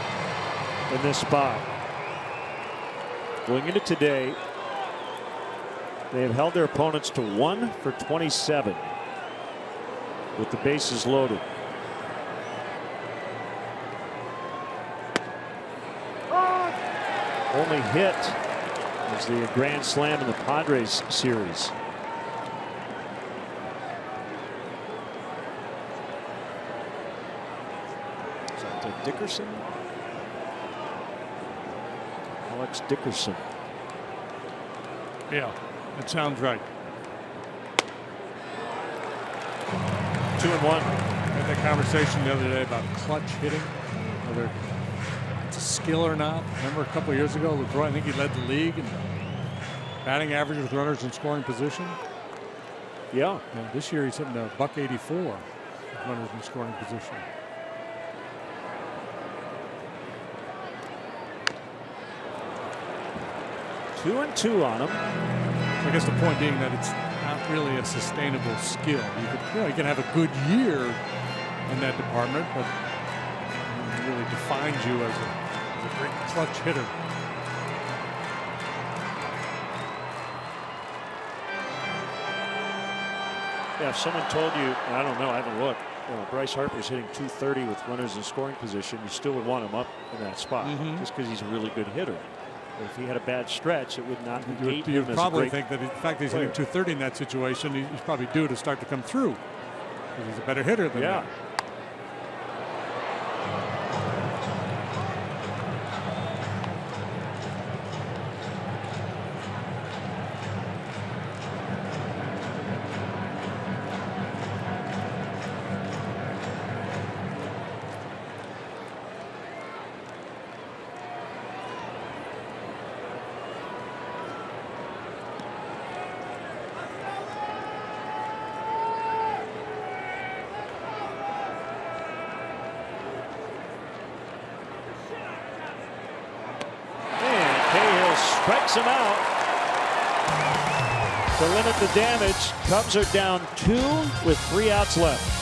in this spot. Going into today, they have held their opponents to 1 for 27 with the bases loaded. only hit was the grand slam in the Padres series. Is that Dickerson? Alex Dickerson. Yeah, that sounds right. 2-1. We had that conversation the other day about clutch hitting, whether it's a skill or not. Remember a couple of years ago, LeBron, I think he led the league in batting average with runners in scoring position. Yeah. This year he's hitting a .184 with runners in scoring position. Two and two on him. I guess the point being that it's not really a sustainable skill. You can have a good year in that department, but it really defines you as a great clutch hitter. Yeah, if someone told you, I don't know, I haven't looked, Bryce Harper's hitting .230 with runners in scoring position, you still would want him up in that spot just because he's a really good hitter. But if he had a bad stretch, it would not negate him. You'd probably think that the fact that he's hitting .230 in that situation, he's probably due to start to come through. Because he's a better hitter than that. Strikes him out to limit the damage. Cubs are down 2 with 3 outs left.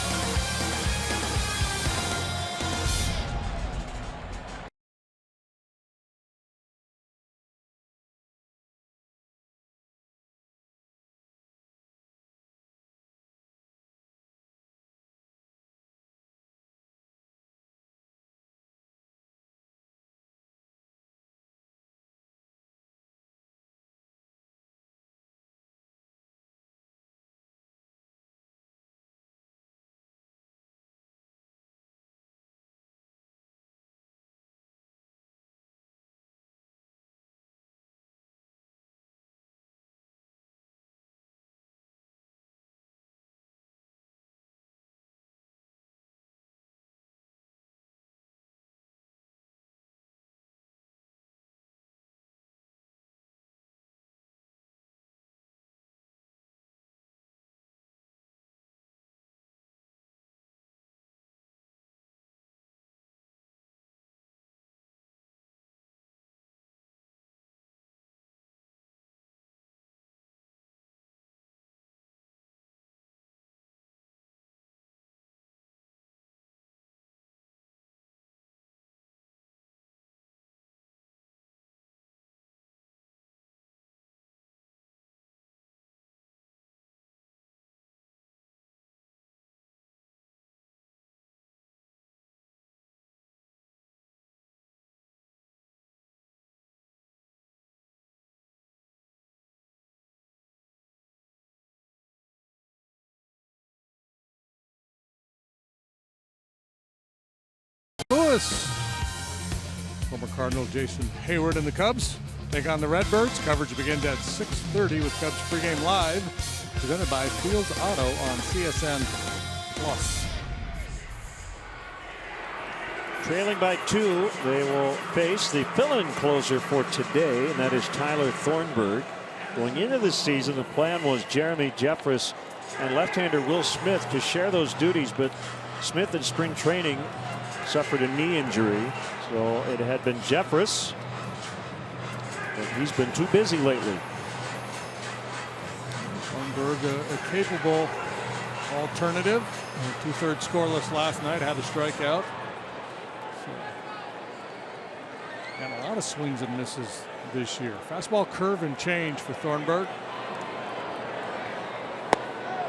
Lewis, former Cardinal Jason Hayward and the Cubs take on the Redbirds. Coverage begins at 6:30 with Cubs pregame live, presented by Fields Auto on CSN Plus. Trailing by 2, they will face the fill-in closer for today, and that is Tyler Thornburg. Going into this season, the plan was Jeremy Jeffress and left-hander Will Smith to share those duties, but Smith in spring training suffered a knee injury, so it had been Jeffress, but he's been too busy lately. Thornburg, a capable alternative. 2/3 scoreless last night, had a strikeout. So, got a lot of swings and misses this year. Fastball, curve, and change for Thornburg.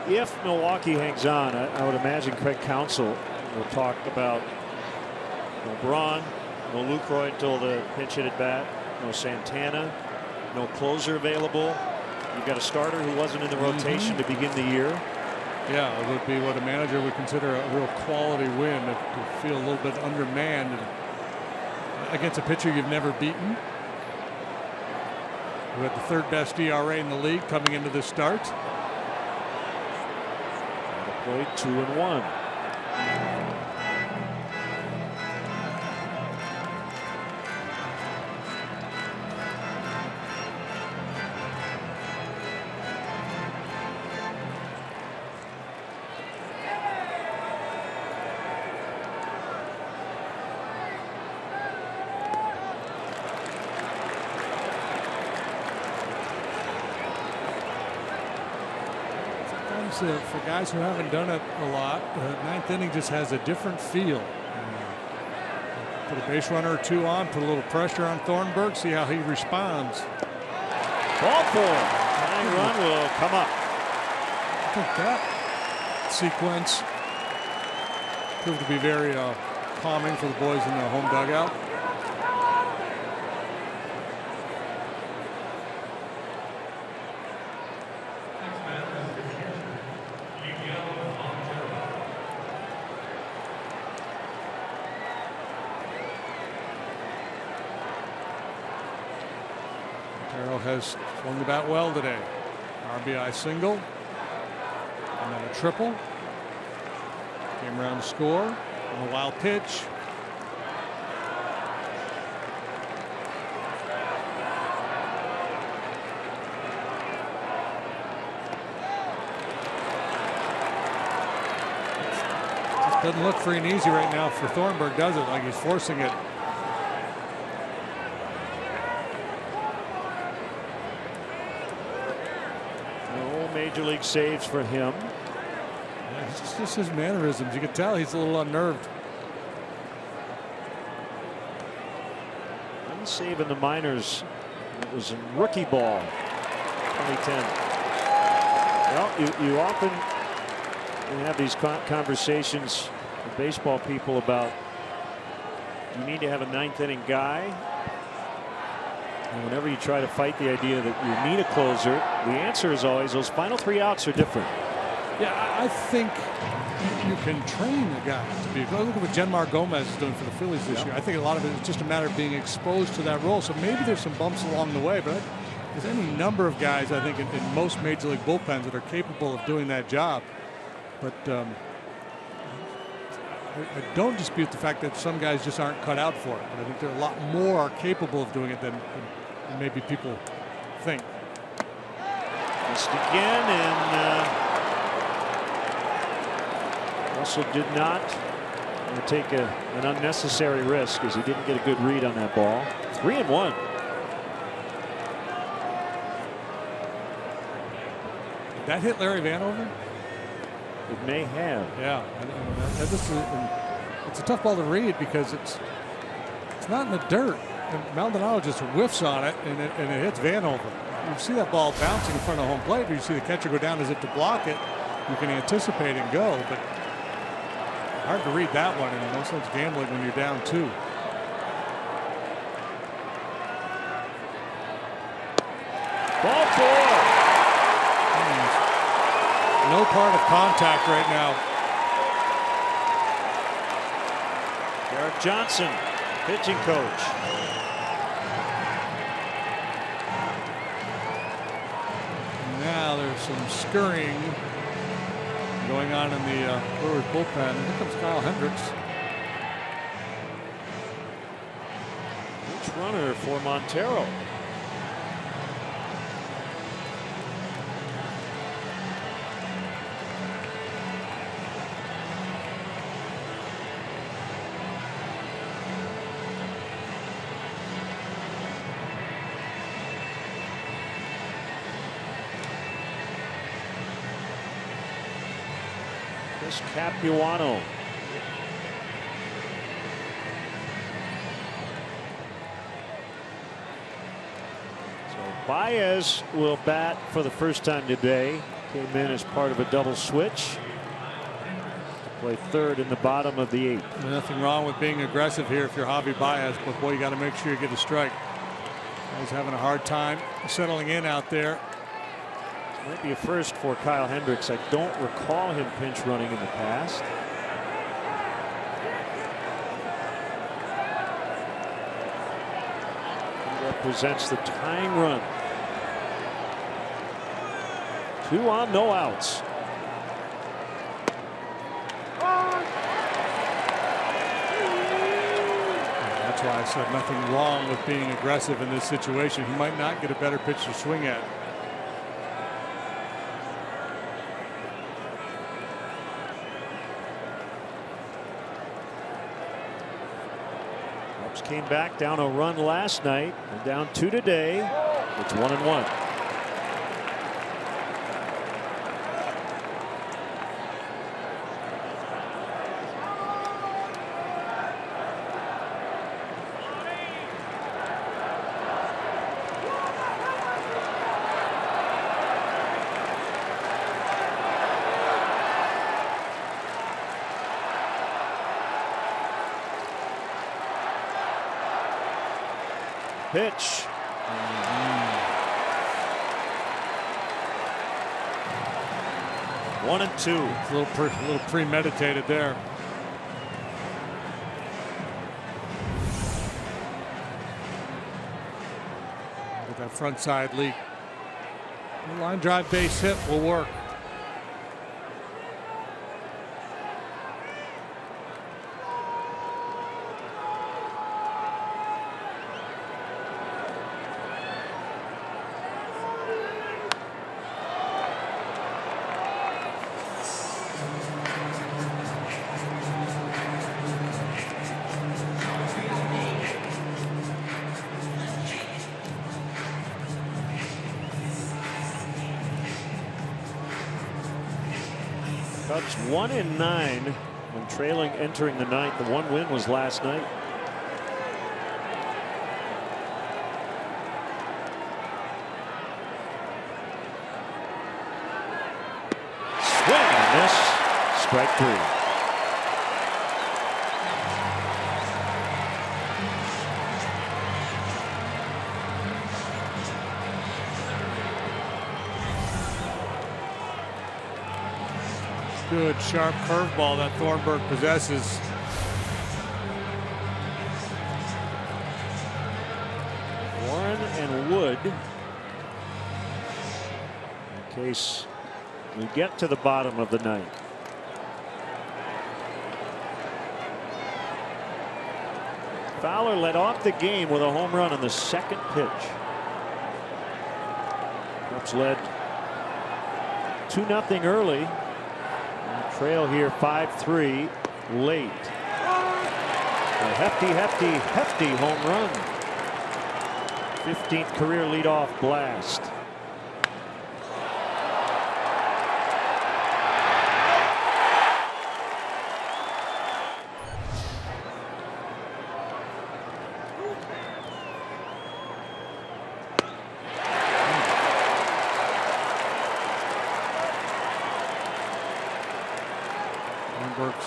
If Milwaukee hangs on, I would imagine Craig Counsell will talk about no Braun, no Lucroy until the pinch hit at bat. no Santana, no closer available. You've got a starter who wasn't in the rotation to begin the year. Yeah, it would be what a manager would consider a real quality win, to feel a little bit undermanned against a pitcher you've never beaten, who had the third best ERA in the league coming into this start. Played 2-1. For guys who haven't done it a lot, ninth inning just has a different feel. Put a base runner or two on, put a little pressure on Thornburg, see how he responds. Ball four. Tying run will come up. I think that sequence proved to be very calming for the boys in the home dugout. Has swung the bat well today. RBI single and then a triple. Came around to score on a wild pitch. Just doesn't look free and easy right now for Thornburg, does it? Like he's forcing it. Major league saves for him. Yeah, it's just his mannerisms. You can tell he's a little unnerved. One save in the minors. It was in rookie ball, 2010. Well, you often have these conversations with baseball people about you need to have a ninth inning guy. And whenever you try to fight the idea that you need a closer, the answer is always those final 3 outs are different. Yeah, I think you can train a guy to be. Look at what Genmar Gomez is doing for the Phillies this year. I think a lot of it is just a matter of being exposed to that role. So maybe there's some bumps along the way, but there's any number of guys I think in most major league bullpens that are capable of doing that job. But I don't dispute the fact that some guys just aren't cut out for it. But I think there are a lot more capable of doing it than maybe people think. Missed again, and Russell did not take an unnecessary risk as he didn't get a good read on that ball. 3-1. Did that hit Larry Vanover? It may have. Yeah, it's a tough ball to read because it's not in the dirt. And Maldonado just whiffs on it, and it hits Vanover. You see that ball bouncing in front of home plate, but you see the catcher go down as if to block it. You can anticipate and go, but hard to read that one, and no sense gambling when you're down 2. Ball 4. No part of contact right now. Derek Johnson, pitching coach. Now there's some scurrying going on in the Brewers bullpen. Here comes Kyle Hendricks. Which runner for Montero? Capuano. So Baez will bat for the first time today. Came in as part of a double switch. Play third in the bottom of the 8th. Nothing wrong with being aggressive here if you're Javi Baez, but boy, you got to make sure you get a strike. He's having a hard time settling in out there. Might be a first for Kyle Hendricks. I don't recall him pinch running in the past. He represents the tying run. 2 on, no outs. That's why I said nothing wrong with being aggressive in this situation. He might not get a better pitch to swing at. Cubs came back down a run last night and down 2 today. It's 1-1. Pitch. 1-2. It's a little premeditated there. With that front side leak. The line drive base hit will work. Cubs 1-9 when trailing entering the ninth. The one win was last night. Swing and a miss. Strike 3. Good sharp curveball that Thornburg possesses. Warren and Wood, in case we get to the bottom of the ninth. Fowler led off the game with a home run on the second pitch. Cubs led 2-0 early. Trail here 5-3 late. A hefty home run. 15th career leadoff blast.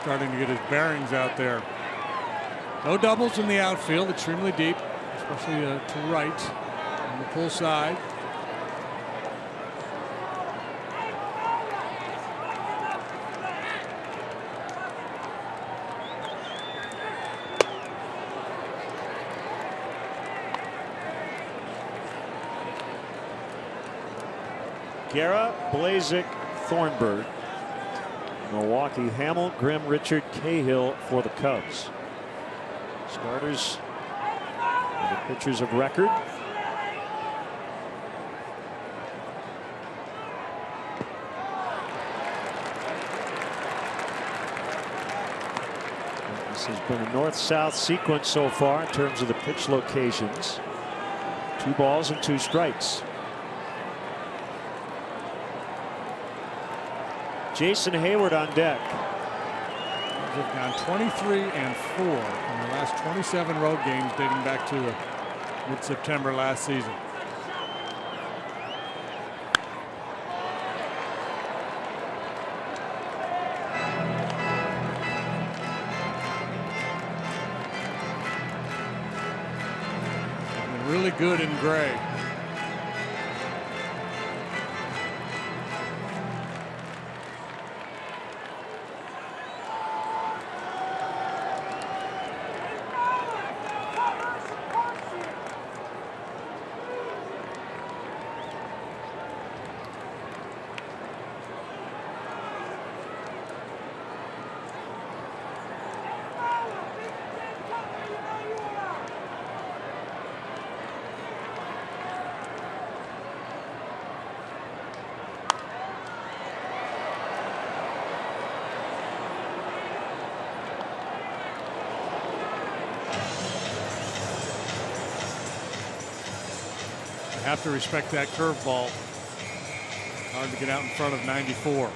Starting to get his bearings out there. No doubles in the outfield, extremely deep, especially to right on the pull side. Guerra, Blazek, Thornburg. Milwaukee, Hamill, Grimm, Richard, Cahill for the Cubs. Starters and the pitchers of record. This has been a north-south sequence so far in terms of the pitch locations. 2 balls and 2 strikes. Jason Hayward on deck. They've gone 23-4 in the last 27 road games dating back to mid-September last season. really good in gray. Have to respect that curveball. Hard to get out in front of 94.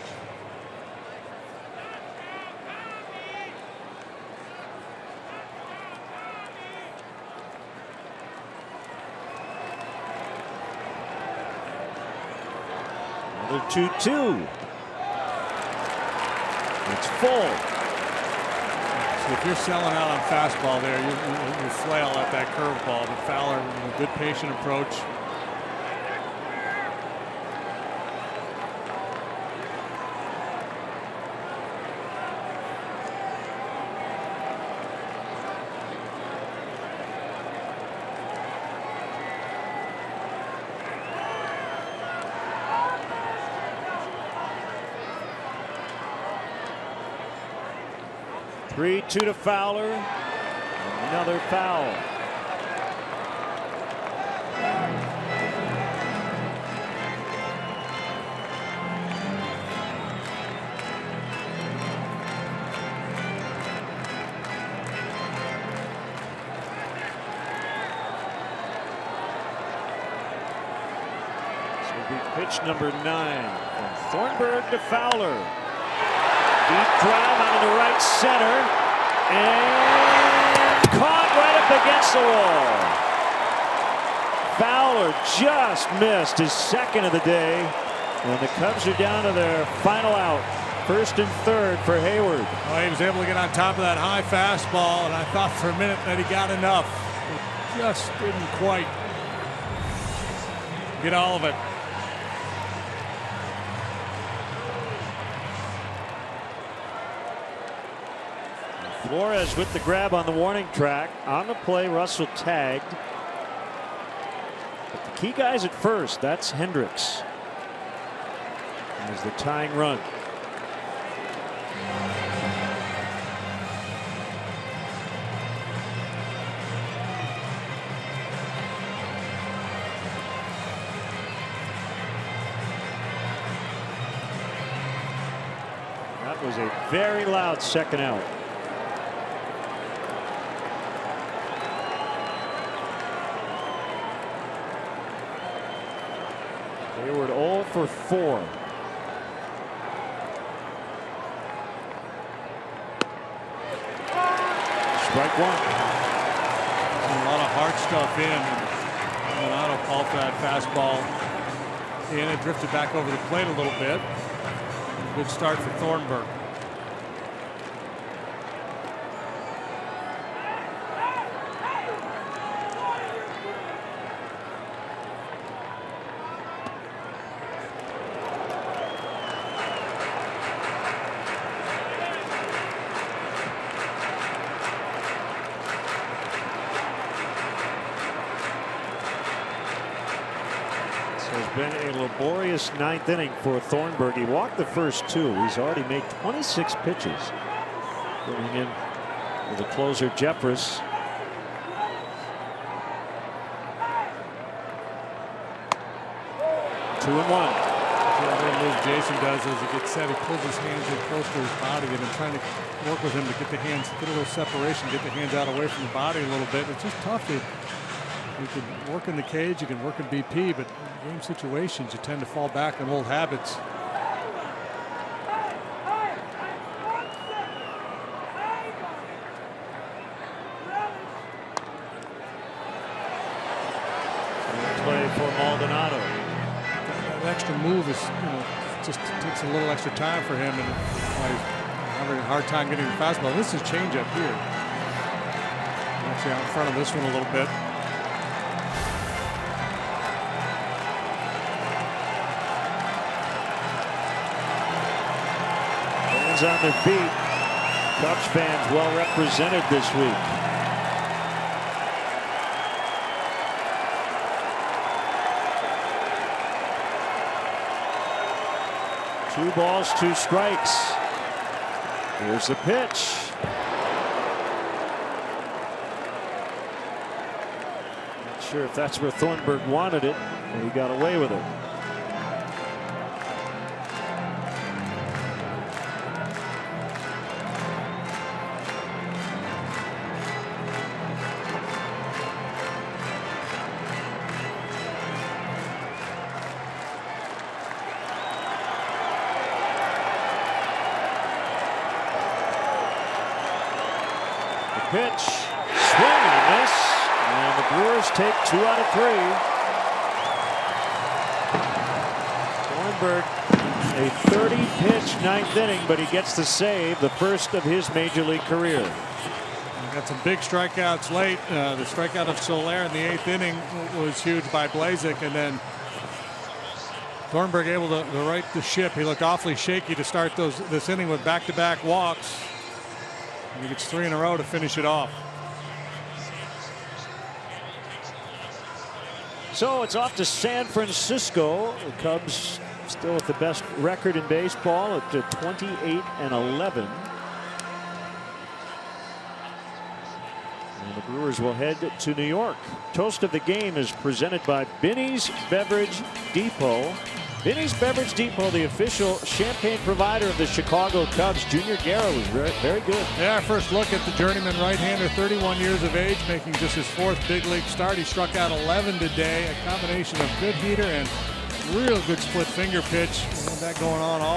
Another 2-2. It's full. So if you're selling out on fastball there, you flail at that curveball. But Fowler, a good patient approach. Three-two to Fowler. Another foul. This will be pitch number 9 from Thornburg to Fowler. Deep drive out of the right center, and caught right up against the wall. Fowler just missed his second of the day, and the Cubs are down to their final out. First and third for Hayward. Well, he was able to get on top of that high fastball, and I thought for a minute that he got enough. But just didn't quite get all of it. Flores with the grab on the warning track. On the play, Russell tagged. But the key guys at first, that's Hendricks. As the tying run. That was a very loud second out. Hayward 0 for 4. Strike one. A lot of hard stuff in. And Auto called for that fastball in. It drifted back over the plate a little bit. Good start for Thornburg. Been a laborious ninth inning for Thornburg. He walked the first 2. He's already made 26 pitches. Bringing in with the closer Jeffress. Two and one. The move Jason does as he gets set, he pulls his hands in close to his body, and I'm trying to work with him to get the hands, get a little separation, get the hands out away from the body a little bit. It's just tough. You can work in the cage, you can work in BP, but in game situations, you tend to fall back on old habits. Play for Maldonado. That extra move is, just takes a little extra time for him, and he's having a hard time getting the fastball. This is changeup here. Actually out in front of this one a little bit. fans on their feet. Cubs fans well represented this week. Two balls, two strikes. Here's the pitch. Not sure if that's where Thornburg wanted it, but he got away with it. Pitch, swing and a miss, and the Brewers take 2 out of 3. Thornburg, a 30-pitch ninth inning, but he gets the save, the first of his major league career. Got some big strikeouts late. The strikeout of Soler in the 8th inning was huge by Blazek, and then Thornburg able to right the ship. He looked awfully shaky to start this inning with back-to-back walks. He gets 3 in a row to finish it off. So it's off to San Francisco. The Cubs still with the best record in baseball at 28-11. And the Brewers will head to New York. Toast of the game is presented by Binny's Beverage Depot. Binny's Beverage Depot, the official champagne provider of the Chicago Cubs. Junior Guerra was very good. Yeah, our first look at the journeyman right-hander, 31 years of age, making just his 4th big league start. He struck out 11 today, a combination of good heater and real good split finger pitch. We had that going on all